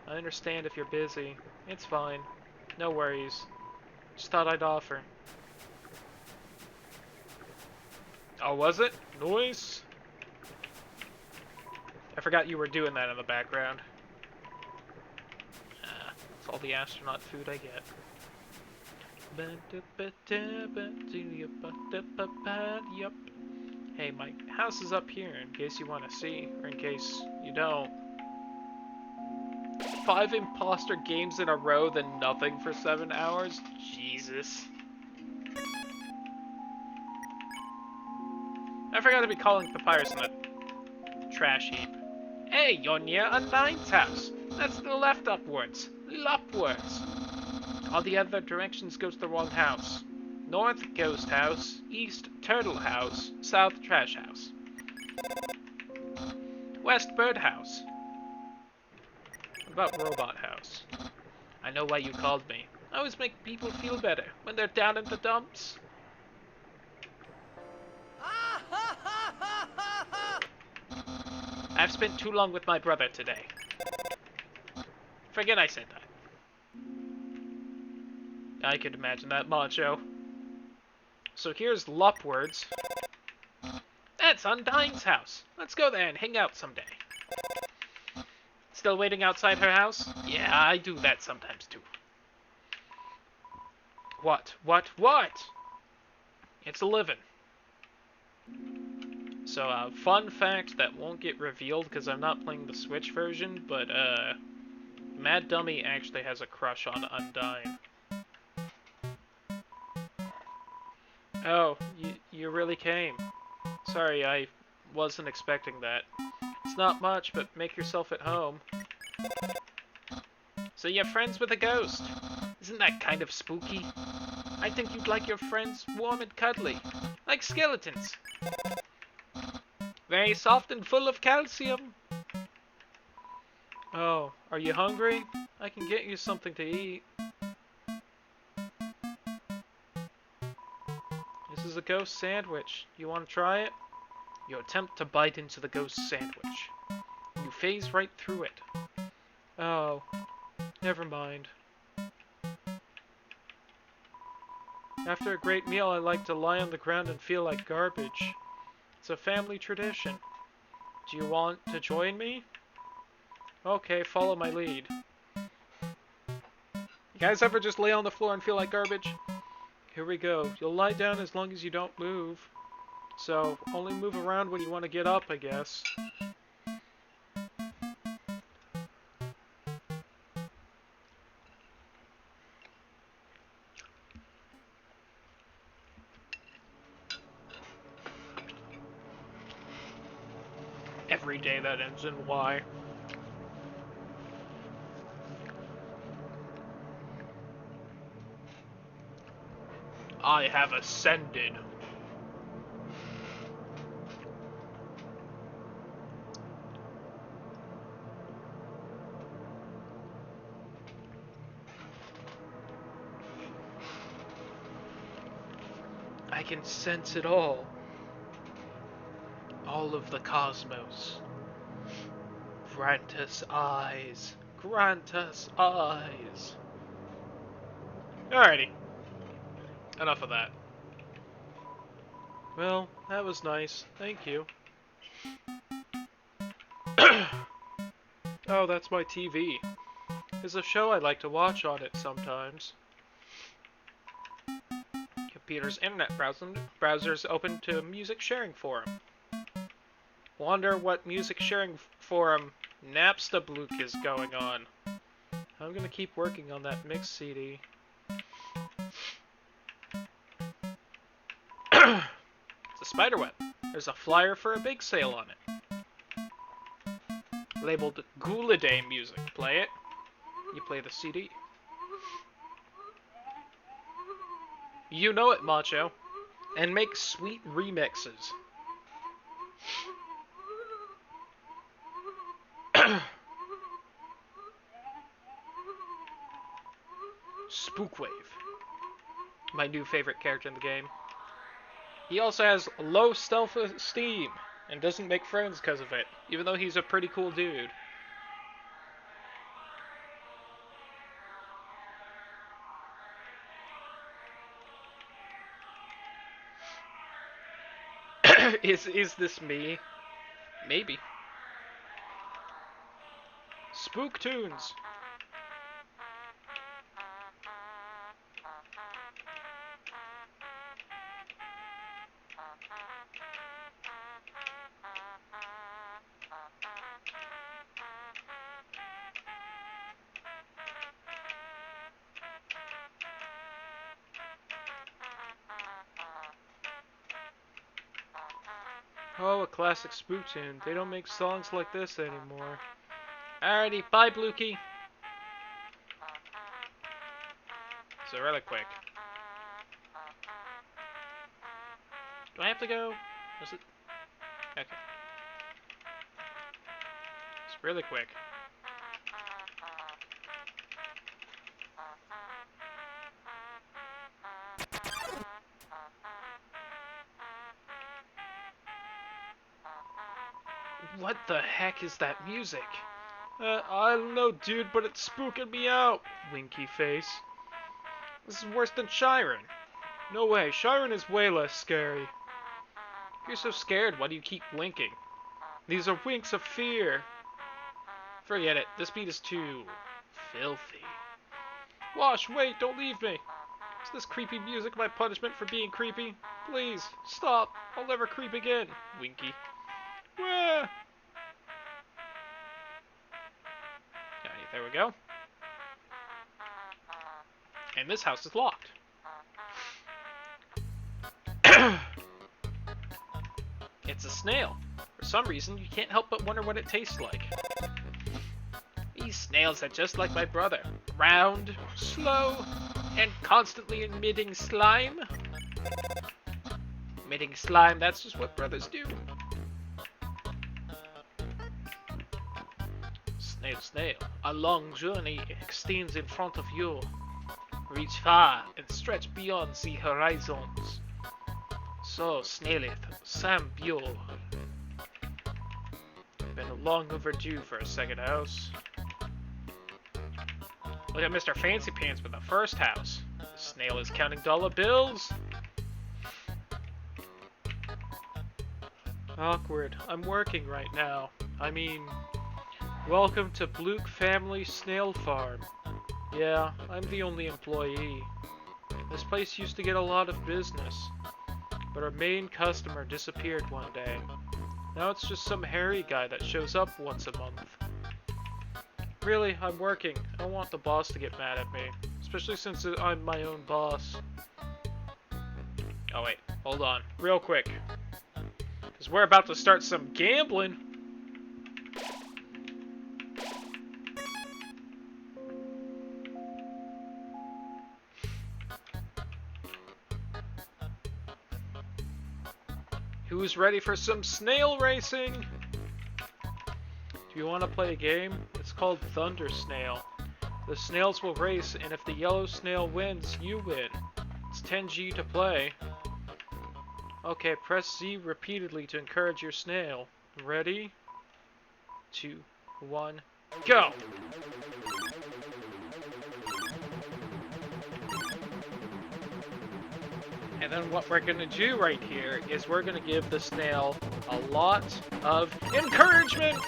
I understand if you're busy. It's fine. No worries. Just thought I'd offer. Oh, was it? Noise? I forgot you were doing that in the background. That's all the astronaut food I get. Yup. Hey, my house is up here in case you want to see, or in case you don't. 5 imposter games in a row, then nothing for 7 hours? Jesus. I forgot to be calling Papyrus in the trash heap. Hey, you're near Undyne's house. That's to the left upwards. Upwards. All the other directions go to the wrong house. North, ghost house. East, turtle house. South, trash house. West, bird house. What about robot house? I know why you called me. I always make people feel better when they're down in the dumps. I've spent too long with my brother today. Forget I said that. I could imagine that, Macho. So here's Lupwards. That's Undyne's house. Let's go there and hang out someday. Still waiting outside her house? Yeah, I do that sometimes too. What? It's 11. So, fun fact that won't get revealed because I'm not playing the Switch version, but, Mad Dummy actually has a crush on Undyne. Oh, you really came. Sorry, I wasn't expecting that. It's not much, but make yourself at home. So you're friends with a ghost. Isn't that kind of spooky? I think you'd like your friends warm and cuddly, like skeletons. Very soft and full of calcium. Oh, are you hungry? I can get you something to eat. This is a ghost sandwich. You want to try it? You attempt to bite into the ghost sandwich. You phase right through it. Oh, never mind. After a great meal, I like to lie on the ground and feel like garbage. It's a family tradition. Do you want to join me? Okay, follow my lead. You guys ever just lay on the floor and feel like garbage? Here we go. You'll lie down as long as you don't move. So, only move around when you want to get up, I guess. Every day that ends in Y. I have ascended. I can sense it all. All of the cosmos. Grant us eyes. Grant us eyes. Alrighty. Enough of that. Well, that was nice. Thank you. Oh, that's my TV. There's a show I like to watch on it sometimes. Computer's internet browser's open to music sharing forum. Wonder what music sharing forum Napstablook is going on. I'm gonna keep working on that mix CD. It's a spiderweb. There's a flyer for a big sale on it. Labeled Guladay music. Play it. You play the CD. You know it, Macho. And make sweet remixes. Spookwave. My new favorite character in the game. He also has low self-esteem and doesn't make friends because of it, even though he's a pretty cool dude. Is this me? Maybe. Spook tunes. Oh, a classic spook tune. They don't make songs like this anymore. Alrighty, bye, Blukey. So really quick. Do I have to go? Is it? Okay. It's really quick. What the heck is that music? I don't know, dude, but it's spooking me out. Winky face. This is worse than Shiren. No way, Shiren is way less scary. If you're so scared, why do you keep winking? These are winks of fear. Forget it, this beat is too filthy. Wash, wait, don't leave me. Is this creepy music my punishment for being creepy? Please, stop. I'll never creep again. Winky. Wah. Alright, there we go. And this house is locked. It's a snail. For some reason, you can't help but wonder what it tastes like. These snails are just like my brother. Round, slow, and constantly emitting slime. Emitting slime, that's just what brothers do. Snail, snail, a long journey extends in front of you. Reach far and stretch beyond the horizons. So, snaileth, Sam Buell. Been long overdue for a second house. Look at Mr. Fancy Pants with the first house. The snail is counting dollar bills. Awkward. I'm working right now. I mean, welcome to Bluke Family Snail Farm. Yeah, I'm the only employee. This place used to get a lot of business, but our main customer disappeared one day. Now it's just some hairy guy that shows up once a month. Really, I'm working. I don't want the boss to get mad at me, especially since I'm my own boss. Oh wait, hold on, real quick. Because we're about to start some gambling. Who's ready for some snail racing? Do you want to play a game? It's called Thunder Snail. The snails will race, and if the yellow snail wins, you win. It's 10G to play. Okay, press Z repeatedly to encourage your snail. Ready? 2, 1, go! And then what we're gonna do right here is we're gonna give the snail a lot of encouragement!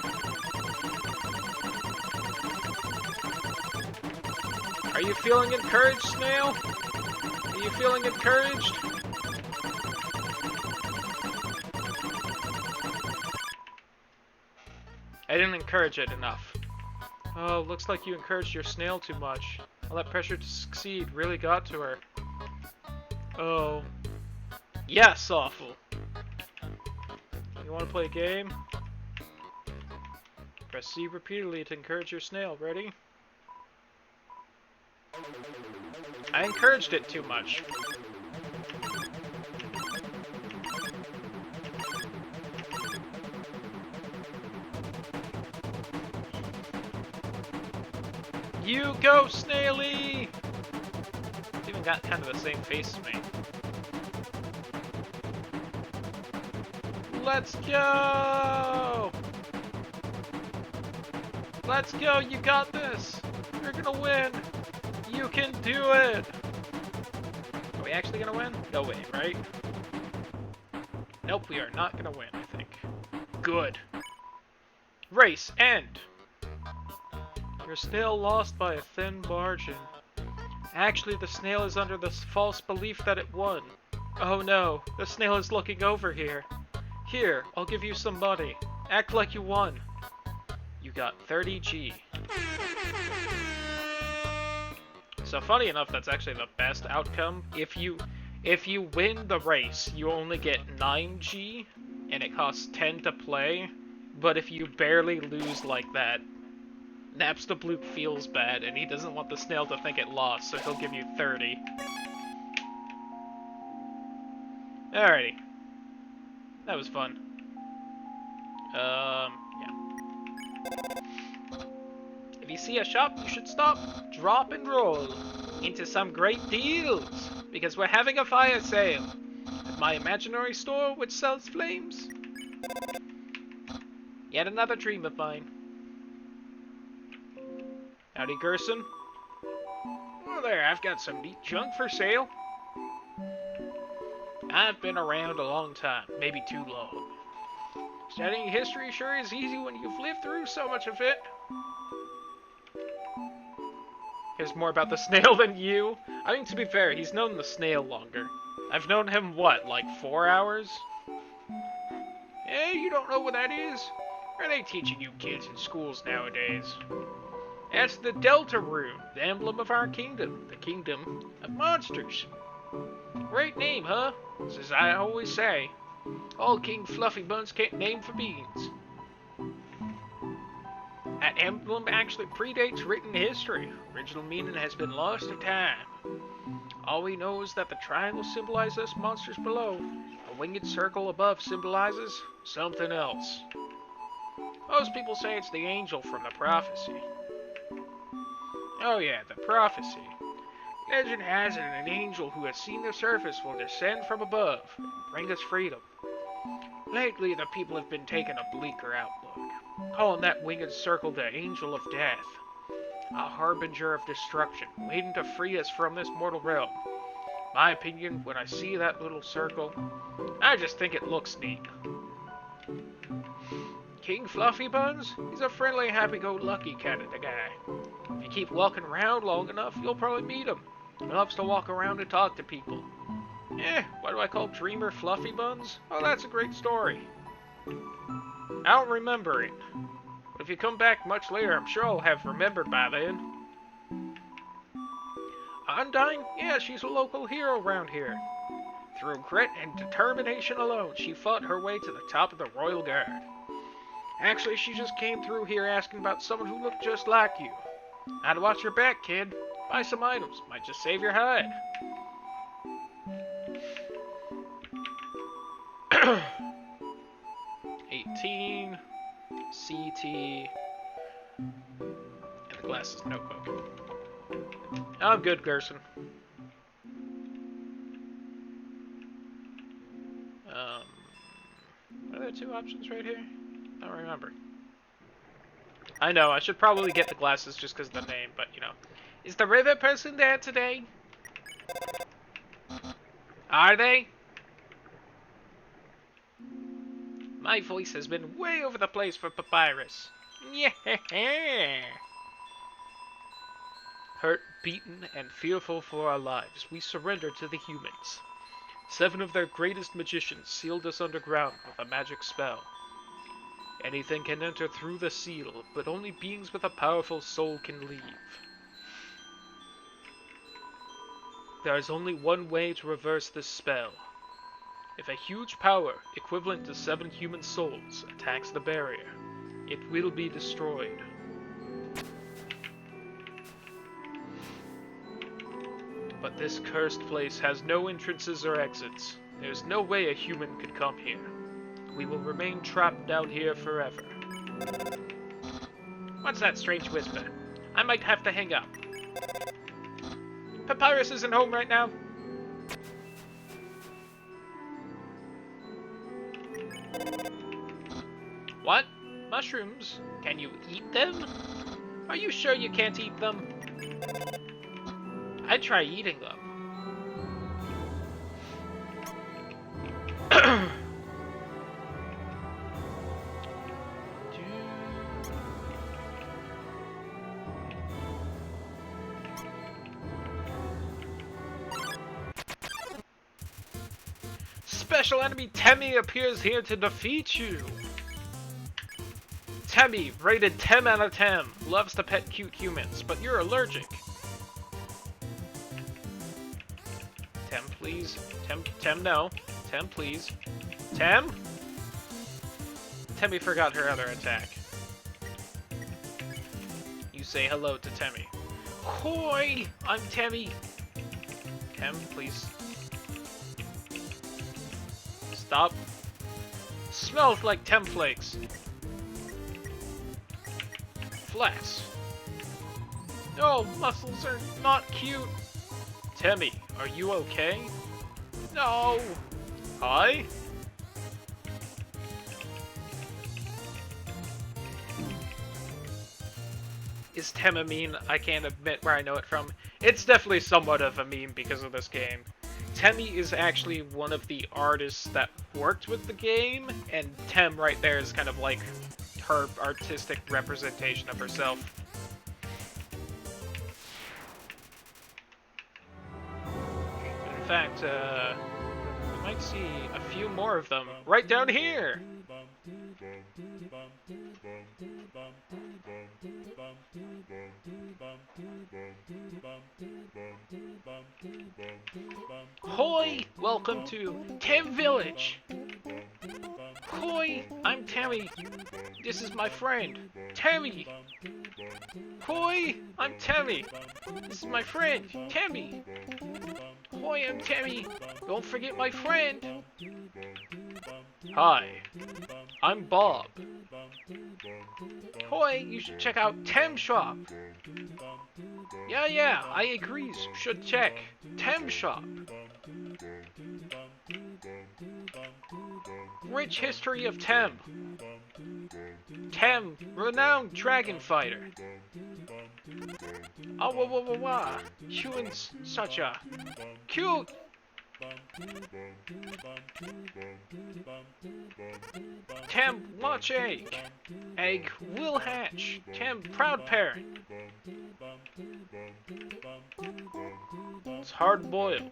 Are you feeling encouraged, snail? Are you feeling encouraged? I didn't encourage it enough. Oh, looks like you encouraged your snail too much. All that pressure to succeed really got to her. Oh. Yes, awful. You want to play a game? Press C repeatedly to encourage your snail. Ready? I encouraged it too much. You go, Snaily! It's even got kind of the same face as me. Let's go! Let's go, you got this! You're gonna win! You can do it! Are we actually gonna win? No way, right? Nope, we are not gonna win, I think. Good. Race, end! Your snail lost by a thin margin. Actually, the snail is under the false belief that it won. Oh no, the snail is looking over here. Here, I'll give you some money. Act like you won. You got 30G. So funny enough, that's actually the best outcome. If you win the race, you only get 9G, and it costs 10 to play. But if you barely lose like that, Napstabloop feels bad, and he doesn't want the snail to think it lost, so he'll give you 30. Alrighty. That was fun. Yeah. If you see a shop, you should stop, drop, and roll into some great deals, because we're having a fire sale at my imaginary store which sells flames. Yet another dream of mine. Howdy, Gerson. Oh there, I've got some neat junk for sale. I've been around a long time, maybe too long. Studying history sure is easy when you've lived through so much of it. Here's more about the snail than you. I mean, to be fair, he's known the snail longer. I've known him, what, like 4 hours? Eh, you don't know what that is? Are they teaching you kids in schools nowadays? That's the Delta Rune, the emblem of our kingdom, the kingdom of monsters. Great name, huh? As I always say, all King Fluffy Buns can't name for beans. That emblem actually predates written history. Original meaning has been lost to time. All we know is that the triangle symbolizes us monsters below. A winged circle above symbolizes something else. Most people say it's the angel from the prophecy. Oh yeah, the prophecy. Legend has it an angel who has seen the surface will descend from above and bring us freedom. Lately, the people have been taking a bleaker outlook, calling that winged circle the angel of death, a harbinger of destruction, waiting to free us from this mortal realm. My opinion, when I see that little circle, I just think it looks neat. King Fluffy Buns? He's a friendly, happy-go-lucky kind of guy. If you keep walking around long enough, you'll probably meet him. He loves to walk around and talk to people. Why do I call Dreamer Fluffy Buns? Oh, that's a great story. I don't remember it. But if you come back much later, I'm sure I'll have remembered by then. Undyne? Yeah, she's a local hero around here. Through grit and determination alone, she fought her way to the top of the Royal Guard. Actually, she just came through here asking about someone who looked just like you. Now to watch your back, kid. Buy some items. Might just save your hide. $18 CT and the glasses notebook. I'm good, Gerson. Are there 2 options right here? I don't remember. I know, I should probably get the glasses just because of the name, but you know. Is the river person there today? Are they? My voice has been way over the place for Papyrus. Yeah. Hurt, beaten, and fearful for our lives, we surrendered to the humans. 7 of their greatest magicians sealed us underground with a magic spell. Anything can enter through the seal, but only beings with a powerful soul can leave. There is only one way to reverse this spell. If a huge power, equivalent to 7 human souls, attacks the barrier, it will be destroyed. But this cursed place has no entrances or exits. There's no way a human could come here. We will remain trapped down here forever. What's that strange whisper? I might have to hang up. Papyrus isn't home right now. What? Mushrooms? Can you eat them? Are you sure you can't eat them? I'd try eating them. special enemy Temmie appears here to defeat you. Temmie, rated 10 out of 10. Loves to pet cute humans, but you're allergic. Tem, please. Tem, no. Tem, please. Tem? Temmie forgot her other attack. You say hello to Temmie. Hoi! I'm Temmie. Tem, please. Stop. Smells like Tem flakes. Flex. No, muscles are not cute. Temmie, are you okay? No. Hi? Is Tem a meme? I can't admit where I know it from. It's definitely somewhat of a meme because of this game. Temmie is actually one of the artists that worked with the game, and Tem right there is kind of like her artistic representation of herself. In fact, we might see a few more of them right down here! Hoi! Welcome to Tem Village! Hoi! I'm Temmie! This is my friend, Temmie! Hoi! I'm Temmie! This is my friend, Temmie! Hoi! I'm Temmie! Don't forget my friend! Hi, I'm Bob. Hoi! You should check out Tem Shop! Yeah, I agree. Should check. Tem Shop. Rich history of Tem. Tem, renowned dragon fighter. Oh, wah. Human's such a cute. Tem, watch egg. Egg will hatch. Tem, proud parent. It's hard-boiled.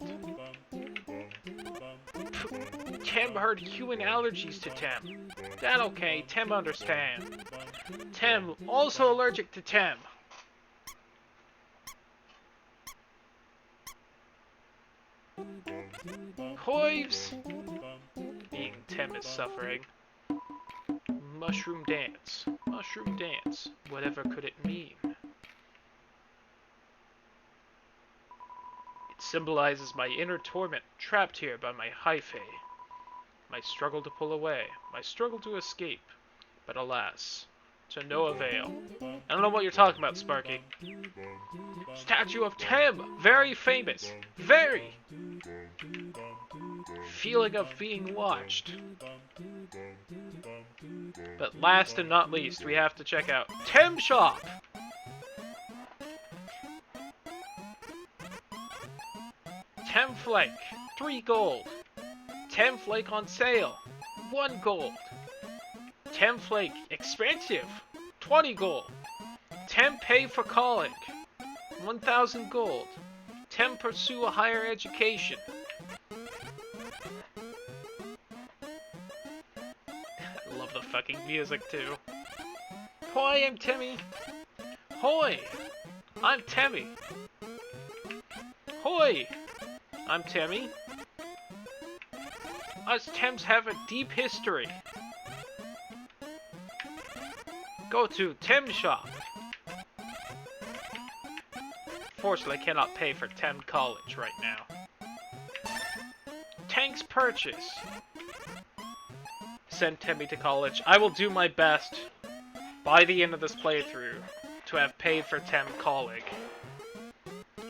Tem heard human allergies to Tem. That okay, Tem understand. Tem, also allergic to Tem. Hoives! Being Tem is suffering. Mushroom dance. Mushroom dance. Whatever could it mean? It symbolizes my inner torment, trapped here by my hyphae. My struggle to pull away. My struggle to escape. But alas, to no avail. I don't know what you're talking about, Sparky. Statue of Tem! Very famous! Very! Feeling of being watched. But last and not least, we have to check out Tem Shop! Tem Flake, 3 gold. Tem Flake on sale, 1 gold. Tem Flake expensive, 20 gold. Tem pay for college, 1,000 gold. Tem pursue a higher education. I love the fucking music too. Hoi, I'm Temmie. Hoi, I'm Temmie. Hoi, I'm Temmie. Us Tems have a deep history. Go to Tem Shop. Fortunately, I cannot pay for Tem College right now. Tanks purchase. Send Temmie to college. I will do my best by the end of this playthrough to have paid for Tem College.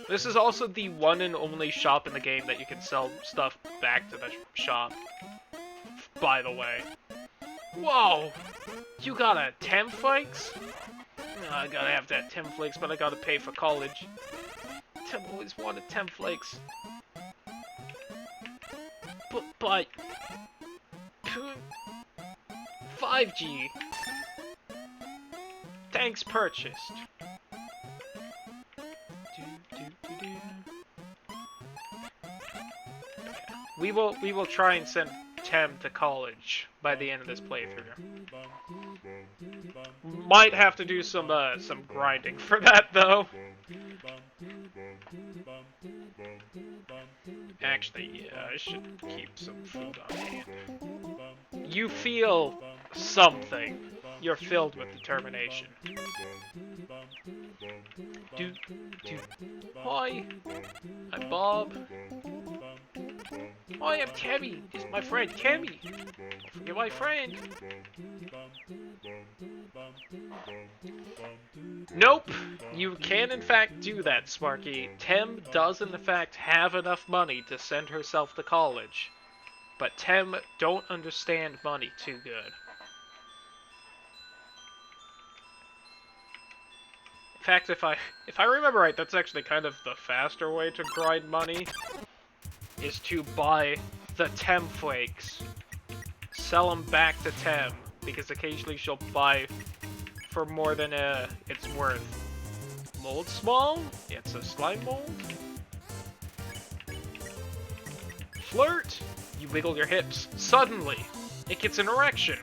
This is also the one and only shop in the game that you can sell stuff back to the shop. By the way. Whoa! You got a Tem Flakes? No, I gotta have that Tem Flakes, but I gotta pay for college. Tem always wanted Tem Flakes. But 5G. Thanks purchased. we will try and send Tem to college by the end of this playthrough. Might have to do some grinding for that though. Actually, yeah, I should keep some food on hand. You feel something. You're filled with determination. Hi, I'm Bob. Hi, I'm Kemi. This is my friend Kemi. Don't forget my friend. Nope. You can in fact do that, Sparky. Tem does in fact have enough money to send herself to college. But Tem don't understand money too good. In fact, if I remember right, that's actually kind of the faster way to grind money, is to buy the Tem flakes, sell them back to Tem, because occasionally she'll buy for more than it's worth. Mold small? It's a slime mold. Flirt? You wiggle your hips. Suddenly, it gets an erection.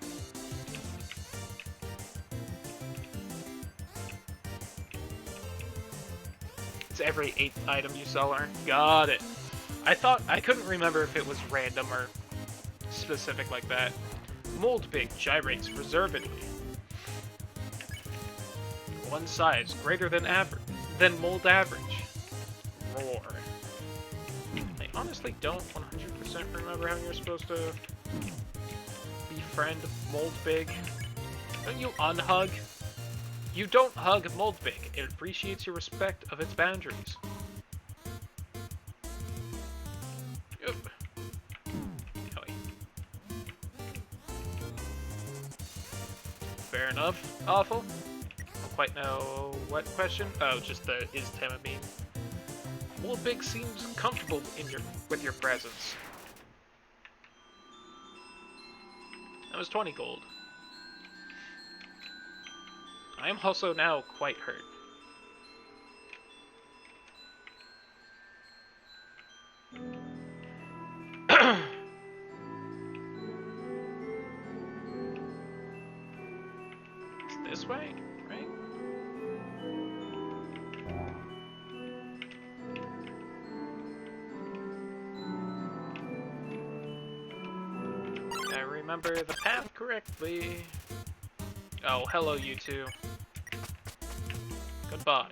It's every 8th item you sell her. Got it. I couldn't remember if it was random or specific like that. Mold big gyrates reservedly. One size greater than mold average. Roar. I honestly don't 100% remember how you're supposed to befriend Mold Big. Don't you unhug? You don't hug Mold Big. It appreciates your respect of its boundaries. Oop. Owie. Fair enough. Awful. Don't quite know what question. Oh, just the is Tem a meme? Mold Big seems comfortable with your presence. That was 20 gold. I am also now quite hurt. It's this way, right? I remember the path correctly. Oh, hello you two. Goodbye.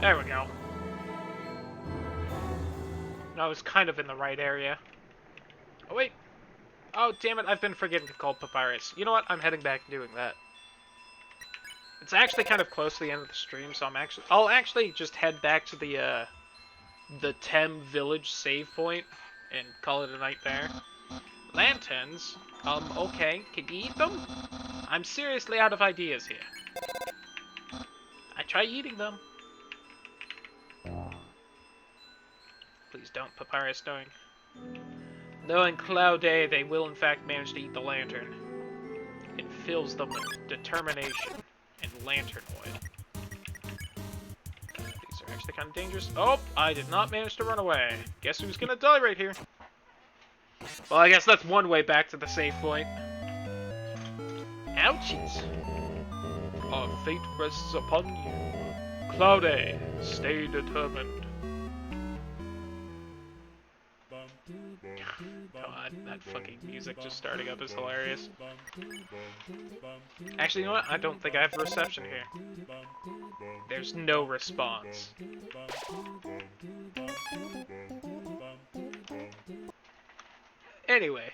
There we go. I was kind of in the right area. Oh wait. Oh damn it, I've been forgetting to call Papyrus. You know what? I'm heading back and doing that. It's actually kind of close to the end of the stream, so I'll actually just head back to the Tem village save point and call it a night there. Lanterns? Okay. Can you eat them? I'm seriously out of ideas here. I try eating them. Please don't, Papyrus, knowing Clouday, they will in fact manage to eat the lantern. It fills them with determination and lantern oil. These are actually kind of dangerous. Oh, I did not manage to run away. Guess who's gonna die right here? Well, I guess that's one way back to the save point. Ouchies! Our fate rests upon you. Clouday, stay determined. God, that fucking music just starting up is hilarious. Actually, you know what? I don't think I have reception here. There's no response. Anyway,